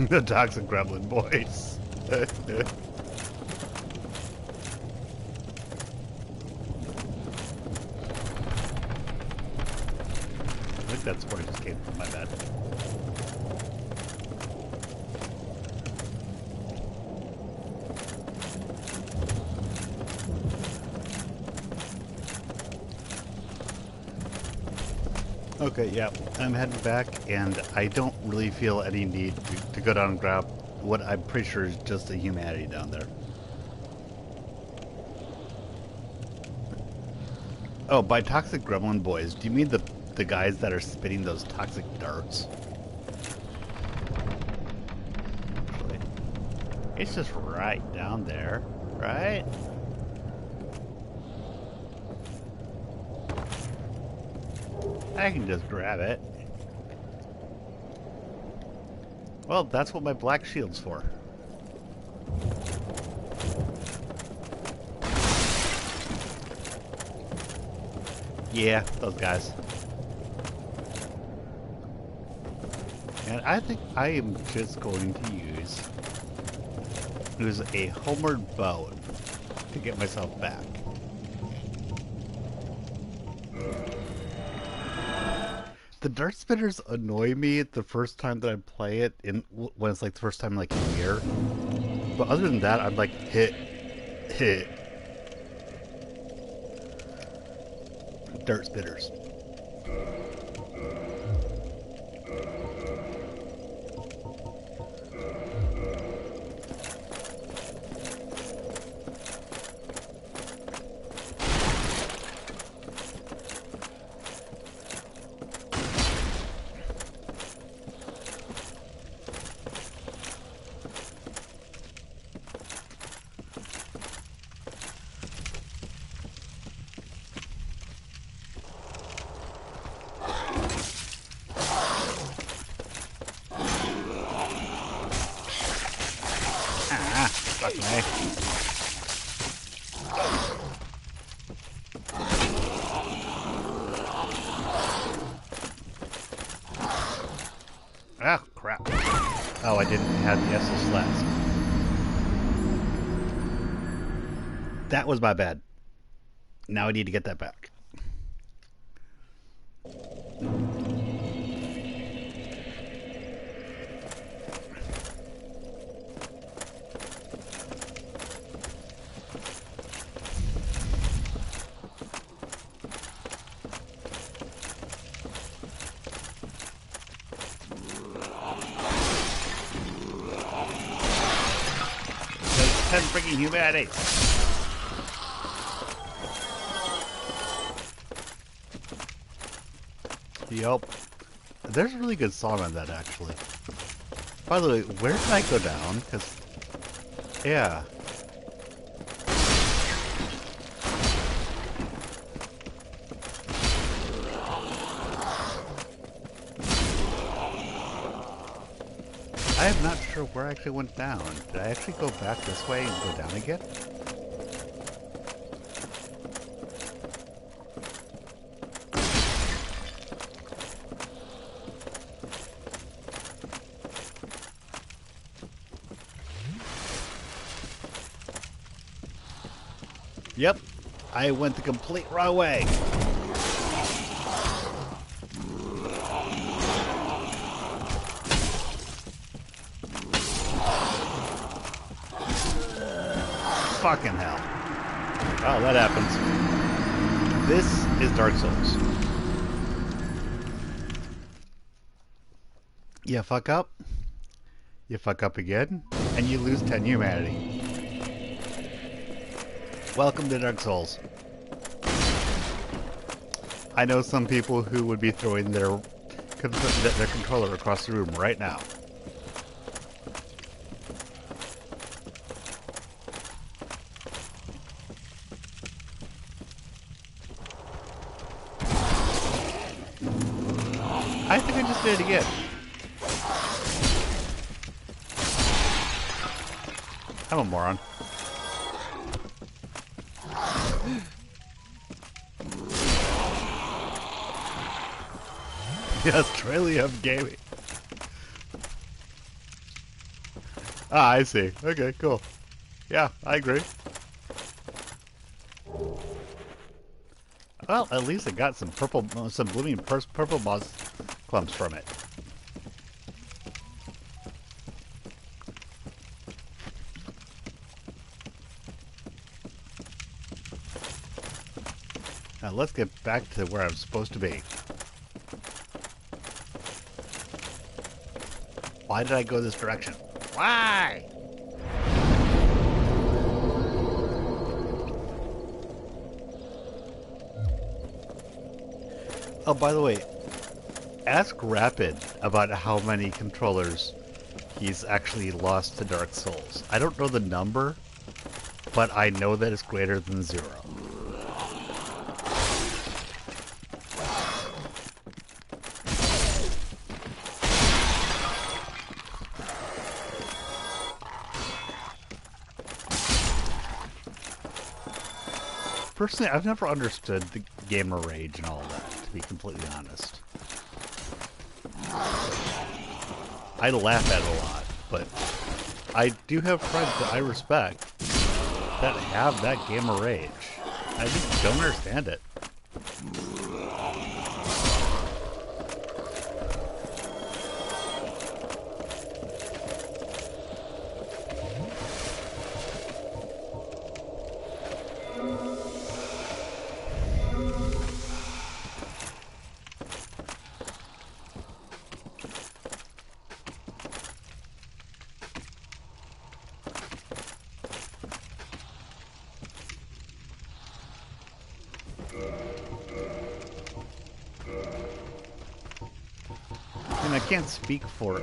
The toxic gremlin boys. I think that's where I just came from, my bad. Okay, yeah, I'm heading back, and I don't really feel any need to go down and grab what I'm pretty sure is just a humanity down there. Oh, by toxic gremlin boys, do you mean the guys that are spitting those toxic darts? It's just right down there, right? I can just grab it. Well, that's what my black shield's for. Yeah, those guys. And I think I am just going to use a homeward bow to get myself back. The dart spinners annoy me the first time that I play it, when it's like the first time like a year. But other than that, I'm like hit. Dart spinners. Fuck me. Ah, crap. Oh, I didn't have the Estus Flask. That was my bad. Now I need to get that back. There's 10 freaking humanity. Yup. There's a really good song on that, actually. By the way, where did I go down? Because, yeah. I am not sure where I actually went down. Did I actually go back this way and go down again? Yep, I went the complete wrong way. Fucking hell. Oh, that happens. This is Dark Souls. You fuck up again, and you lose 10 humanity. Welcome to Dark Souls. I know some people who would be throwing their controller across the room right now. I think I just did it again. I'm a moron. Yes, Australia of gaming. Ah, I see. Okay, cool. Yeah, I agree. Well, at least I got some blooming purple moss clumps from it. Now let's get back to where I'm supposed to be. Why did I go this direction? Why? Oh, by the way, ask Rapid about how many controllers he's actually lost to Dark Souls. I don't know the number, but I know that it's greater than 0. Personally, I've never understood the gamer rage and all that, to be completely honest. I laugh at it a lot, but I do have friends that I respect that have that gamer rage. I just don't understand it. I can't speak for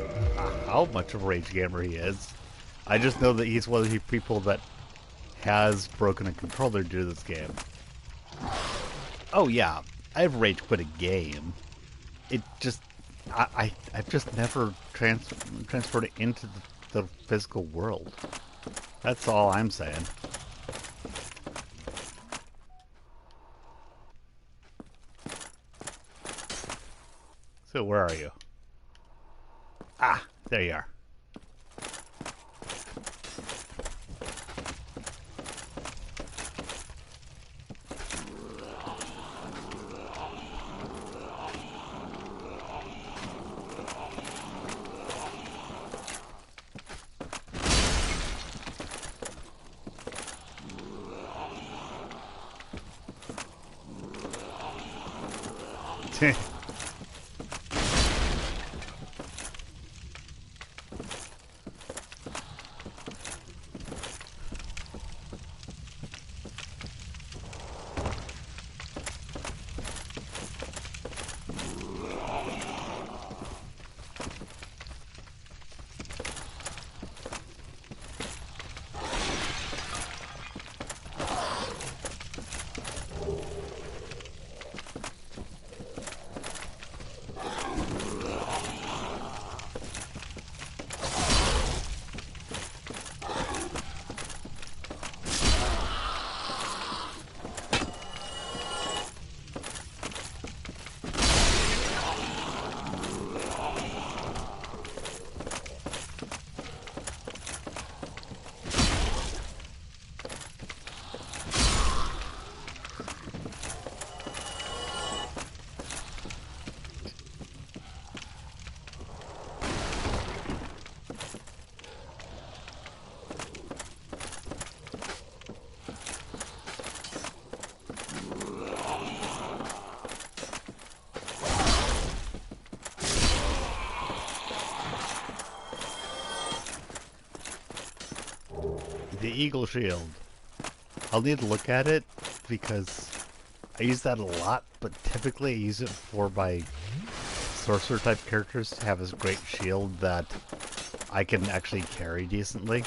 how much of a rage gamer he is. I just know that he's one of the people that has broken a controller due to this game. Oh yeah, I've rage quit a game. It just, I've just never transferred it into the physical world. That's all I'm saying. So where are you? Ah, there you are. The Eagle Shield. I'll need to look at it because I use that a lot, but typically I use it for my sorcerer type characters to have this great shield that I can actually carry decently.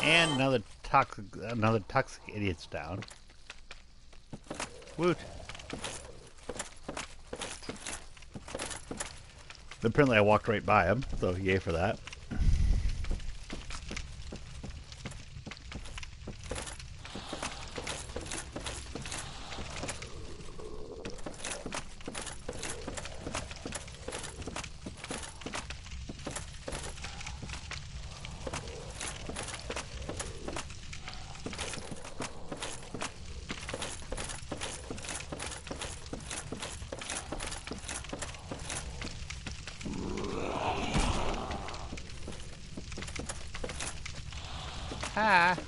And another toxic idiot's down. Woot. Apparently I walked right by him, so yay for that. Ah.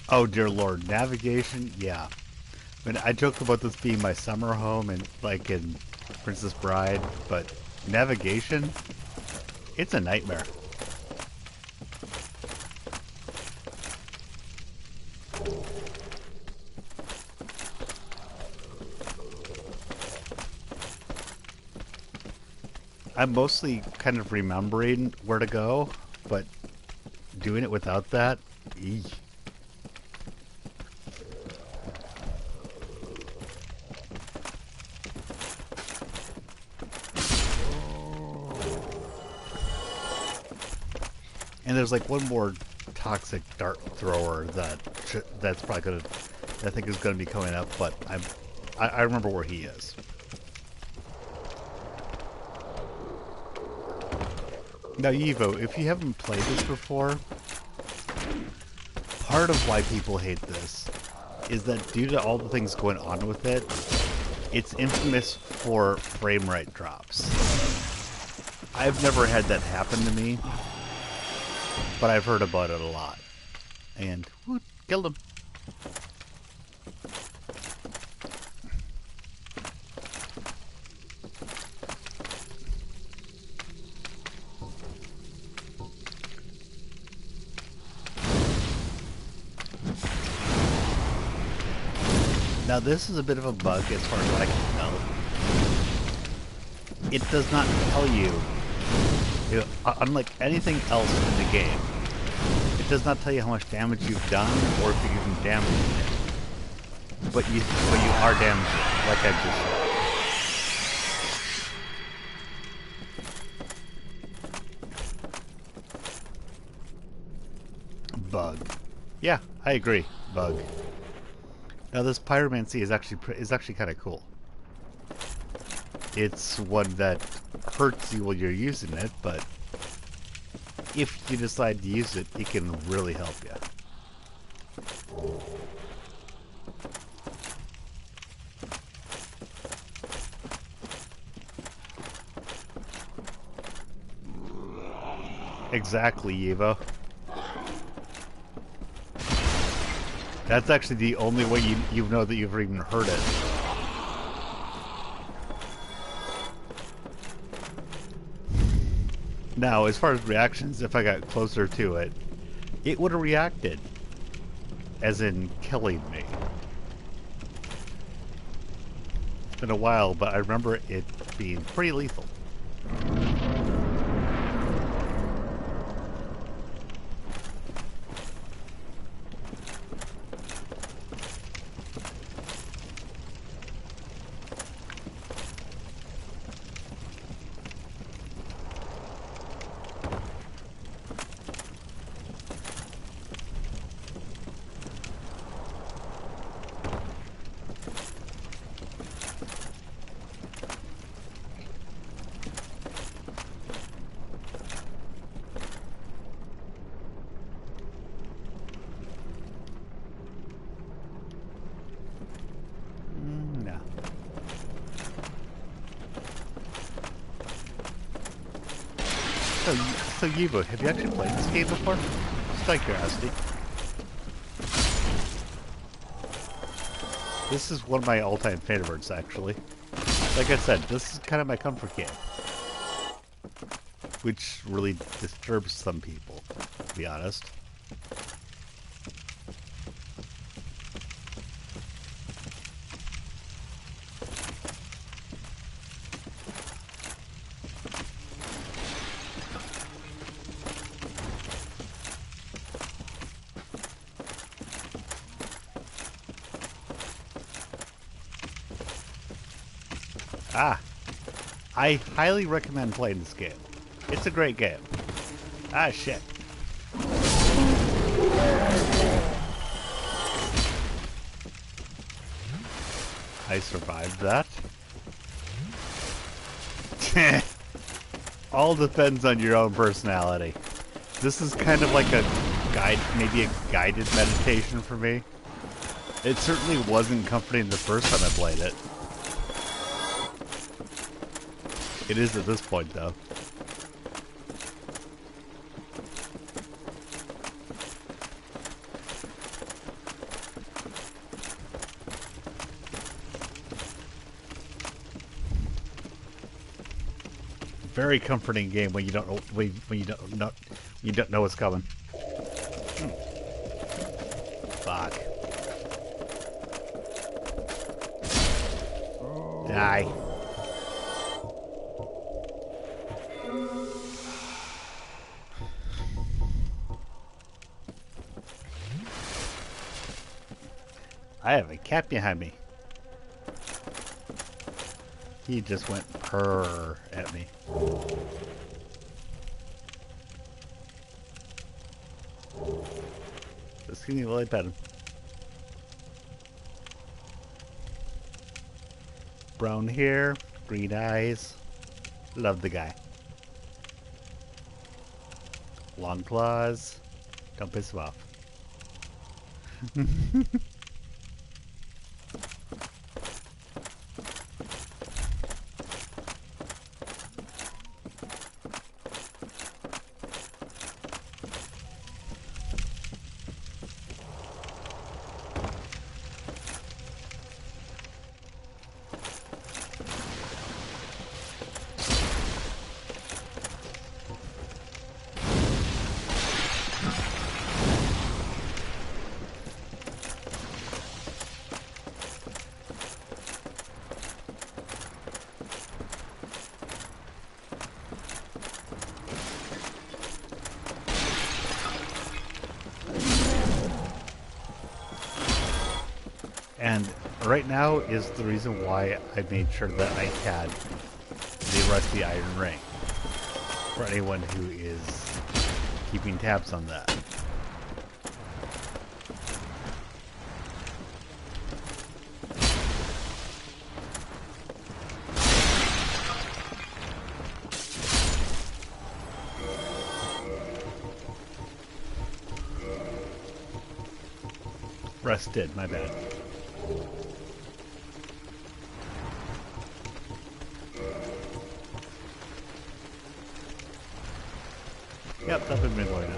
Oh dear lord, navigation, yeah. I mean, I joke about this being my summer home and like in Princess Bride, but navigation, it's a nightmare. I'm mostly kind of remembering where to go, but doing it without that, eesh. And there's like one more toxic dart thrower that's probably gonna, I think is gonna be coming up, but I remember where he is. Now, Evo, if you haven't played this before, part of why people hate this is that due to all the things going on with it, it's infamous for frame rate drops. I've never had that happen to me, but I've heard about it a lot. And, whoo, killed him. Now this is a bit of a bug as far as I can tell. It does not tell you, unlike anything else in the game, it does not tell you how much damage you've done or if you're even damaging it. But you are damaging it, like I just said. Bug. Yeah, I agree. Bug. Now this pyromancy is actually kind of cool. It's one that hurts you while you're using it, but if you decide to use it, it can really help you. Exactly, Evo. That's actually the only way you know that you've even heard it. Now, as far as reactions, if I got closer to it, it would have reacted. As in, killing me. It's been a while, but I remember it being pretty lethal. So Yibo, have you actually played this game before? Just out of curiosity. This is one of my all-time favorites, actually. Like I said, this is kind of my comfort game. Which really disturbs some people, to be honest. Ah, I highly recommend playing this game. It's a great game. Ah, shit. I survived that. All depends on your own personality. This is kind of like a guide, maybe a guided meditation for me. It certainly wasn't comforting the first time I played it. It is at this point, though. Very comforting game when you don't know you don't know what's coming. Fuck. Die. I have a cat behind me. He just went purr at me. Just give me a little pet him. Brown hair, green eyes. Love the guy. Long claws. Don't piss him off. And right now is the reason why I made sure that I had the rusty iron ring. For anyone who is keeping tabs on that. Rusted, my bad. Yep, up in Midway now.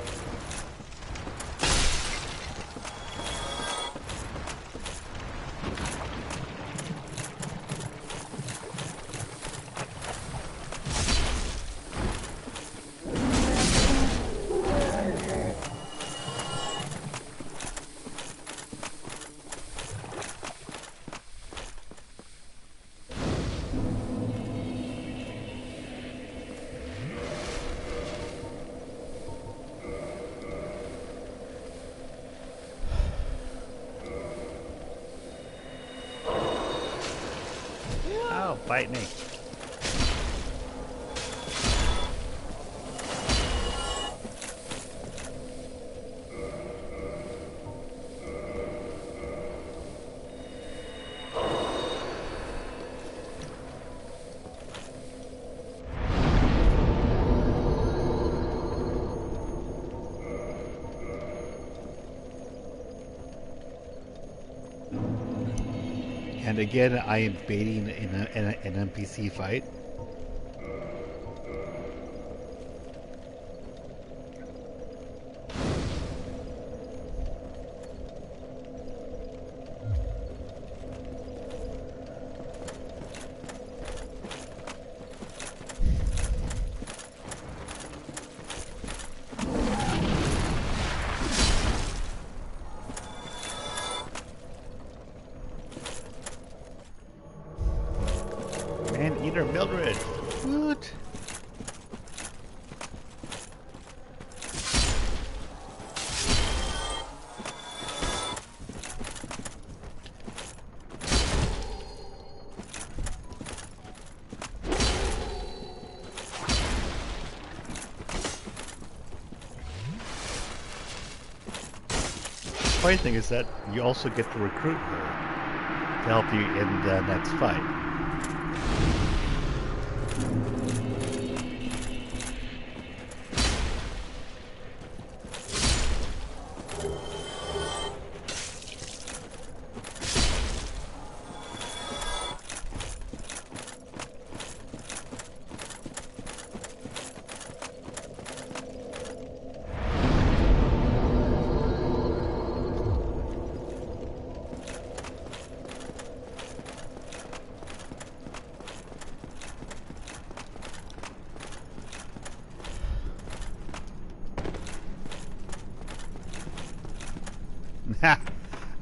Oh, bite me. And again, I am baiting an NPC fight. Man-eater Mildred. What? Funny thing is that you also get to recruit her to help you in the next fight.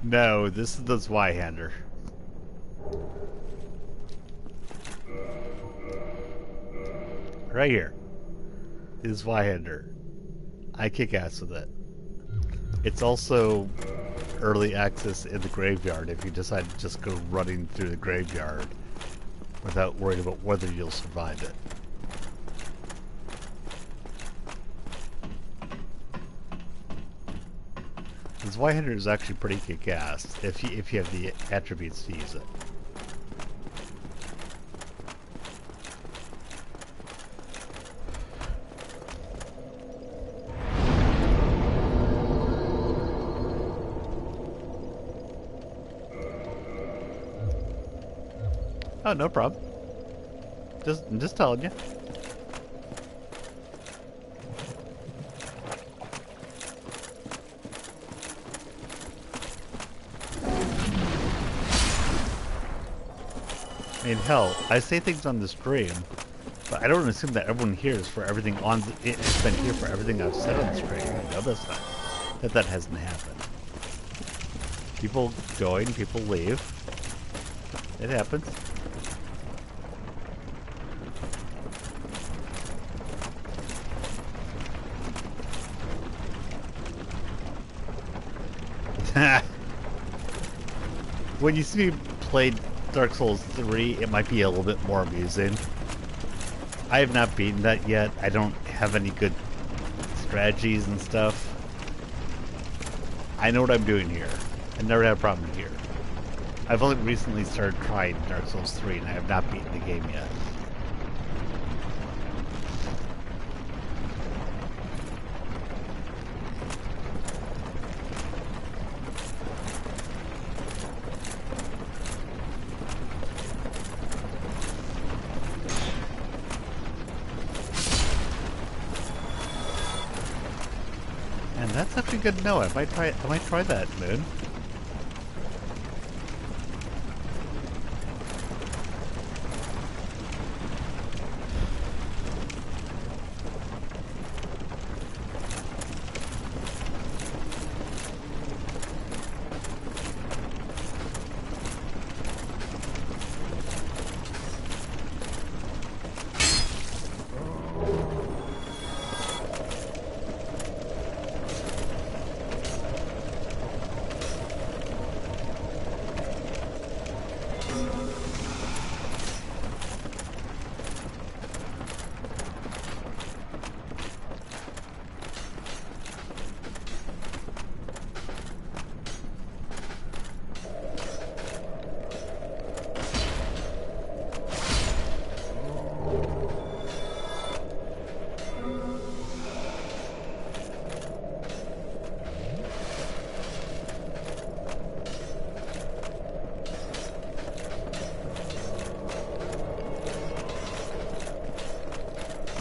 No, this is the Zweihander. Right here. Is Zweihander. I kick ass with it. It's also early access in the graveyard if you decide to just go running through the graveyard without worrying about whether you'll survive it. This Y Hunter is actually pretty kick-ass if you have the attributes to use it. Oh, no problem. I'm just telling you. I mean, hell, I say things on the stream, but I don't assume that everyone hears for everything on it's been here for everything I've said on the stream. You know this time. That hasn't happened. People join, people leave. It happens. When you see me play Dark Souls 3, it might be a little bit more amusing. I have not beaten that yet. I don't have any good strategies and stuff. I know what I'm doing here. I've never had a problem here. I've only recently started trying Dark Souls 3 and I have not beaten the game yet. And that's actually good to know. I might try that, Moon.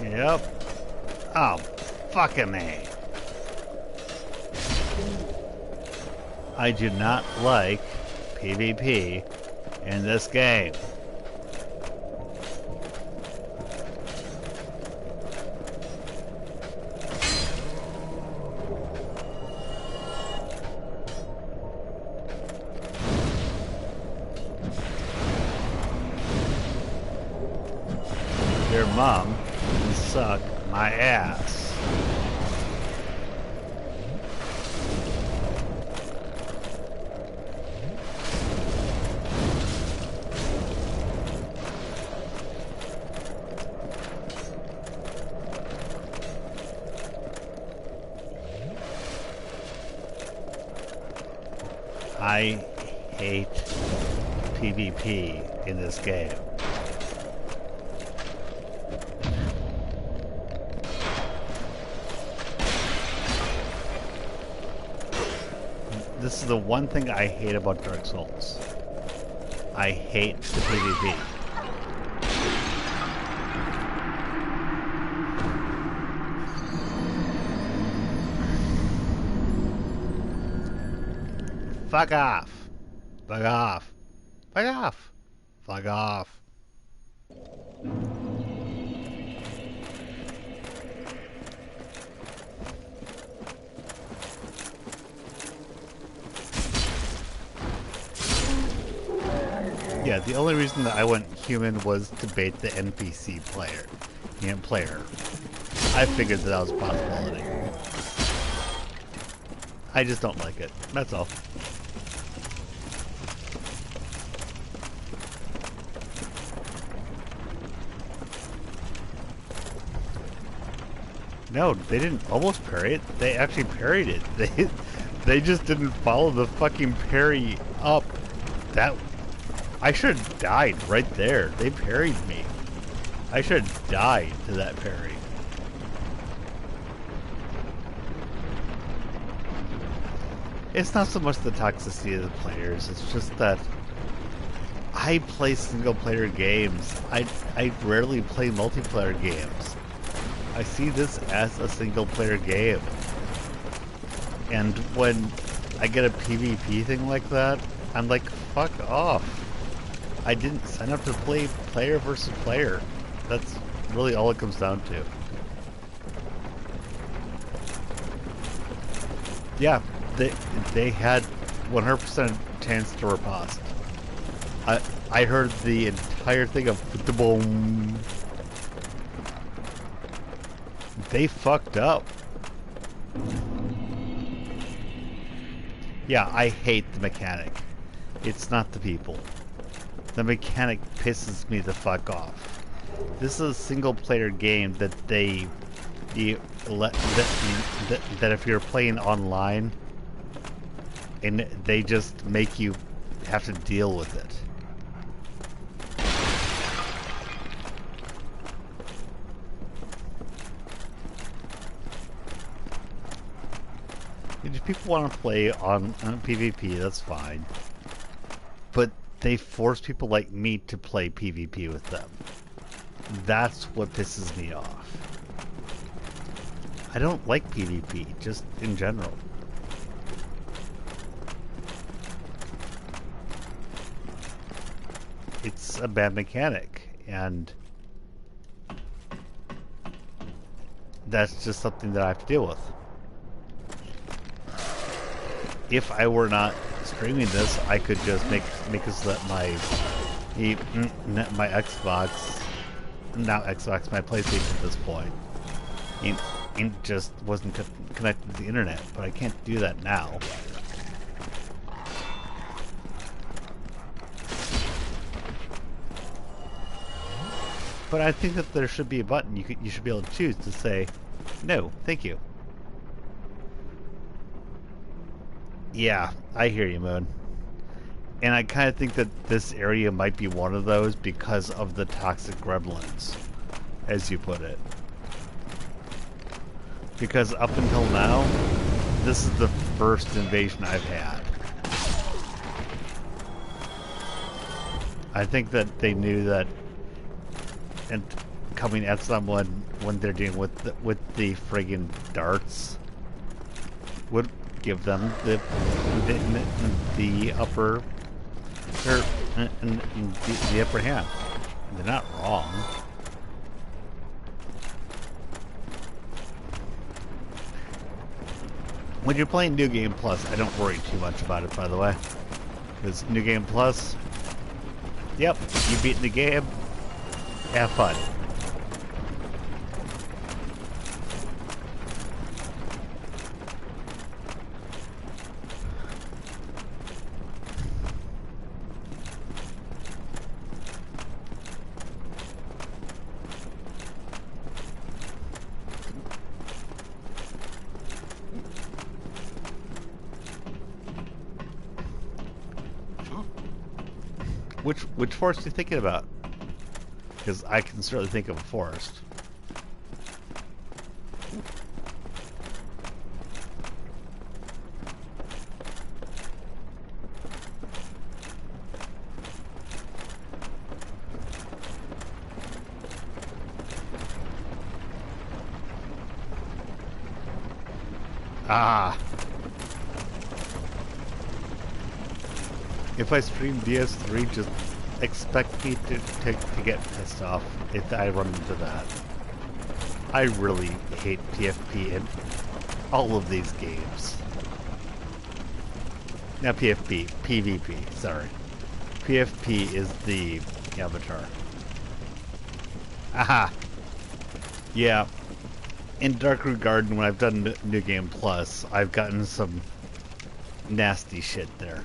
Yep. Oh, fucking me. I do not like PvP in this game. Your mom can suck my ass. I hate PvP in this game. This is the one thing I hate about Dark Souls. I hate the PvP. Fuck off. Fuck off. Fuck off. Fuck off. Yeah, the only reason that I went human was to bait the NPC player. I figured that was a possibility. I just don't like it. That's all. No, they didn't almost parry it. They actually parried it. They just didn't follow the fucking parry up. That I should have died right there. They parried me. I should have died to that parry. It's not so much the toxicity of the players. It's just that I play single player games. I rarely play multiplayer games. I see this as a single player game. And when I get a PvP thing like that, I'm like, fuck off. I didn't sign up to play player versus player. That's really all it comes down to. Yeah, they had 100% chance to riposte. I heard the entire thing of the boom. They fucked up. Yeah, I hate the mechanic. It's not the people. The mechanic pisses me the fuck off. This is a single player game that that if you're playing online and they just make you have to deal with it. If people want to play on PvP, that's fine. But they force people like me to play PvP with them. That's what pisses me off. I don't like PvP, just in general. It's a bad mechanic, and that's just something that I have to deal with. If I were not streaming this, I could just make it so that my Xbox, not Xbox, my PlayStation at this point, it just wasn't connected to the internet. But I can't do that now. But I think that there should be a button you should be able to choose to say, no, thank you. Yeah, I hear you, Moon. And I kind of think that this area might be one of those because of the toxic gremlins, as you put it. Because up until now, this is the first invasion I've had. I think that they knew that, and coming at someone when they're dealing with the friggin' darts would give them the upper the upper hand. They're not wrong. When you're playing New Game Plus, I don't worry too much about it, by the way. Because New Game Plus, yep, you beat the game, have fun. Which forest are you thinking about? Because I can certainly think of a forest. Ah. If I stream DS3, just expect me to get pissed off if I run into that. I really hate PFP in all of these games. Not PFP, PvP, sorry. PFP is the avatar. Aha! Yeah. In Darkroot Garden, when I've done New Game Plus, I've gotten some nasty shit there.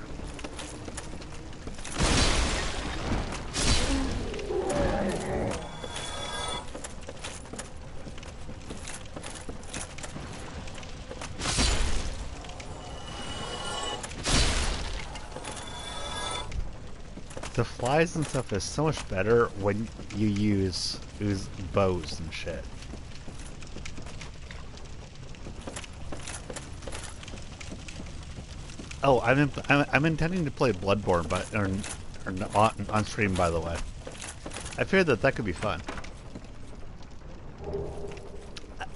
The flies and stuff is so much better when you use bows and shit. Oh, I'm intending to play Bloodborne, but on stream, by the way. I figured that could be fun.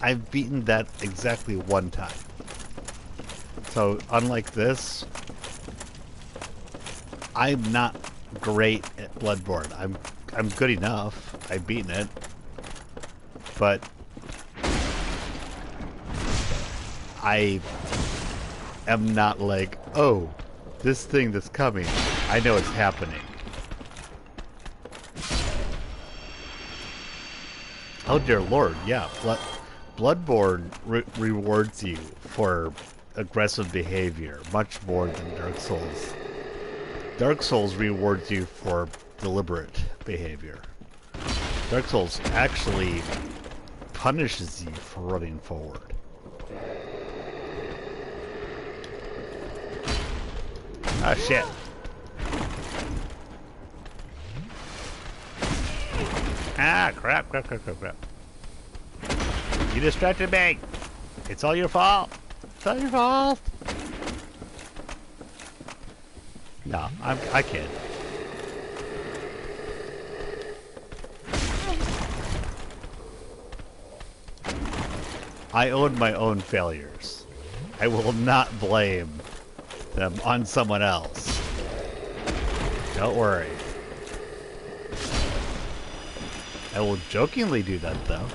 I've beaten that exactly one time. So unlike this, I'm not great at Bloodborne. I'm good enough. I've beaten it, but I am not like, oh, this thing that's coming, I know it's happening. Oh dear lord, yeah, Bloodborne rewards you for aggressive behavior much more than Dark Souls. Dark Souls rewards you for deliberate behavior. Dark Souls actually punishes you for running forward. Ah, shit. Ah, crap. You distracted me. It's all your fault. It's all your fault. No, I kid. I own my own failures. I will not blame them on someone else. Don't worry. I will jokingly do that, though.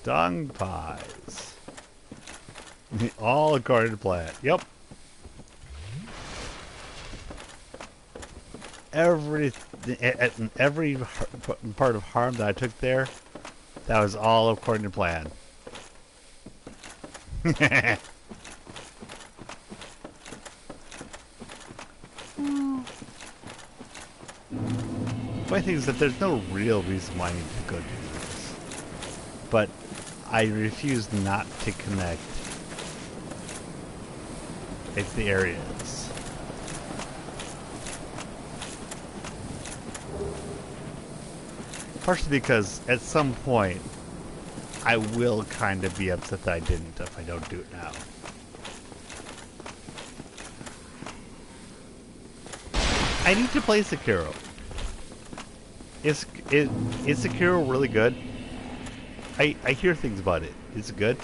Dung pies. All according to plan. Yep. Every part of harm that I took there, that was all according to plan. My thing is that there's no real reason why I need to go do this. But I refuse not to connect the areas. Partially because at some point I will kind of be upset that I didn't if I don't do it now. I need to play Sekiro. Is Sekiro really good? I hear things about it. Is it good?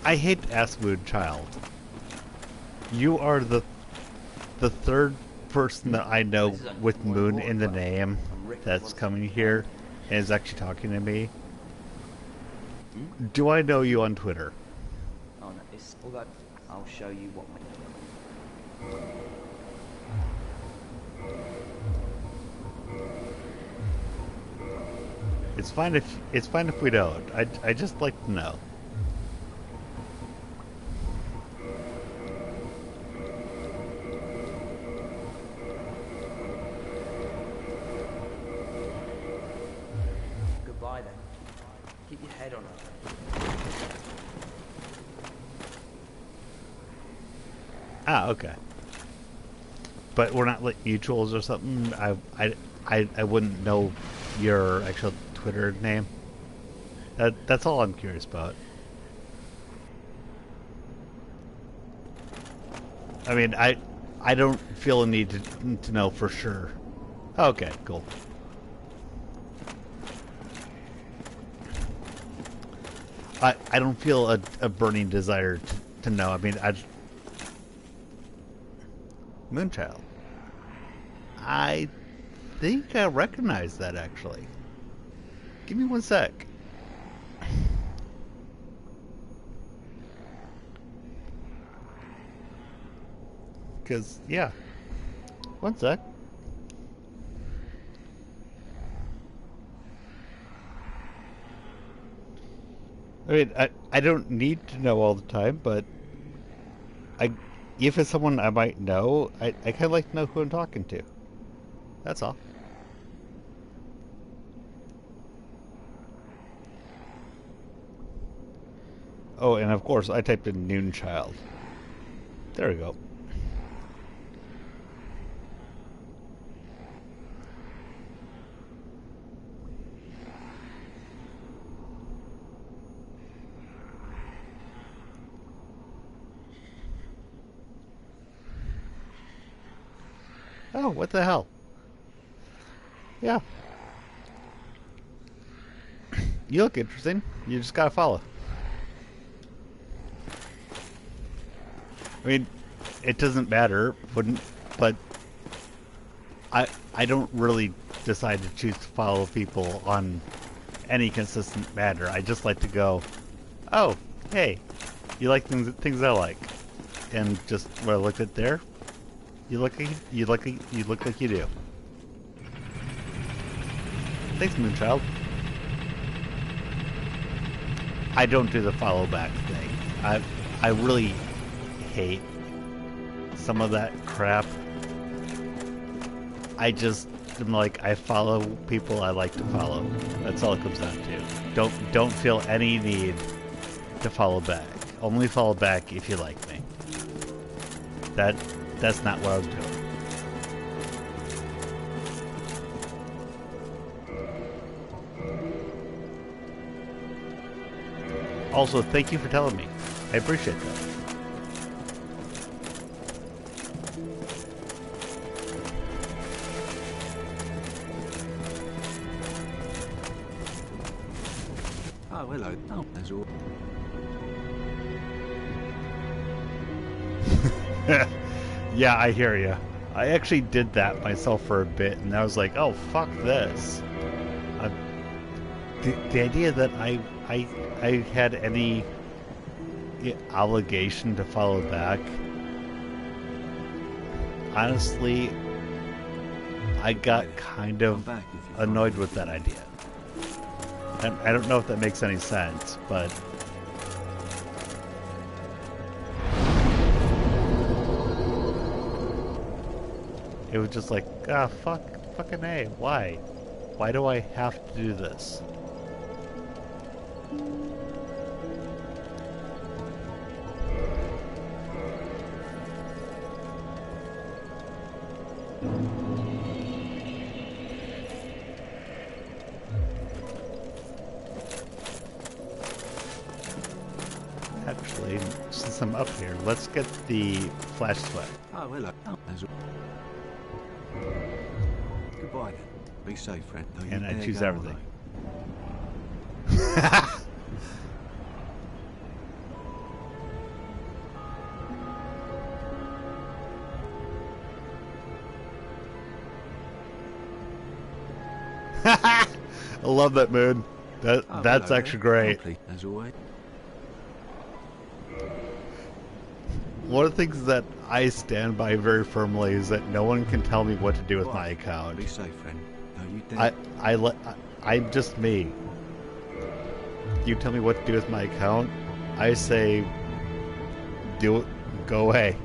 I hate to ask Moonchild. You are the third person that I know with Moon in the name that's coming here and is actually talking to me. Do I know you on Twitter? Oh no, it's all that. I'll show you what my... It's fine if we don't. I just like to know. Goodbye then. Keep your head on it. Ah, okay. But we're not like mutuals or something. I wouldn't know your actual Twitter name. That's all I'm curious about. I mean, I don't feel a need to know for sure. Okay, cool. I don't feel a burning desire to know. I mean, Moonchild. I think I recognize that, actually. Give me one sec. Because, yeah. One sec. I mean, I don't need to know all the time, but if it's someone I might know, I kind of like to know who I'm talking to. That's all. Oh, and of course, I typed in Noon Child. There we go. Oh, what the hell? Yeah. You look interesting. You just gotta follow. I mean, it doesn't matter, wouldn't, but I don't really decide to choose to follow people on any consistent manner. I just like to go, oh, hey, you like things I like, and just when I look at there, you look like you do. Thanks, Moonchild. I don't do the follow back thing. I really hate some of that crap. I just am like, I follow people I like to follow. That's all it comes down to. Don't feel any need to follow back. Only follow back if you like me. That's not what I'm doing. Also, thank you for telling me. I appreciate that. Oh, hello. Oh, that's all. Yeah, I hear you. I actually did that myself for a bit, and I was like, "Oh, fuck this." The idea that I had any obligation to follow back, honestly, I got kind of annoyed with that idea. And I don't know if that makes any sense, but it was just like, fucking A, why? Why do I have to do this? Actually, since I'm up here, let's get the flash sweat. Oh, hello. Oh, that's all. Goodbye then. Be safe, friend. Don't And you I dare choose go everything. I love that mood. That's hello actually there. great. Lovely, as always. One of the things that I stand by very firmly is that no one can tell me what to do with my account. Be safe, friend. Don't you dare. I'm just me. You tell me what to do with my account, I say, do it, go away.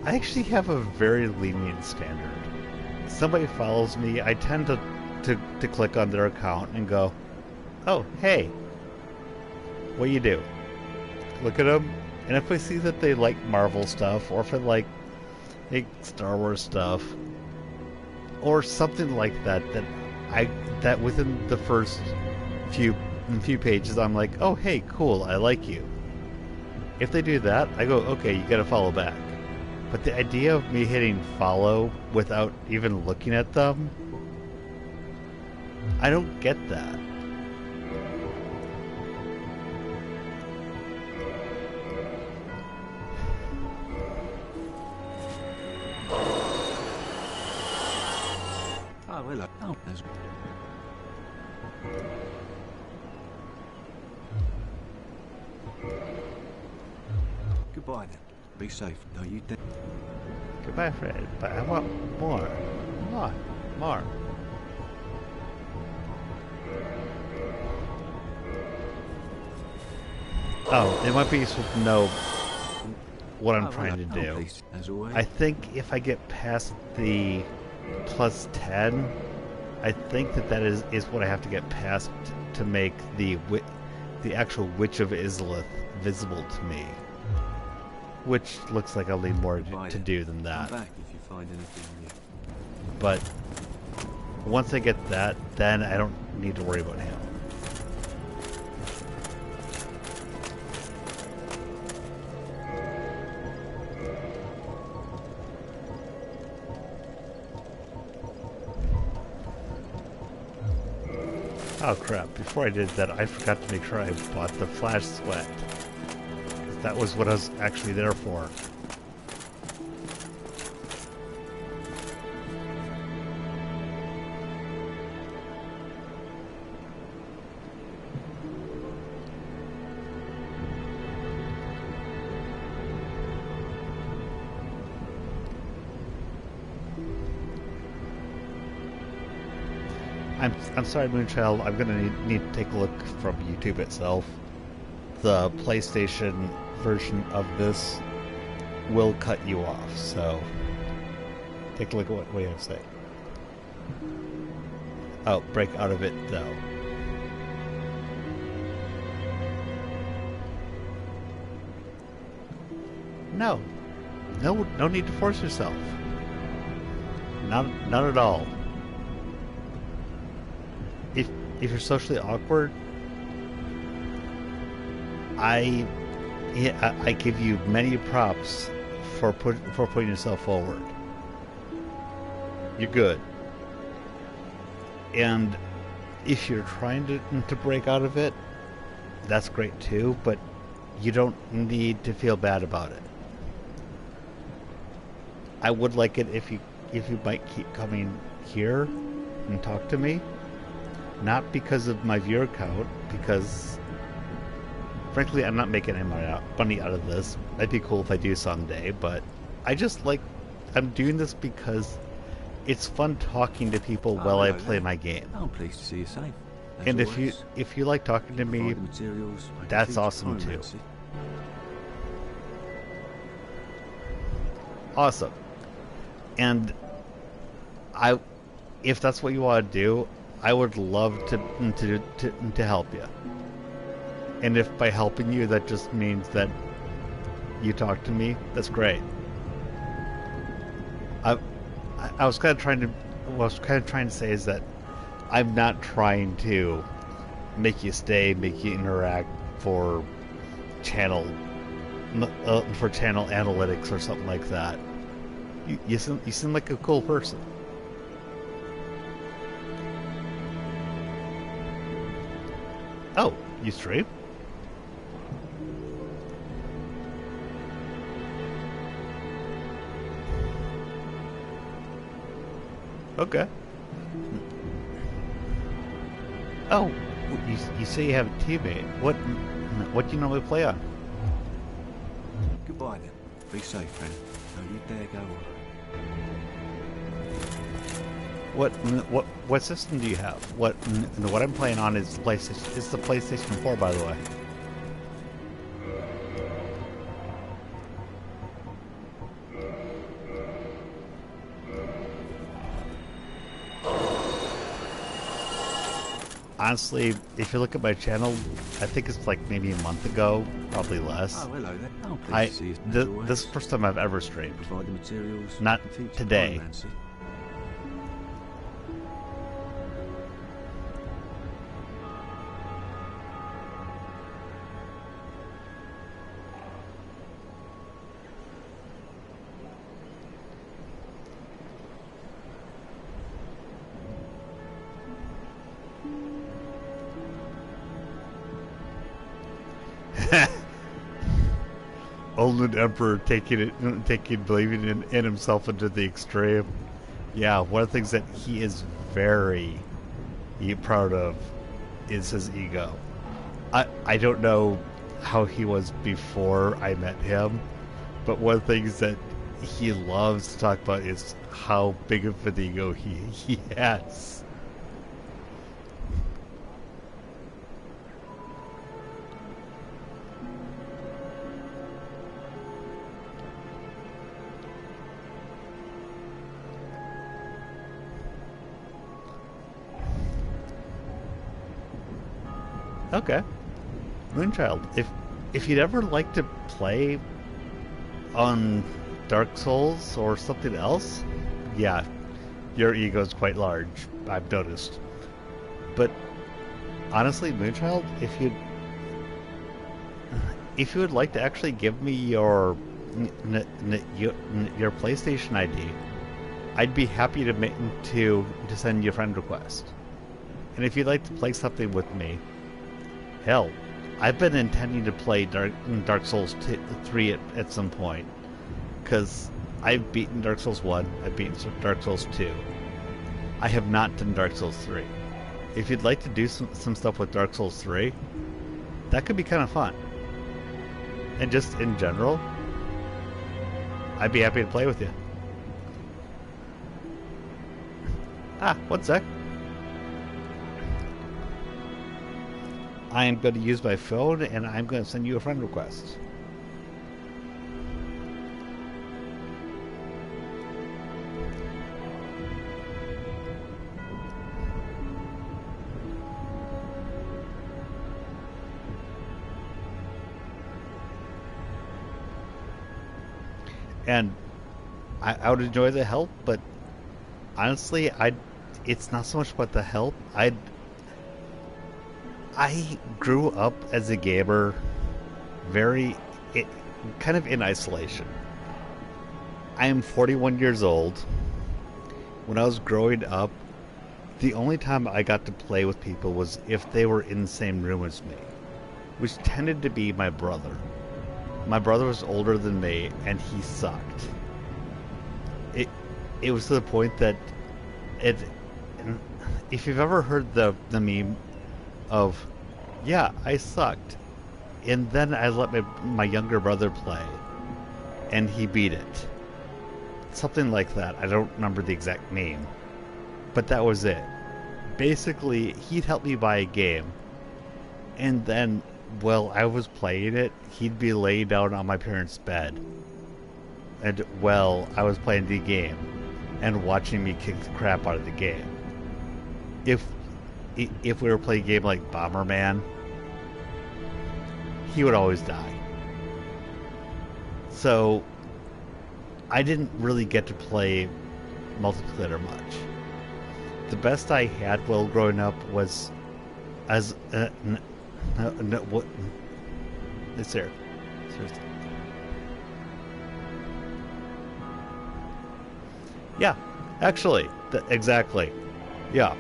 I actually have a very lenient standard. Somebody follows me, I tend to click on their account and go, oh, hey, what you do? Look at them, and if I see that they like Marvel stuff, or if I like Star Wars stuff, or something like that, that within the first few pages, I'm like, oh, hey, cool, I like you. If they do that, I go, okay, you gotta follow back. But the idea of me hitting follow without even looking at them, I don't get that. hello. Oh, there's... Goodbye then. Be safe. Don't you dare. Goodbye, Fred. But I want more. More. More. Oh, it might be useful to know what I'm trying to do. Please, as always. I think if I get past the plus 10, I think that is what I have to get past to make the actual Witch of Izalith visible to me. Which looks like I'll need more to do than that. Come back if you find anything new. But once I get that, then I don't need to worry about him. Oh crap, before I did that, I forgot to make sure I bought the flash sweat. That was what I was actually there for. I'm sorry, Moonchild. I'm gonna need to take a look from YouTube itself. The PlayStation version of this will cut you off, so take a look at what you have to say. Oh, break out of it though. No, no need to force yourself. Not at all. If you're socially awkward, I give you many props for putting yourself forward. You're good. And if you're trying to break out of it, that's great too, but you don't need to feel bad about it. I would like it if you might keep coming here and talk to me. Not because of my viewer count, because frankly I'm not making any money out of this. It'd be cool if I do someday, but I'm doing this because it's fun talking to people while I play my game. I'm pleased to see you safe. And if you like talking to me, that's awesome too. Awesome. And if that's what you want to do, I would love to help you. And if by helping you that just means that you talk to me, that's great. I was kind of trying to say is that I'm not trying to make you stay, make you interact for channel analytics or something like that. You seem like a cool person. Oh, you stream? Okay. Oh, you say you have a teammate. What do you normally play on? Goodbye then. Be safe, friend. Don't you dare go on. What system do you have? What I'm playing on is PlayStation. It's the PlayStation 4, by the way. Honestly, if you look at my channel, I think it's like maybe a month ago, probably less. Oh, hello there. Oh, pleased to see you as always. This is the first time I've ever streamed. Provide the materials. Not and teach today. pyromancy. Olden Emperor taking believing in himself into the extreme. Yeah, one of the things that he is very proud of is his ego. I don't know how he was before I met him, but one of the things that he loves to talk about is how big of an ego he has. Okay. Moonchild, if you'd ever like to play on Dark Souls or something else, yeah, your ego's quite large, I've noticed. But honestly, Moonchild, if you would like to actually give me your PlayStation ID, I'd be happy to send you a friend request. And if you'd like to play something with me, hell, I've been intending to play Dark Souls 3 at some point, because I've beaten Dark Souls 1, I've beaten Dark Souls 2. I have not done Dark Souls 3. If you'd like to do some stuff with Dark Souls 3, that could be kind of fun. And just in general, I'd be happy to play with you. One sec. I am going to use my phone and I'm going to send you a friend request. And I would enjoy the help, but honestly, it's not so much about the help. I grew up as a gamer kind of in isolation. I am 41 years old. When I was growing up, the only time I got to play with people was if they were in the same room as me, which tended to be my brother. My brother was older than me, and he sucked. It was to the point that if you've ever heard the meme of, yeah, I sucked, and then I let my younger brother play, and he beat it. Something like that. I don't remember the exact name, but that was it. Basically, he'd help me buy a game, and then while I was playing it, he'd be laying down on my parents' bed, and while I was playing the game, and watching me kick the crap out of the game. If we were playing a game like Bomberman, he would always die. So I didn't really get to play multiplayer much. The best I had while growing up was what? It's there. Seriously. Yeah, actually, exactly. Yeah.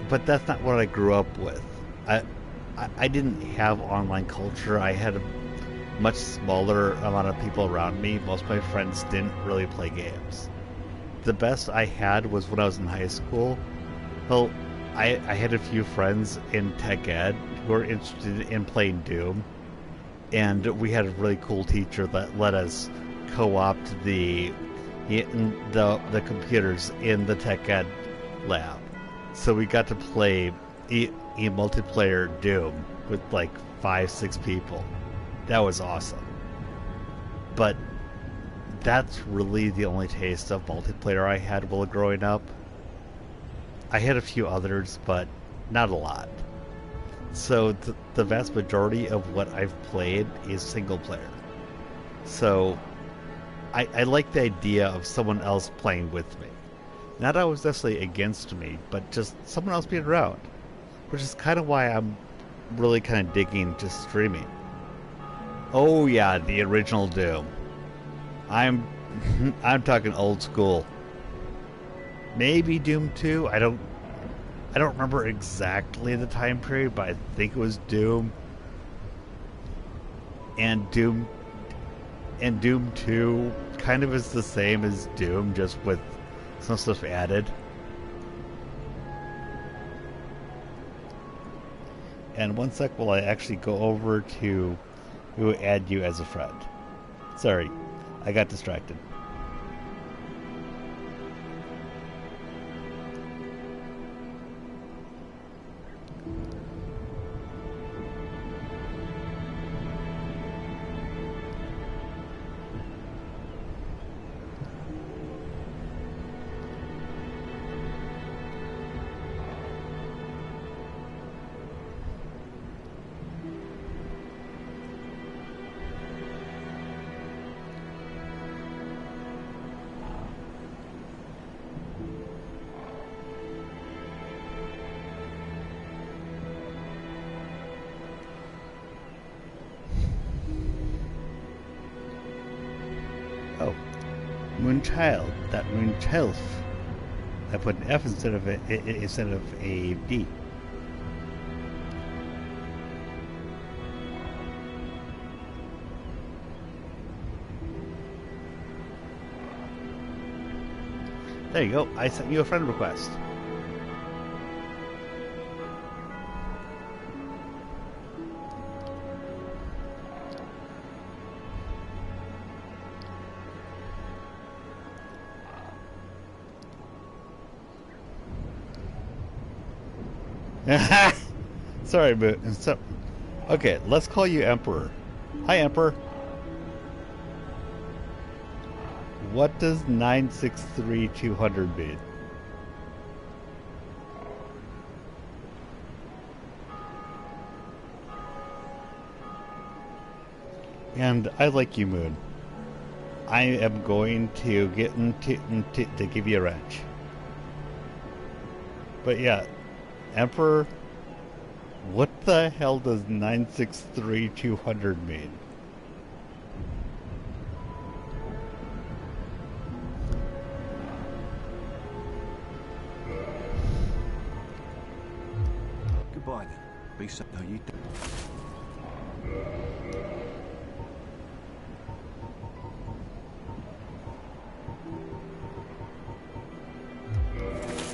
But that's not what I grew up with. I didn't have online culture. I had a much smaller amount of people around me. Most of my friends didn't really play games. The best I had was when I was in high school. Well, I had a few friends in tech ed who were interested in playing Doom, and we had a really cool teacher that let us co-opt the computers in the tech ed lab. So we got to play a multiplayer Doom with like 5-6 people. That was awesome. But that's really the only taste of multiplayer I had while growing up. I had a few others, but not a lot. So the vast majority of what I've played is single player. So I like the idea of someone else playing with me. Not always necessarily against me, but just someone else being around. Which is kind of why I'm really kind of digging just streaming. Oh yeah, the original Doom. I'm talking old school. Maybe Doom 2. I don't remember exactly the time period, but I think it was Doom. And Doom 2 kind of is the same as Doom, just with some stuff added. And one sec while I actually go over to add you as a friend. Sorry, I got distracted. Oh, Moonchild. That Moonchild. I put an F instead of a D. There you go. I sent you a friend request. Sorry, but okay, let's call you Emperor. Hi, Emperor. What does 963-200 mean? And I like you, Moon. I am going to get to give you a wrench. But yeah, Emperor, what the hell does 963-200 mean? Goodbye then. Be safe. No, you don't.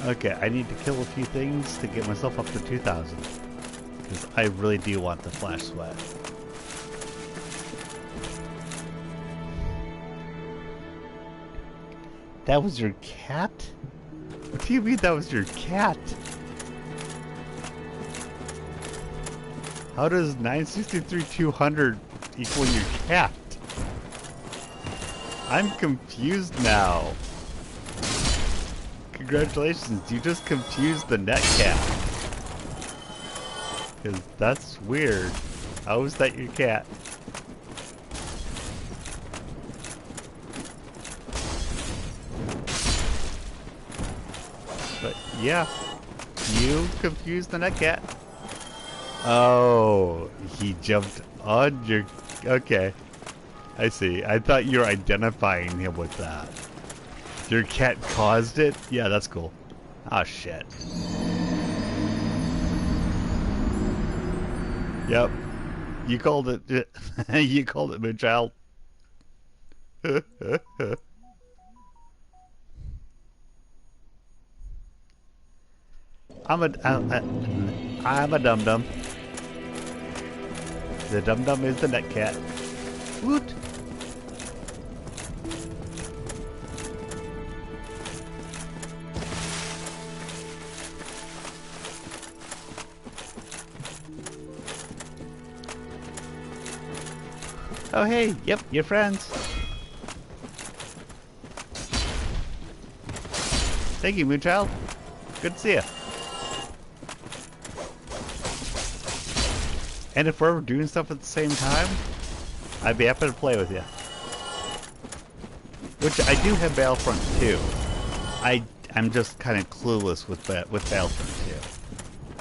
Okay, I need to kill a few things to get myself up to 2,000. Because I really do want the flash sweat. That was your cat? What do you mean that was your cat? How does 963-200 equal your cat? I'm confused now. Congratulations, you just confused the net cat. Because that's weird. How is that your cat? But yeah, you confused the net cat. Oh, he jumped on your... Okay, I see. I thought you were identifying him with that. Your cat caused it? Yeah, that's cool. Oh, shit. Yep. You called it... you called it, Moonchild. I'm a dum-dum. The dum-dum is the net cat. Woot! Oh hey, yep, you're friends. Thank you, Moonchild. Good to see you. And if we're ever doing stuff at the same time, I'd be happy to play with you. Which I do have Battlefront 2. I'm just kind of clueless with Battlefront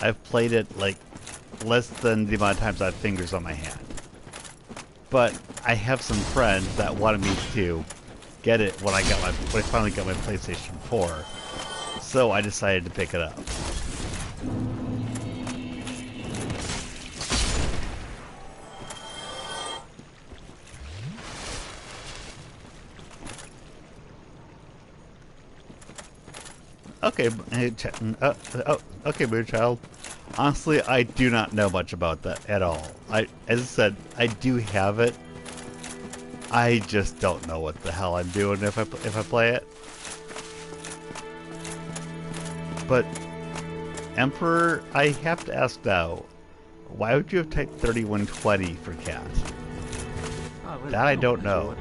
2. I've played it like less than the amount of times I have fingers on my hand. But I have some friends that wanted me to get it when I finally got my PlayStation 4. So I decided to pick it up. Okay, okay, Moonchild. Honestly, I do not know much about that at all. As I said, I do have it. I just don't know what the hell I'm doing if I play it. But Emperor, I have to ask now, why would you have typed 3120 for cat? Oh, well, That I don't know.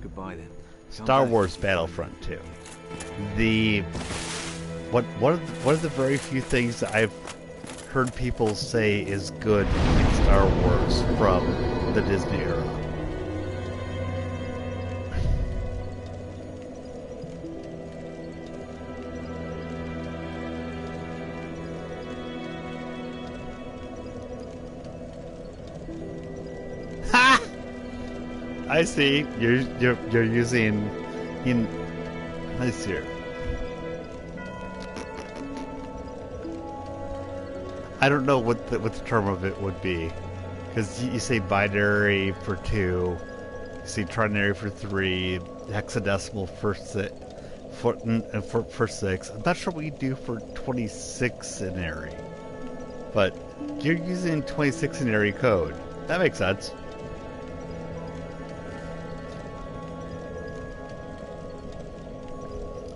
Goodbye then. Star Wars Battlefront 2. One of the very few things that I've heard people say is good in Star Wars from the Disney era. Ha! I see. You're using in. Let's see here. I don't know what the term of it would be, because you say binary for 2, you say trinary for 3, hexadecimal for 6. I'm not sure what you do for 26-nary, but you're using 26-nary code. That makes sense.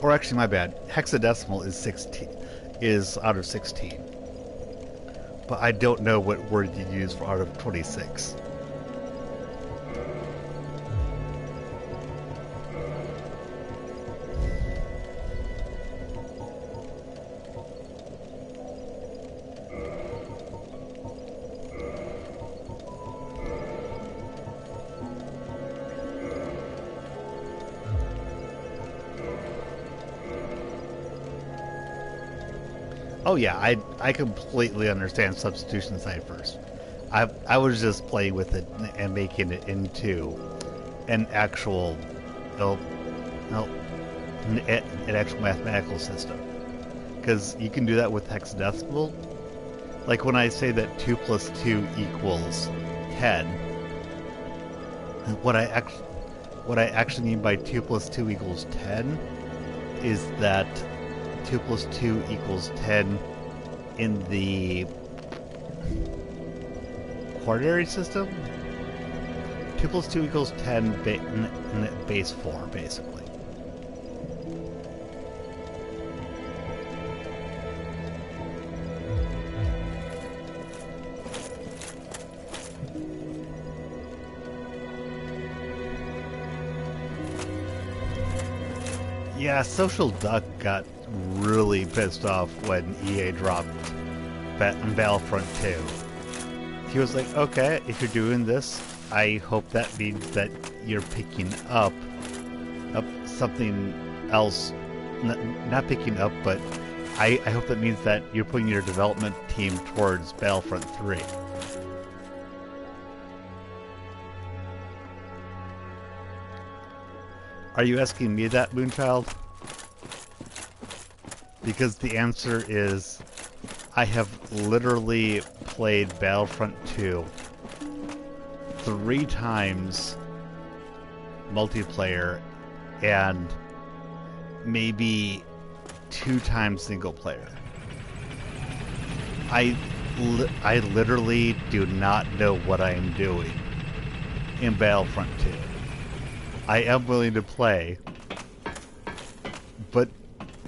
Or actually, my bad. Hexadecimal is 16, is out of 16. But I don't know what word you use for out of 26. Oh yeah, I completely understand substitution ciphers. I was just playing with it and making it into an actual, an actual mathematical system. Because you can do that with hexadecimal. Like when I say that 2 plus 2 equals 10, what I actually mean by 2 plus 2 equals 10 is that 2 plus 2 equals 10 in the quaternary system. 2 plus 2 equals 10 in base 4, basically. Yeah, Social Duck got really pissed off when EA dropped Battlefront 2. He was like, okay, if you're doing this, I hope that means that you're picking up something else. Not picking up, but I hope that means that you're putting your development team towards Battlefront 3. Are you asking me that, Moonchild? Because the answer is, I have literally played Battlefront 2 3 times multiplayer and maybe 2 times single player. I literally do not know what I am doing in Battlefront 2. I am willing to play, but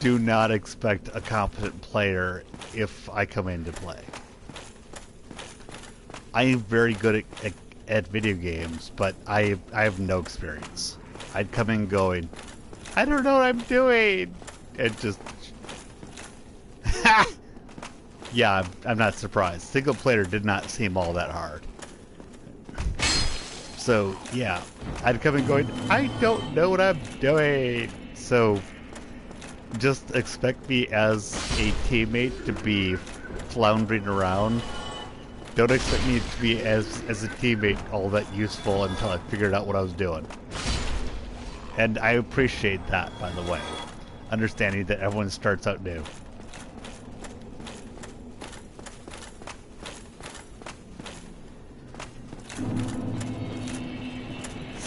do not expect a competent player if I come in to play. I am very good at video games, but I have no experience. I'd come in going, I don't know what I'm doing, and just yeah, I'm not surprised. Single player did not seem all that hard. So yeah, I'd come in going, I don't know what I'm doing. So just expect me as a teammate to be floundering around. Don't expect me to be as a teammate all that useful until I figured out what I was doing. And I appreciate that, by the way. Understanding that everyone starts out new.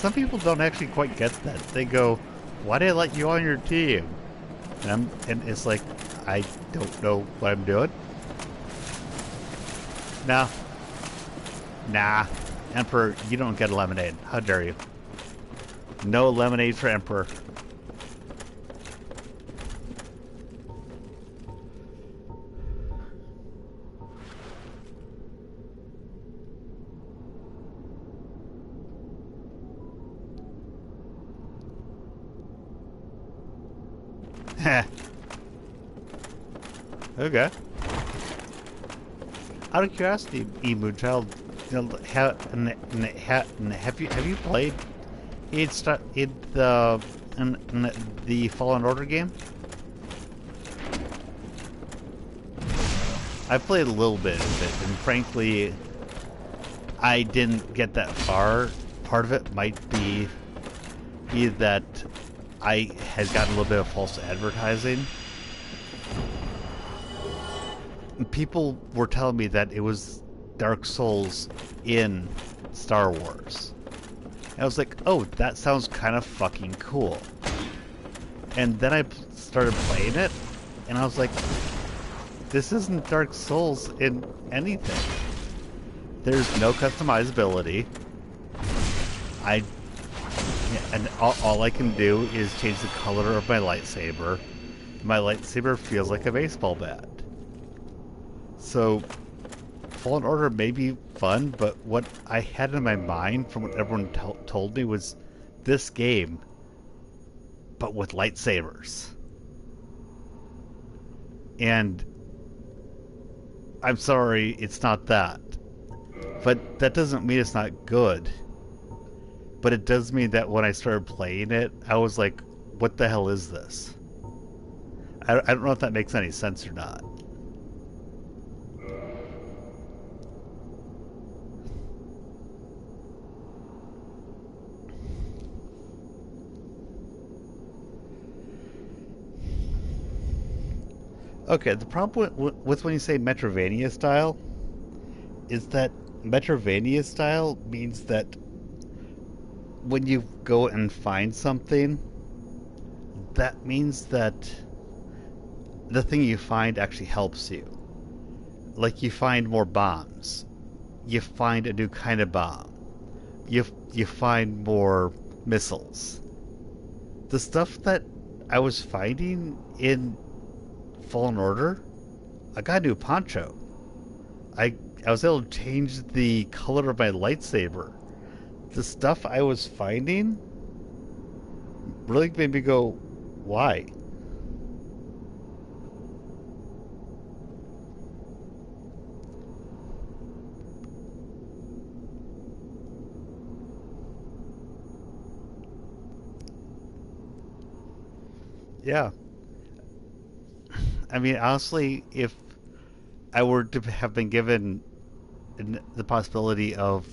some people don't actually quite get that. They go, "Why did I let you on your team?" And it's like, I don't know what I'm doing. Nah. Nah. Emperor, you don't get a lemonade. How dare you? No lemonade for Emperor. Okay. Out of curiosity, Emu Child, you know, have you played in the Fallen Order game? I played a little bit of it, and frankly, I didn't get that far. Part of it might be that I had gotten a little bit of false advertising. People were telling me that it was Dark Souls in Star Wars. And I was like, oh, that sounds kind of fucking cool. And then I started playing it, and I was like, this isn't Dark Souls in anything. There's no customizability. And all I can do is change the color of my lightsaber. My lightsaber feels like a baseball bat. So, Fallen Order may be fun, but what I had in my mind from what everyone told me was this game, but with lightsabers. And I'm sorry, it's not that. But that doesn't mean it's not good. But it does mean that when I started playing it, I was like, what the hell is this? I don't know if that makes any sense or not. Okay, the problem with when you say Metroidvania style is that Metroidvania style means that when you go and find something, that means that the thing you find actually helps you. Like you find more bombs, you find a new kind of bomb, you find more missiles. The stuff that I was finding in Fallen Order, I got a new poncho. I was able to change the color of my lightsaber. The stuff I was finding really made me go, why? Yeah. I mean, honestly, if I were to have been given the possibility of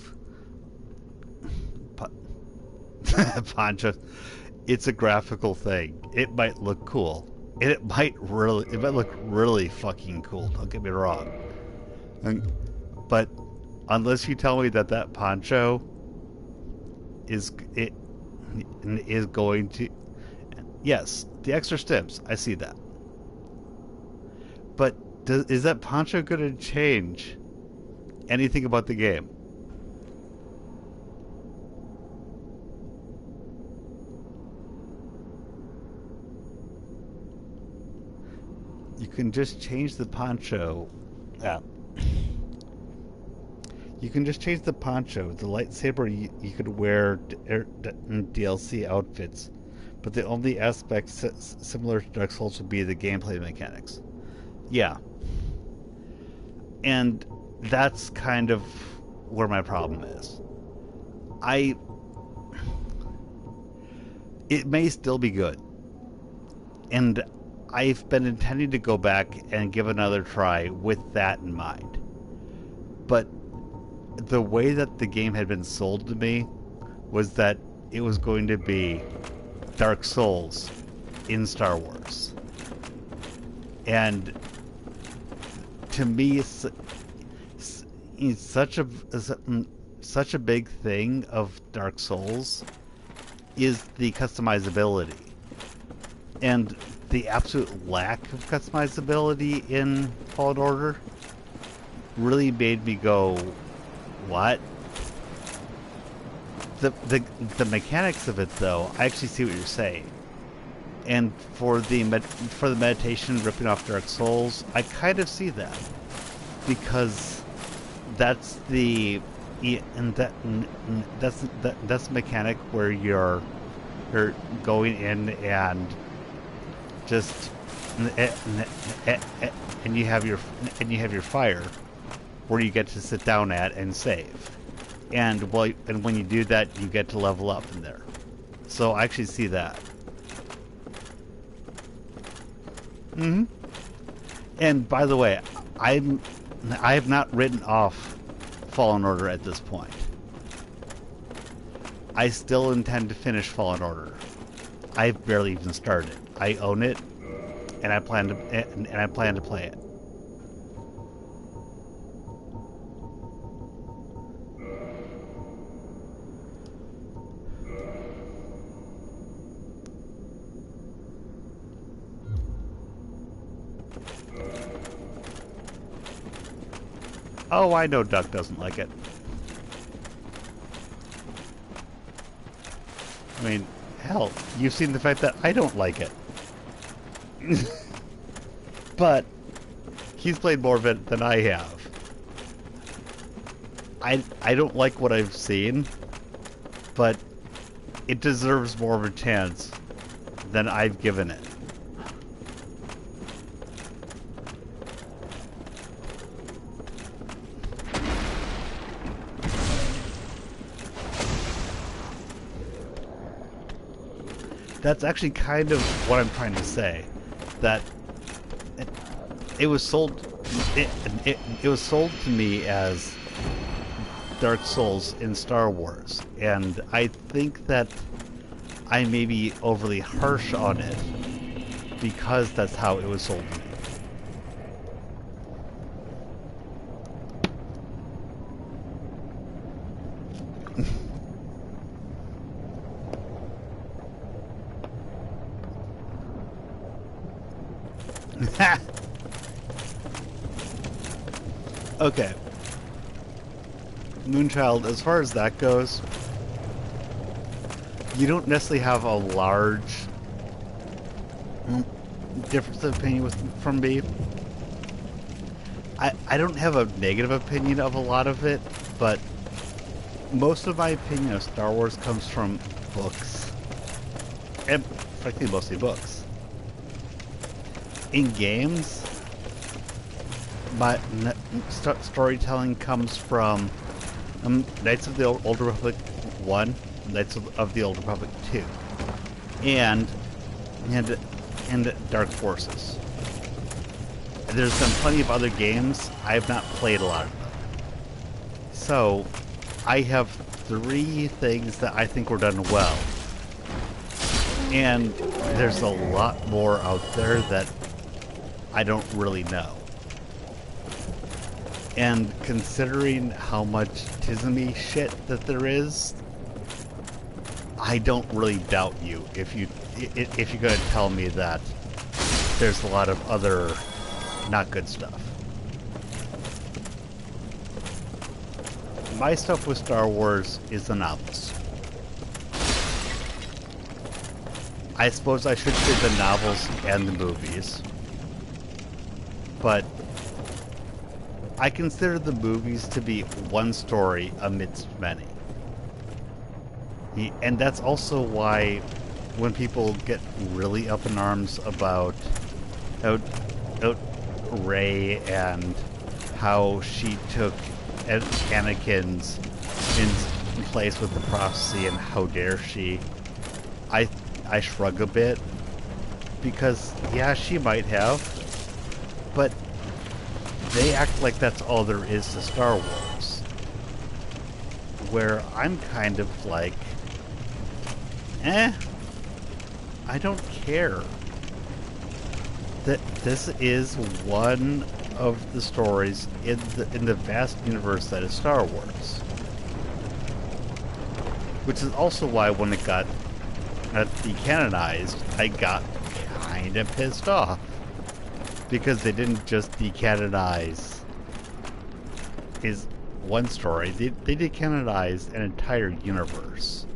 poncho, it's a graphical thing. It might look cool. And it might look really fucking cool. Don't get me wrong. But unless you tell me that poncho is going to, yes, the extra stims, I see that. But is that poncho going to change anything about the game? You can just change the poncho. Yeah. You can just change the poncho. The lightsaber you could wear in DLC outfits, but the only aspects similar to Dark Souls would be the gameplay mechanics. Yeah. And that's kind of where my problem is. It may still be good. And I've been intending to go back and give another try with that in mind. But the way that the game had been sold to me was that it was going to be Dark Souls in Star Wars. And to me, it's such a big thing of Dark Souls is the customizability. And the absolute lack of customizability in Fallen Order really made me go, what? The mechanics of it, though, I actually see what you're saying. And for the meditation ripping off Dark Souls, I kind of see that, because that's the that's the mechanic where you're going in and just and you have your fire where you get to sit down at and save, and when you do that, you get to level up in there. So I actually see that. And by the way, I have not written off Fallen Order at this point. I still intend to finish Fallen Order. I've barely even started. I own it, and I plan to play it. Oh, I know Duck doesn't like it. I mean, hell, you've seen the fact that I don't like it. But he's played more of it than I have. I don't like what I've seen, but it deserves more of a chance than I've given it. That's actually kind of what I'm trying to say. That it was sold. It was sold to me as Dark Souls in Star Wars, and I think that I may be overly harsh on it because that's how it was sold to me. Okay. Moonchild, as far as that goes, you don't necessarily have a large difference of opinion from me. I don't have a negative opinion of a lot of it, but most of my opinion of Star Wars comes from books. And frankly, mostly books. In games, my storytelling comes from Knights of the Old Republic 1, Knights of the Old Republic 2, and Dark Forces. There's been plenty of other games. I have not played a lot of them. So, I have 3 things that I think were done well. And there's a lot more out there that I don't really know. And considering how much Tismy shit that there is, I don't really doubt you if you're gonna tell me that there's a lot of other not good stuff. My stuff with Star Wars is the novels. I suppose I should say the novels and the movies. But I consider the movies to be one story amidst many. And that's also why when people get really up in arms about Rey and how she took Anakin's in place with the prophecy and how dare she, I shrug a bit, because yeah, she might have, but they act like that's all there is to Star Wars. Where I'm kind of like, I don't care. That this is one of the stories in the vast universe that is Star Wars. Which is also why when it got decanonized, I got kind of pissed off. Because they didn't just decanonize his one story, they decanonized an entire universe.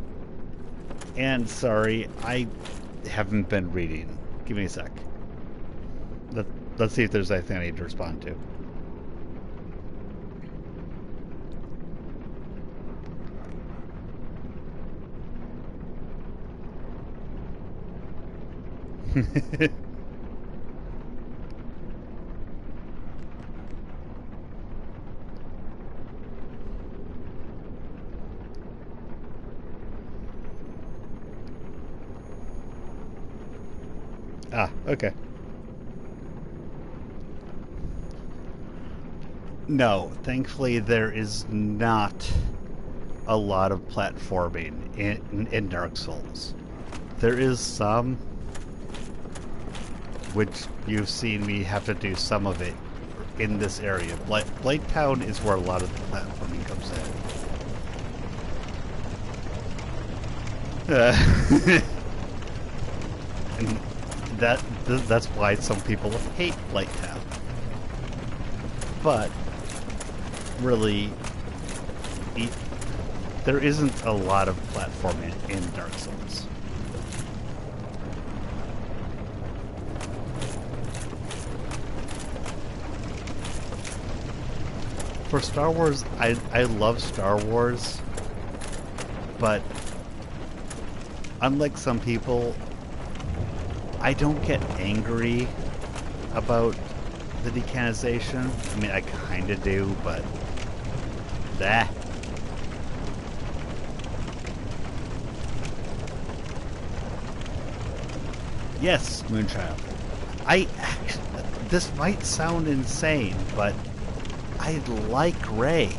And sorry, I haven't been reading. Give me a sec. Let's see if there's anything I need to respond to. Ah, okay. No, thankfully there is not a lot of platforming in Dark Souls. There is some, which you've seen me have to do some of it in this area. Blight Town is where a lot of the platforming comes in. And that's why some people hate Blight Town. But really, there isn't a lot of platforming in Dark Souls. For Star Wars, I love Star Wars, but unlike some people, I don't get angry about the decanonization. I mean, I kinda do, but that. Yes, Moonchild. This might sound insane, but I like Rey.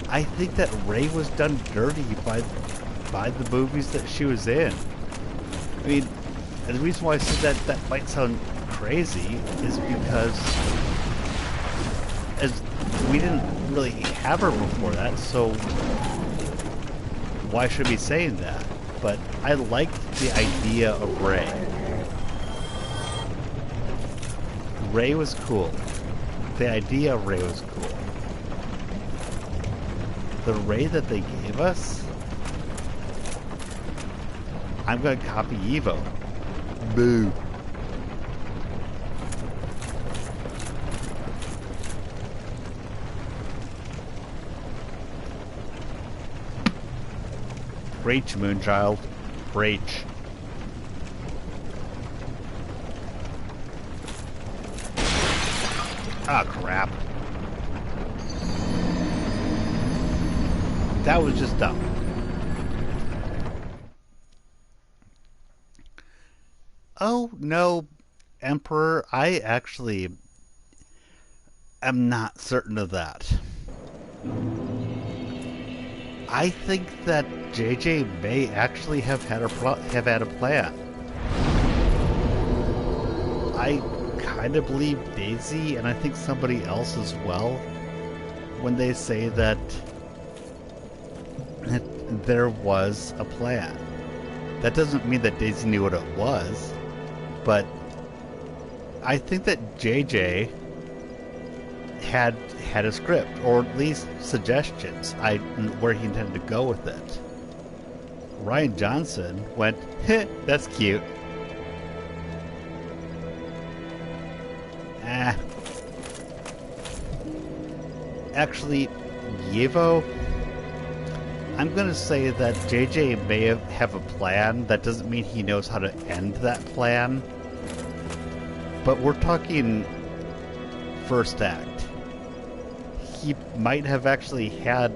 I think that Rey was done dirty by the movies that she was in. I mean, and the reason why I said that might sound crazy is because as we didn't really have her before that, so why should I be saying that? But I liked the idea of Rey. Rey was cool. The idea of Rey was cool. The Rey that they gave us, I'm gonna copy Evo. Boo. Breach, Moonchild. Breach. Ah, crap. That was just dumb. Oh, no, Emperor, I actually am not certain of that. I think that JJ may actually have had a plan. I kind of believe Daisy, and I think somebody else as well, when they say that there was a plan. That doesn't mean that Daisy knew what it was, but I think that JJ had a script, or at least suggestions, where he intended to go with it. Rian Johnson went, heh, that's cute. Actually, Yevo, I'm gonna say that JJ may have a plan. That doesn't mean he knows how to end that plan. But we're talking first act. He might have actually had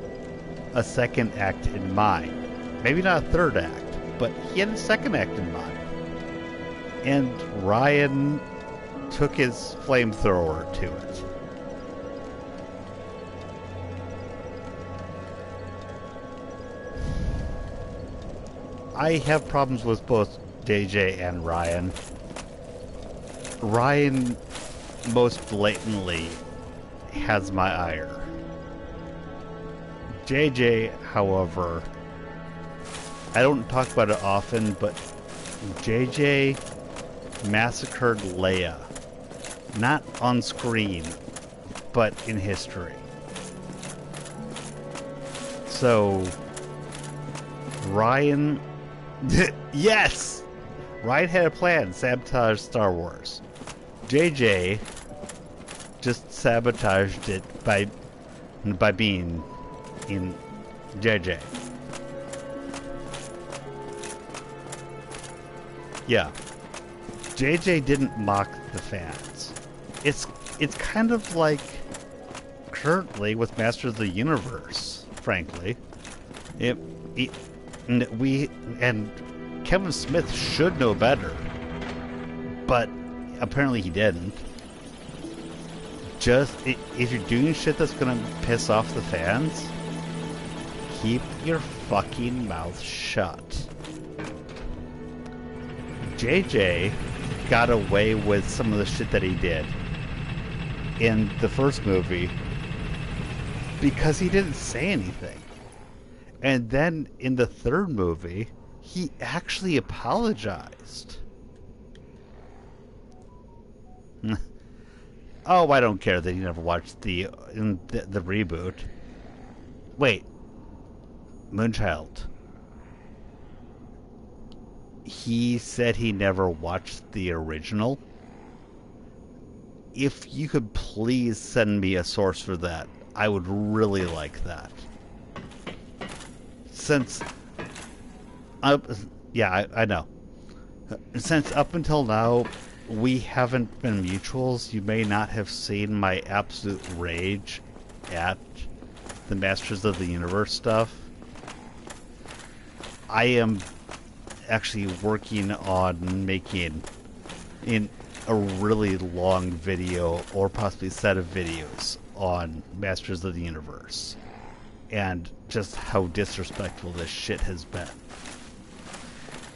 a second act in mind. Maybe not a third act, but he had a second act in mind. And Ryan took his flamethrower to it. I have problems with both JJ and Ryan. Ryan most blatantly has my ire. JJ, however, I don't talk about it often, but JJ massacred Leia. Not on screen, but in history. So, Ryan... Yes! Ryan had a plan, sabotage Star Wars. JJ just sabotaged it by being in JJ. Yeah. JJ didn't mock the fans. It's kind of like currently with Masters of the Universe, frankly. And Kevin Smith should know better, but apparently he didn't. Just if you're doing shit that's gonna piss off the fans, keep your fucking mouth shut. JJ got away with some of the shit that he did in the first movie because he didn't say anything. And then in the third movie, he actually apologized. Oh, I don't care that he never watched the reboot. Wait. Moonchild. He said he never watched the original. If you could please send me a source for that, I would really like that. Since... yeah, I know. Since up until now, we haven't been mutuals, you may not have seen my absolute rage at the Masters of the Universe stuff. I am actually working on making in a really long video, or possibly set of videos, on Masters of the Universe. And just how disrespectful this shit has been.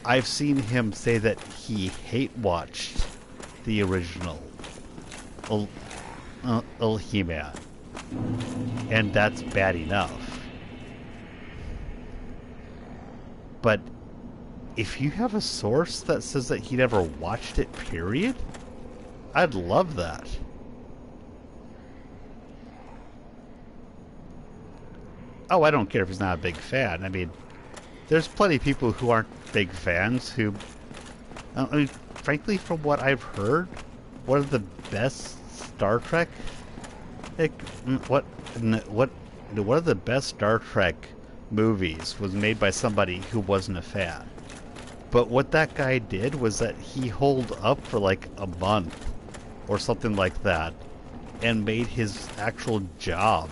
I've seen him say that he hate-watched the original He-Man. And that's bad enough. But if you have a source that says that he never watched it, period, I'd love that. Oh, I don't care if he's not a big fan. I mean, there's plenty of people who aren't big fans who... I mean, frankly, from what I've heard, one of the best Star Trek... one of the best Star Trek movies was made by somebody who wasn't a fan. But what that guy did was that he holed up for like a month or something like that and made his actual job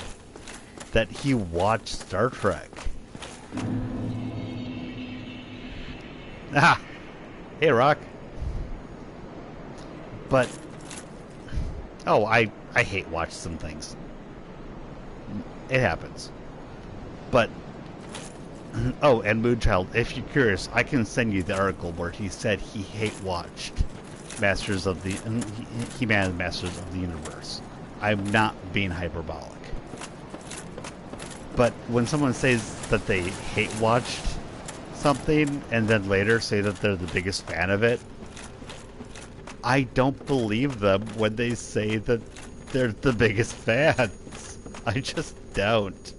that he watched Star Trek. Ah! Hey, Rock. But... oh, I hate watch some things. It happens. But... oh, and Moonchild, if you're curious, I can send you the article where he said he hate-watched Masters of the... He-Man and Masters of the Universe. I'm not being hyperbolic. But when someone says that they hate-watched something and then later say that they're the biggest fan of it, I don't believe them when they say that they're the biggest fans. I just don't.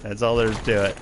That's all there is to it.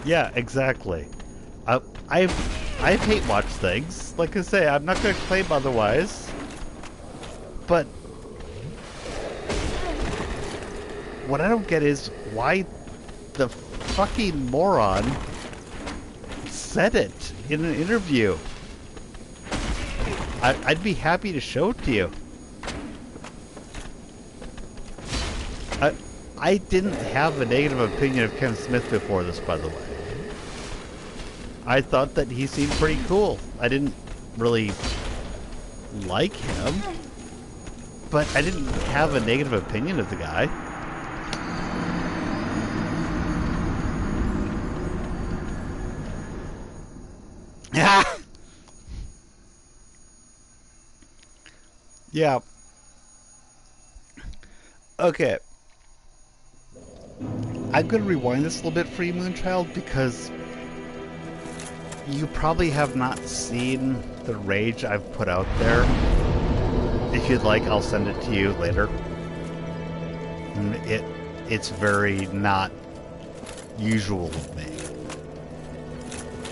Yeah, exactly. I've hate watched things. Like I say, I'm not going to claim otherwise. But what I don't get is why the fucking moron said it in an interview. I'd be happy to show it to you. I didn't have a negative opinion of Kevin Smith before this, by the way. I thought that he seemed pretty cool. I didn't really like him, but I didn't have a negative opinion of the guy. Yeah. Okay. I'm going to rewind this a little bit for you, Moonchild, because you probably have not seen the rage I've put out there. If you'd like, I'll send it to you later. It's very not usual with me.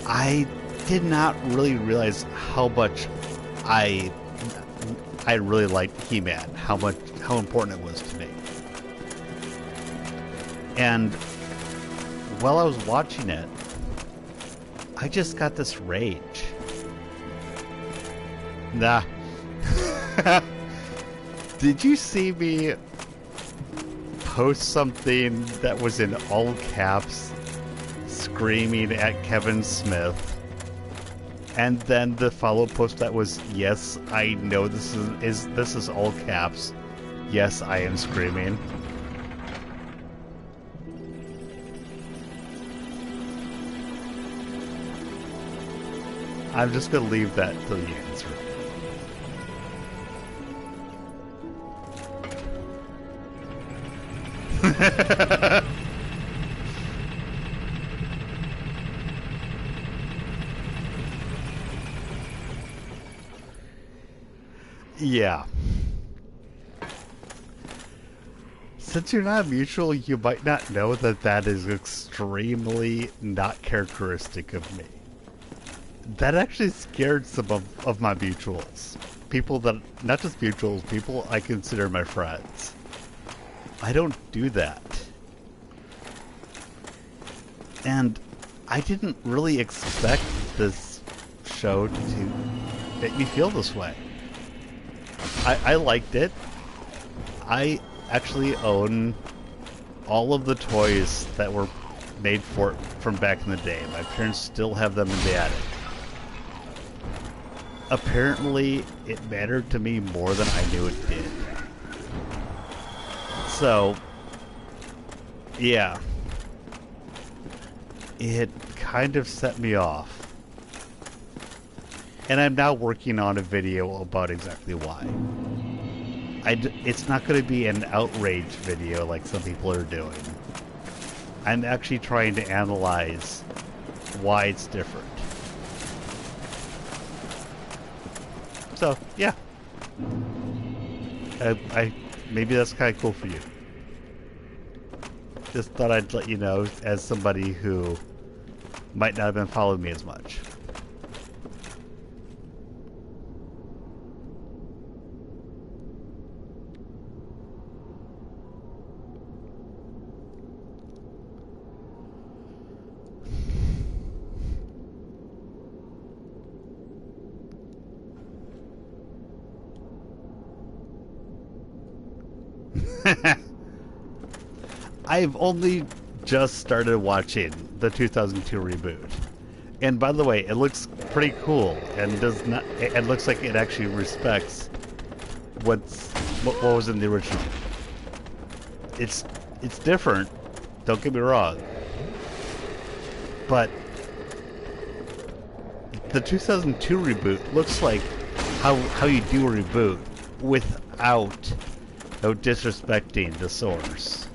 I did not really realize how much I really liked He-Man, how important it was to me. And while I was watching it, I just got this rage. Nah. Did you see me post something that was in all caps, screaming at Kevin Smith? And then the follow-up post that was, yes, I know this is all caps. Yes, I am screaming. I'm just gonna leave that till you answer. Yeah. Since you're not mutual, you might not know that that is extremely not characteristic of me. That actually scared some of my mutuals. People that, not just mutuals, people I consider my friends. I don't do that. And I didn't really expect this show to make me feel this way. I liked it. I actually own all of the toys that were made for it from back in the day. My parents still have them in the attic. Apparently, it mattered to me more than I knew it did. So, yeah. It kind of set me off. And I'm now working on a video about exactly why. It's not going to be an outrage video like some people are doing. I'm actually trying to analyze why it's different. So, yeah. Maybe that's kind of cool for you. Just thought I'd let you know as somebody who might not have been following me as much. I've only just started watching the 2002 reboot. And by the way, it looks pretty cool and does not it looks like it actually respects what was in the original. It's different, don't get me wrong. But the 2002 reboot looks like how you do a reboot without disrespecting the source.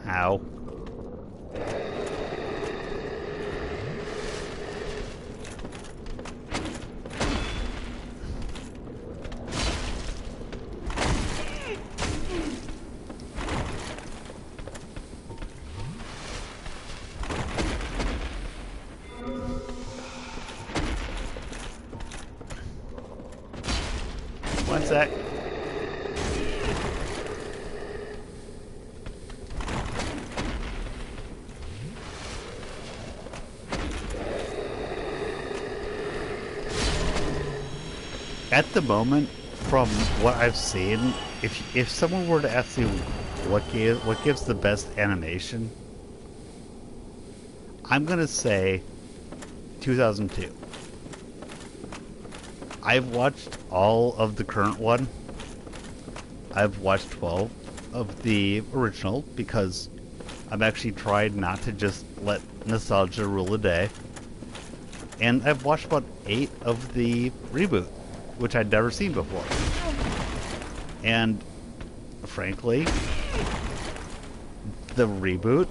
Ow. One sec. At the moment, from what I've seen, if someone were to ask you what gives the best animation, I'm gonna say 2002. I've watched all of the current one. I've watched 12 of the original because I've actually tried not to just let nostalgia rule the day. And I've watched about 8 of the reboot, which I'd never seen before. And frankly, the reboot,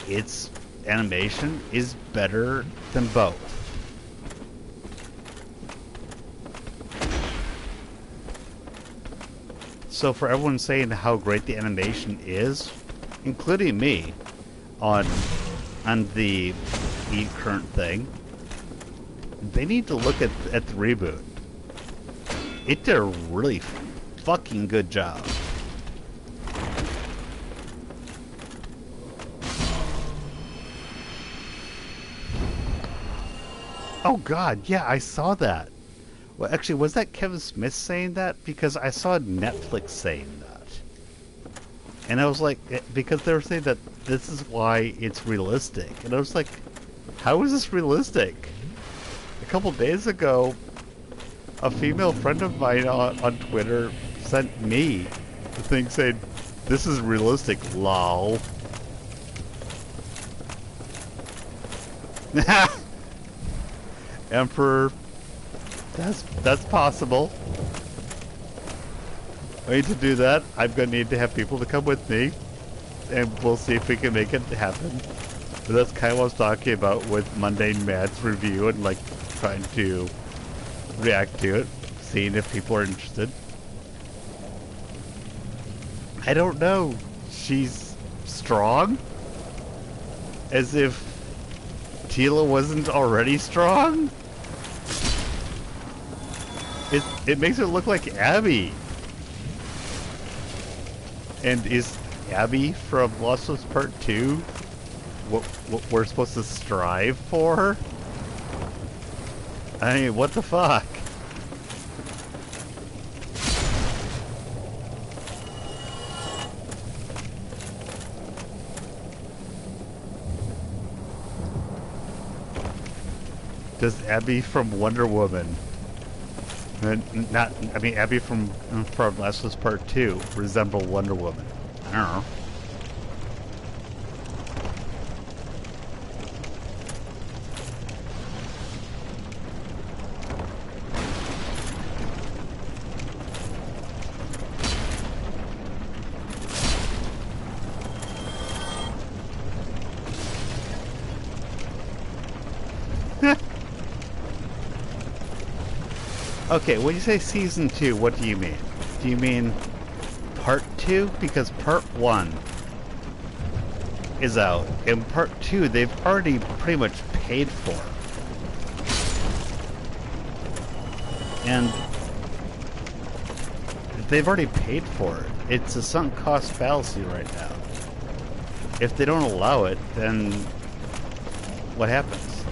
its animation is better than both. So for everyone saying how great the animation is, including me, on the current thing, they need to look at the reboot. It did a really fucking good job. Oh god, yeah, I saw that. Well, actually, was that Kevin Smith saying that? Because I saw Netflix saying that. And I was like, because they were saying that this is why it's realistic. And I was like, how is this realistic? A couple days ago, a female friend of mine on Twitter sent me the thing saying, this is realistic, lol. Emperor, that's possible. I need to do that. I'm gonna need to have people to come with me, and we'll see if we can make it happen. But that's kind of what I was talking about with Mundane Mad's review and like trying to react to it, seeing if people are interested. I don't know. She's strong? As if Tila wasn't already strong? It makes her look like Abby. And is Abby from Lost of Us Part 2 what we're supposed to strive for? I mean, what the fuck? Does Abby from Wonder Woman, Abby from Last of Us Part 2 resemble Wonder Woman? I don't know. Okay, when you say season 2, what do you mean? Do you mean part 2? Because part 1 is out, and part 2 they've already pretty much paid for. And they've already paid for it. It's a sunk cost fallacy right now. If they don't allow it, then what happens?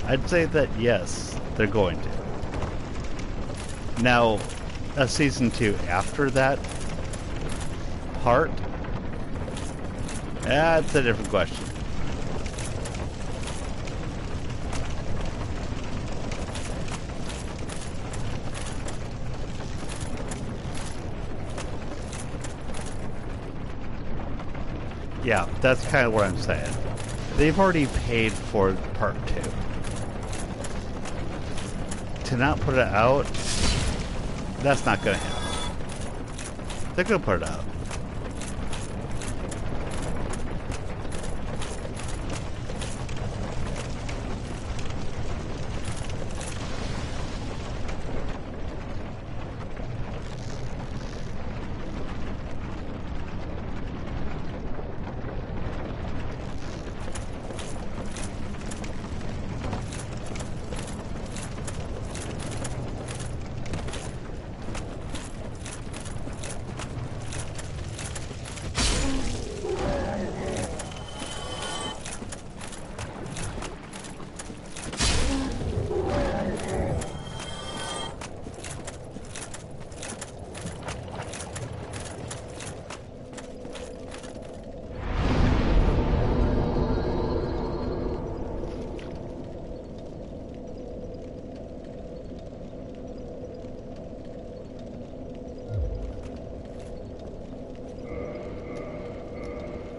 I'd say that yes, they're going to. Now, a season 2 after that part, that's a different question. Yeah, that's kind of what I'm saying. They've already paid for part 2. To not put it out, that's not gonna happen. They're gonna put it out.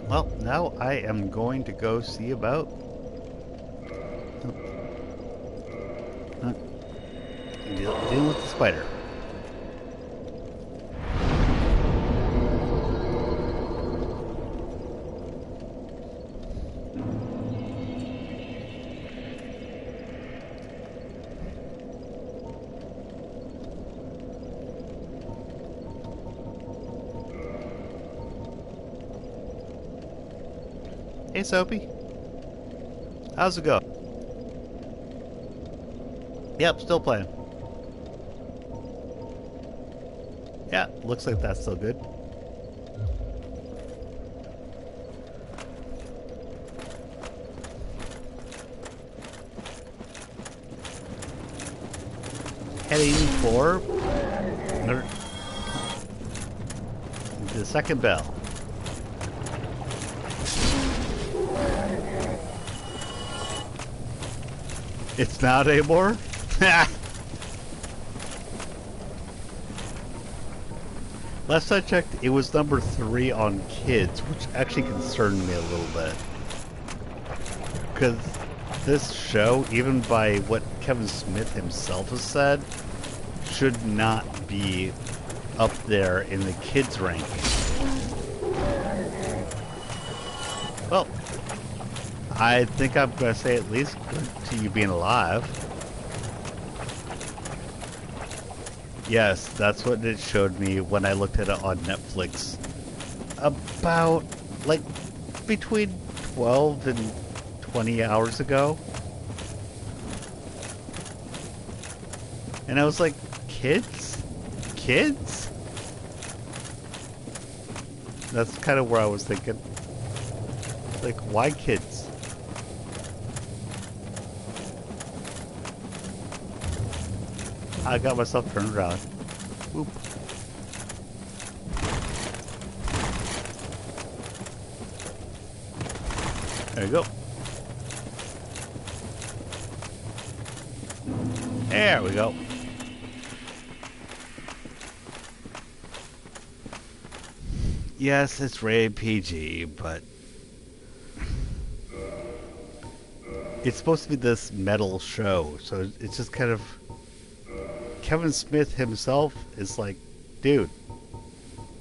Well, now I am going to go see about dealing with the spider. Hey, Soapy. How's it go? Yep, still playing. Yeah, looks like that's still good. Heading for the second bell. It's not anymore? Last I checked, it was number 3 on kids, which actually concerned me a little bit. Because this show, even by what Kevin Smith himself has said, should not be up there in the kids' ranking. Well, I think I'm going to say at least good to you being alive. Yes, that's what it showed me when I looked at it on Netflix. About, like, between 12 and 20 hours ago. And I was like, kids? Kids? That's kind of where I was thinking. Like, why kids? I got myself turned around. Whoop. There you go. There we go. Yes, it's rated PG, but it's supposed to be this metal show, so it's just kind of... Kevin Smith himself is like, dude,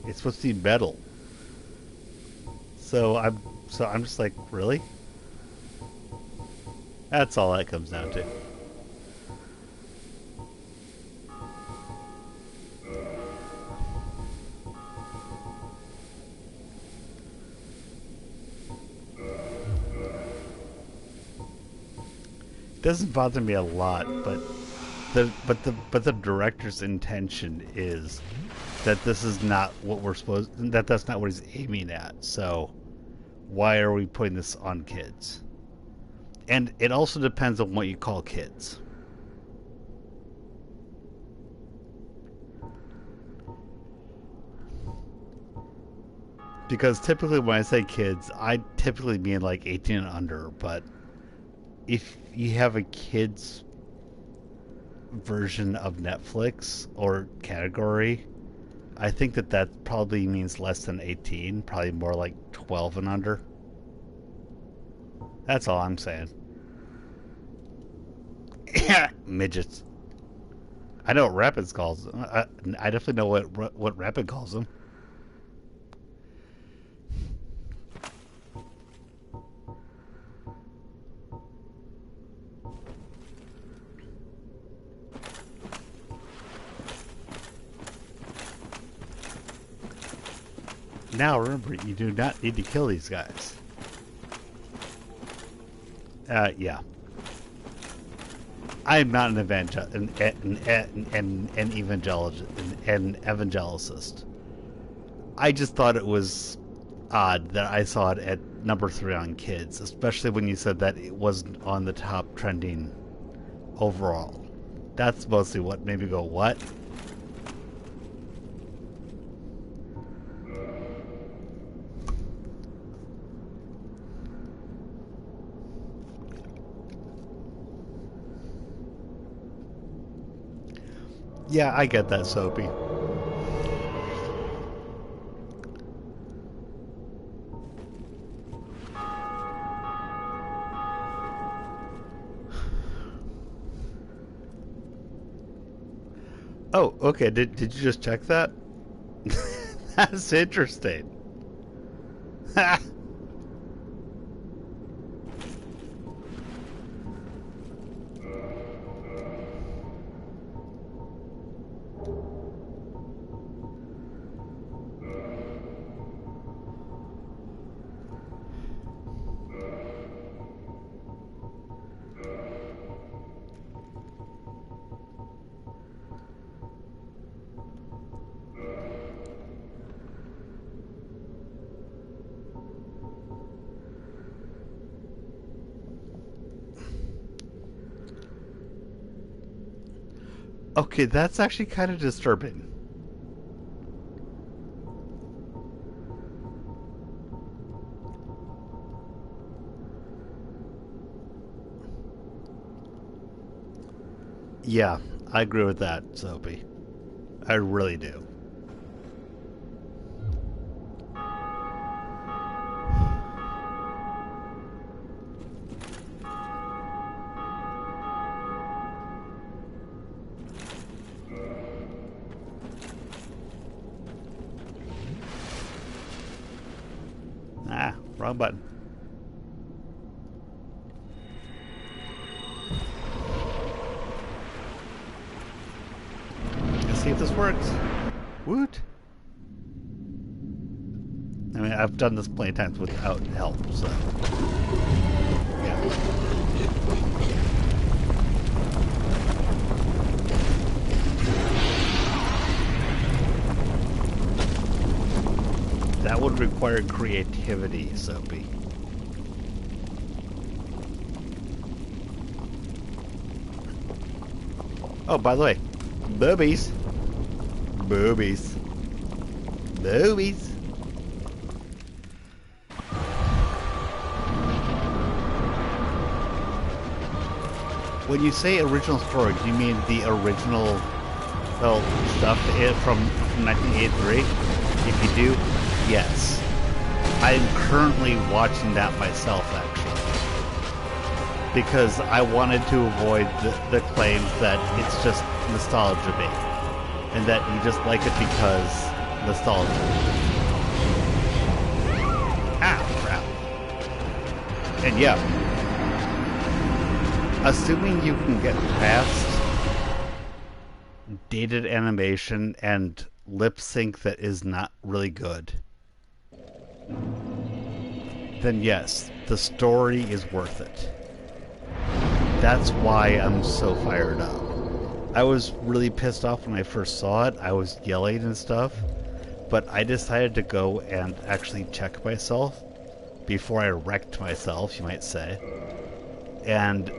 it's supposed to be metal. So I'm just like, really? That's all that comes down to. It doesn't bother me a lot, but the director's intention is that this is not what we're supposed, that's not what he's aiming at. So why are we putting this on kids? And it also depends on what you call kids. Because typically when I say kids, I typically mean like 18 and under, but if you have a kids version of Netflix or category, I think that probably means less than 18, probably more like 12 and under. That's all I'm saying. Midgets. I know what Rapid calls them. I definitely know what Rapid calls them. Now remember, you do not need to kill these guys. Yeah. I am not an evangelicist. I just thought it was odd that I saw it at number 3 on kids, especially when you said that it wasn't on the top trending overall. That's mostly what made me go, what? Yeah, I get that, Soapy. Oh, okay. Did you just check that? That's interesting. Ha! Okay, that's actually kind of disturbing. Yeah, I agree with that, Soapy. I really do. Ah, wrong button. Let's see if this works. Woot! I mean, I've done this plenty of times without help, so... Yeah. That would require creativity, Soapy. Oh, by the way, boobies. Boobies. Boobies. When you say original story, do you mean the original stuff from 1983? If you do, yes. I'm currently watching that myself, actually. Because I wanted to avoid the claims that it's just nostalgia bait. And that you just like it because nostalgia. Ah, crap. And yeah. Assuming you can get past dated animation and lip sync that is not really good, then yes, the story is worth it. That's why I'm so fired up. I was really pissed off when I first saw it. I was yelling and stuff, but I decided to go and actually check myself before I wrecked myself, you might say, and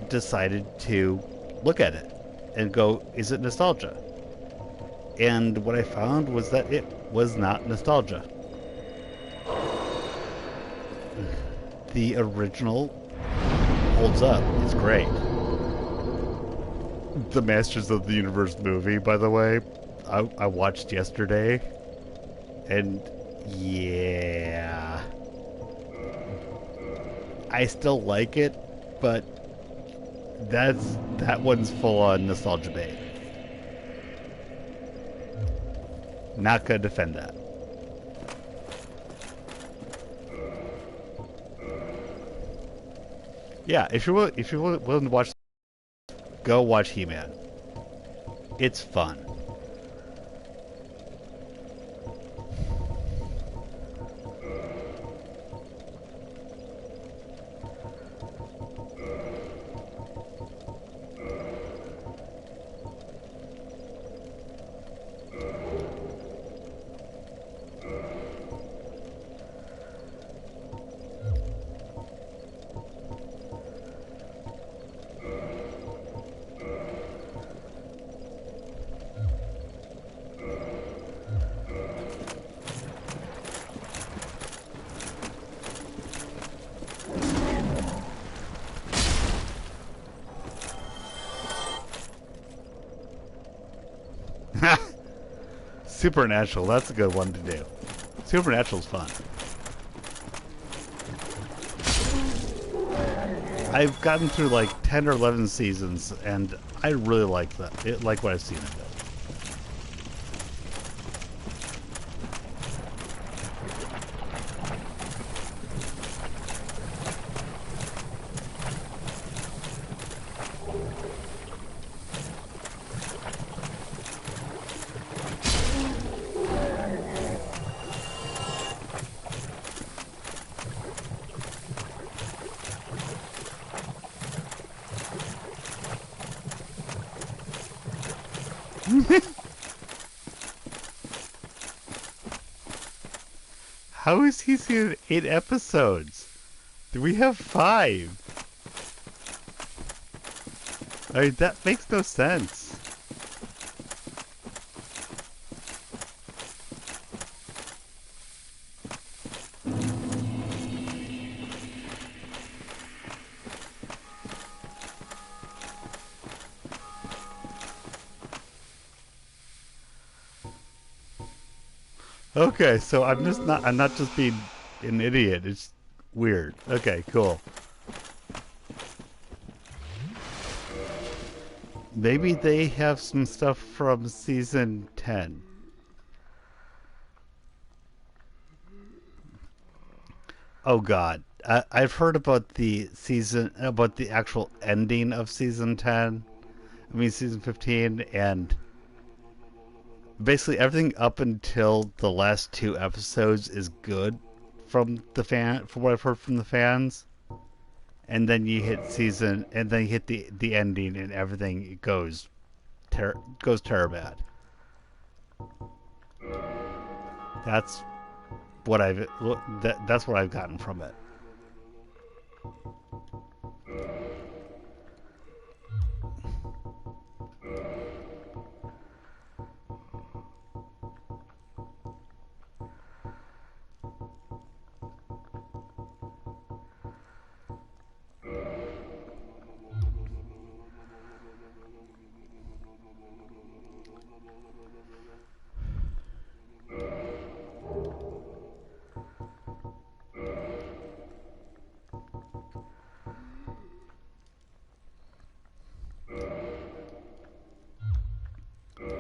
decided to look at it and go, is it nostalgia? And what I found was that it was not nostalgia. The original holds up. It's great. The Masters of the Universe movie, by the way, I watched yesterday, and yeah, I still like it, but that one's full on nostalgia bait. Not gonna defend that. Yeah, if you're willing to watch, go watch He-Man. It's fun. Supernatural, that's a good one to do. Supernatural's fun. I've gotten through like 10 or 11 seasons, and I really like that. Like what I've seen of it. How is he seen 8 episodes? We have 5. I mean, that makes no sense. Okay, so I'm not just being an idiot. It's weird. Okay, cool. Maybe they have some stuff from season 10. Oh god. I've heard about about the actual ending of season 10. I mean season 15, and basically everything up until the last 2 episodes is good from what I've heard from the fans. And then you hit the ending, and everything goes terror bad. That's that's what I've gotten from it.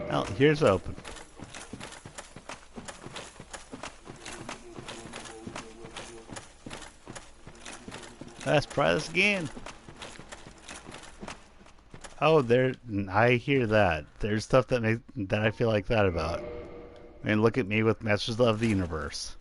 Well, here's open. Let's try this again. Oh, I hear that. There's stuff that I feel like that about. I mean, look at me with Masters of the Universe.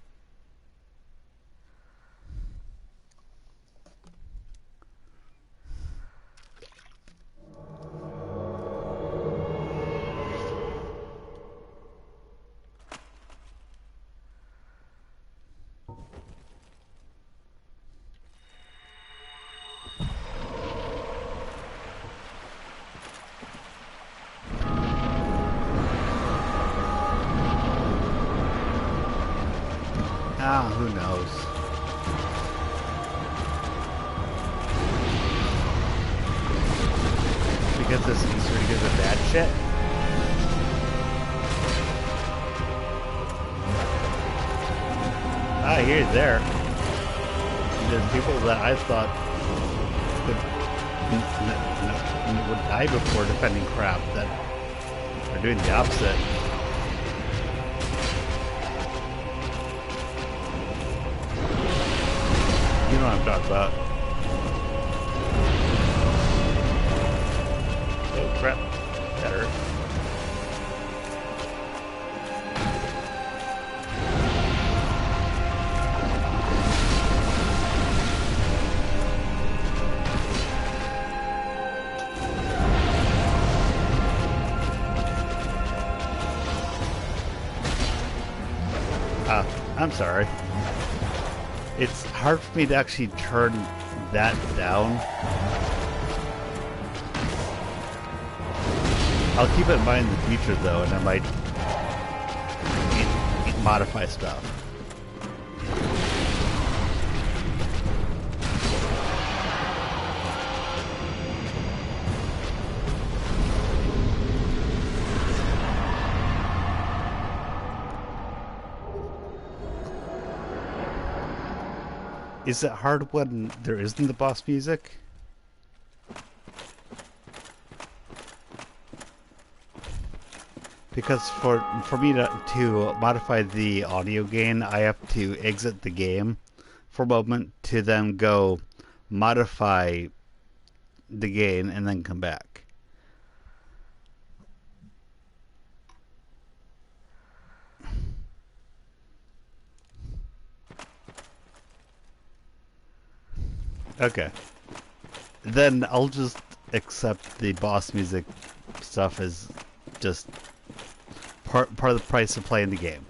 Ah, who knows? Because this Easter egg is a bad shit. Ah, here's there. There's people that I thought would die before defending crap that are doing the opposite. You know what I'm talking about. Oh crap. That hurt. I'm sorry. It's hard for me to actually turn that down. I'll keep it in mind in the future though, and I might modify stuff. Is it hard when there isn't the boss music? Because for me to modify the audio gain, I have to exit the game for a moment to then go modify the gain and then come back. Okay. Then I'll just accept the boss music stuff as just part of the price of playing the game.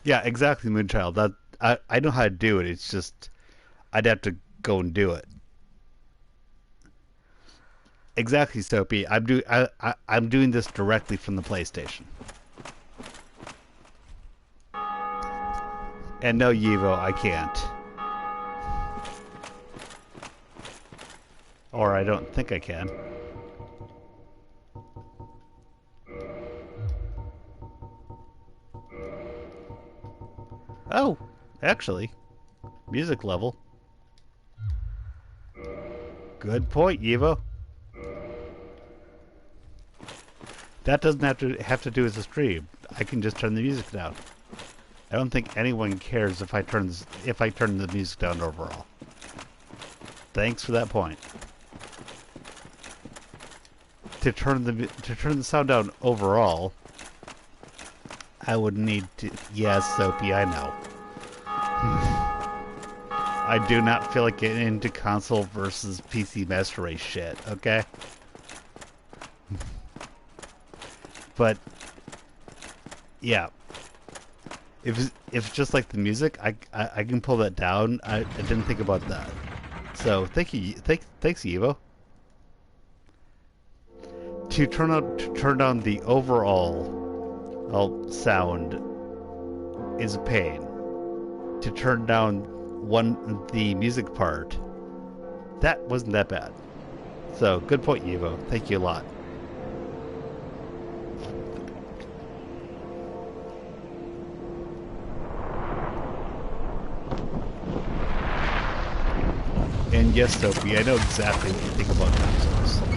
Yeah, exactly, Moonchild. That I know how to do it. It's just I'd have to go and do it. Exactly, Soapy. I'm doing this directly from the PlayStation. And no, Yivo, I can't. Or I don't think I can. Oh, actually, music level. Good point, Yivo. That doesn't have to do with the stream. I can just turn the music down. I don't think anyone cares if I turn the music down overall. Thanks for that point. To turn the sound down overall, I would need to. Yes, Soapy, I know. I do not feel like getting into console versus PC master race shit. Okay. But yeah, if it's just like the music, I can pull that down. I didn't think about that. So thank you, thanks Evo. To turn down the overall sound is a pain. To turn down the music part, that wasn't that bad. So good point, Evo. Thank you a lot. And yes, Sophie, I know exactly what you think about DarkSouls.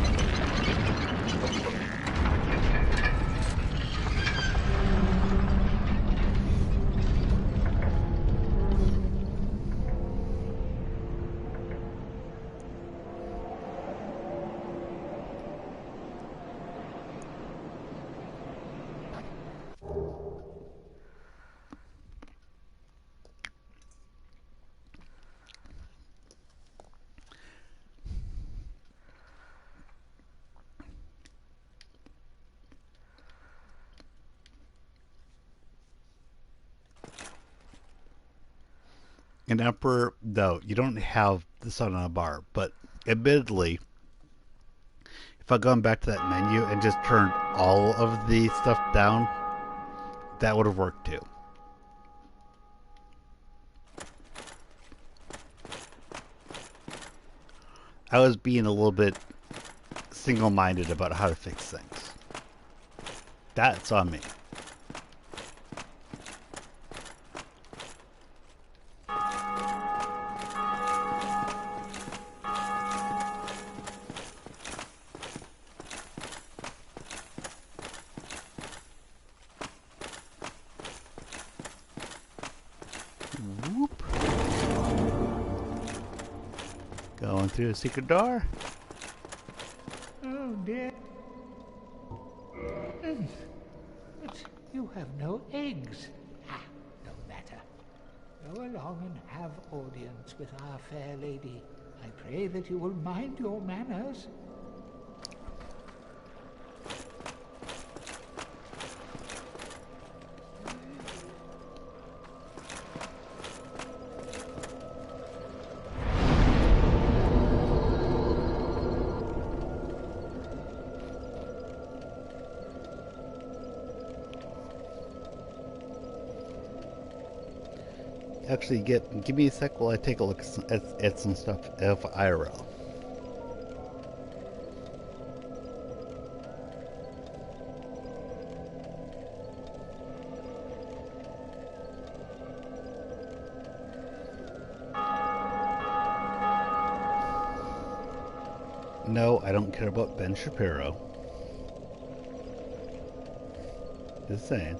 And Emperor, no, you don't have the sun on a bar, but admittedly, if I'd gone back to that menu and just turned all of the stuff down, that would have worked too. I was being a little bit single-minded about how to fix things. That's on me. Whoop. Going through the secret door. Oh dear. But you have no eggs. Ah, no matter. Go along and have audience with our fair lady. I pray that you will mind your manners. Actually, give me a sec while I take a look at some stuff of IRL. No, I don't care about Ben Shapiro. Just saying.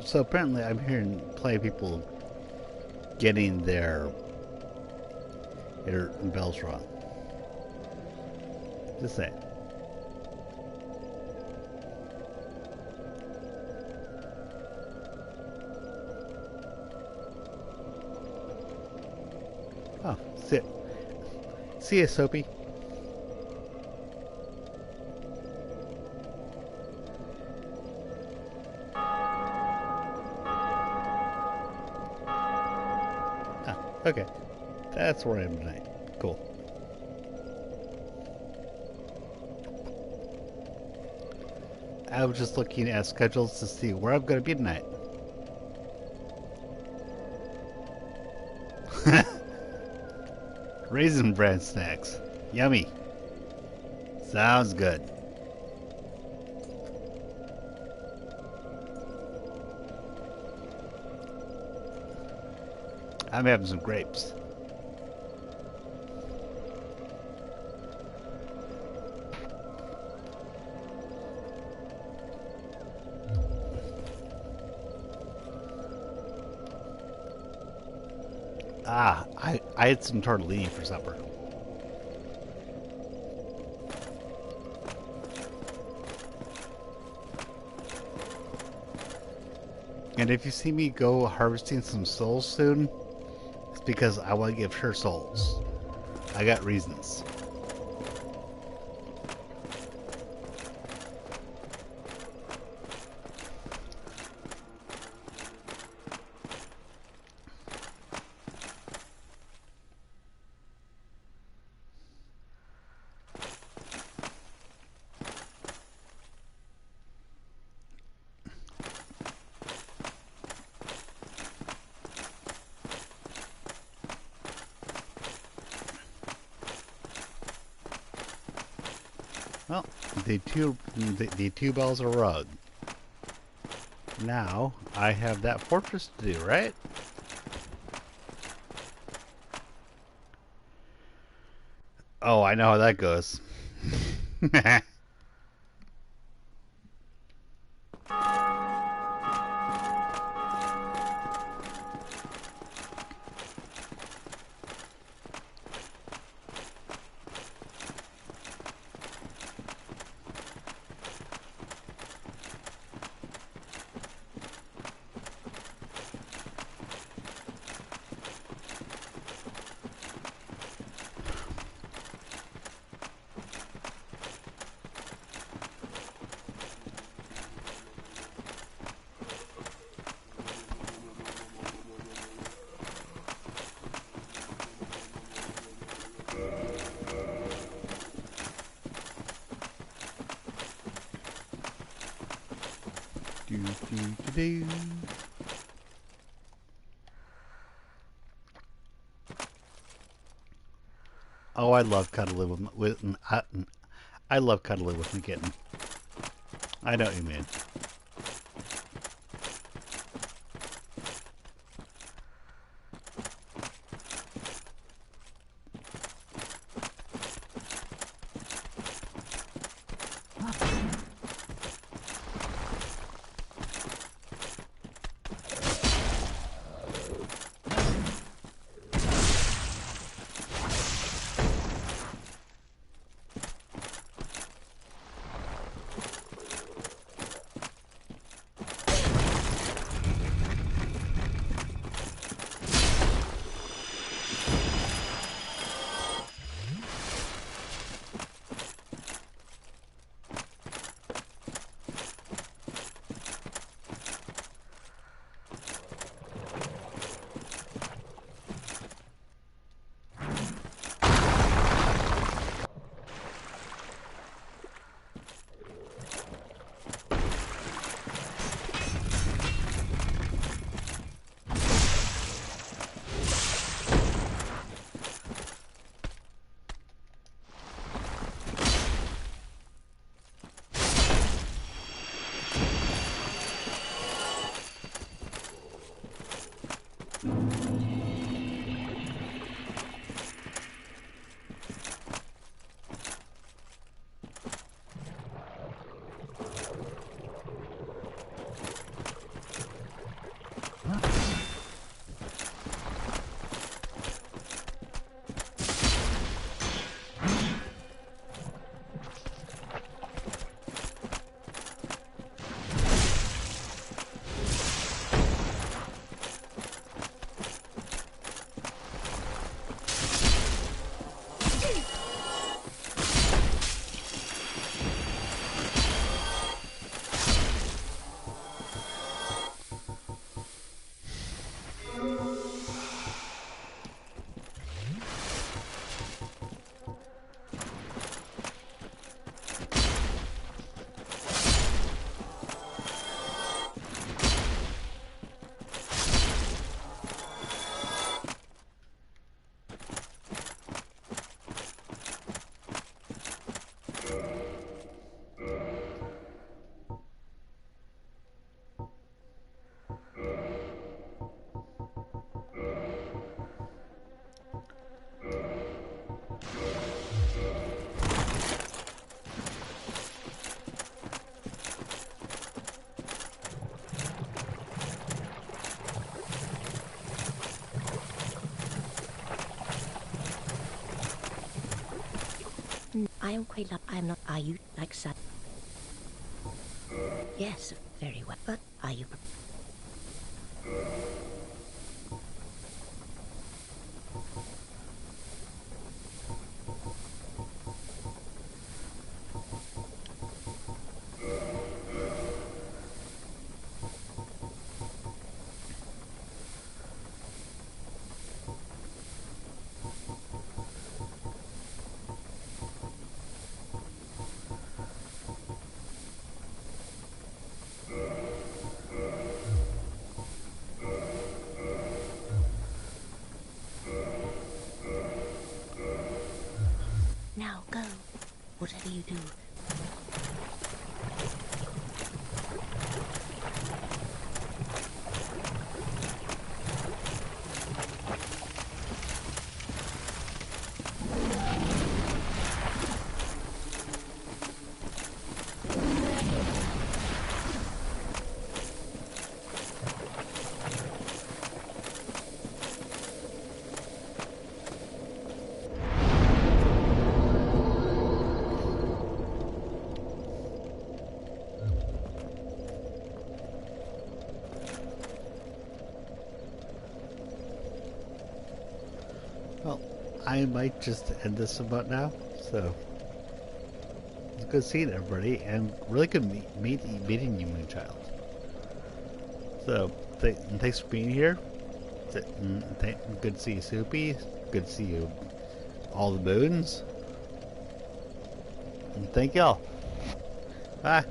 So apparently I'm hearing plenty of people getting their bells wrong. Just saying. Oh, see ya, Soapy. Ah, okay. That's where I am tonight. Cool. I was just looking at schedules to see where I'm going to be tonight. Raisin Bran snacks. Yummy. Sounds good. I'm having some grapes. Ah, I had some tortellini for supper. And if you see me go harvesting some souls soon, it's because I want to give her souls. I got reasons. Well, the two bells are rug. Now I have that fortress to do, right? Oh, I know how that goes. Do, do, do, do. Oh, I love cuddling I love cuddling with my kitten. I know what you mean. I am quite up. I am not. Are you like such? Yes, very well. But are you? Now go. Whatever you do. Well, I might just end this about now. So, it's good seeing everybody, and really good meeting you, Moonchild. So, thanks for being here. Good to see you, Soupy. Good to see you, all the moons. And thank y'all. Bye.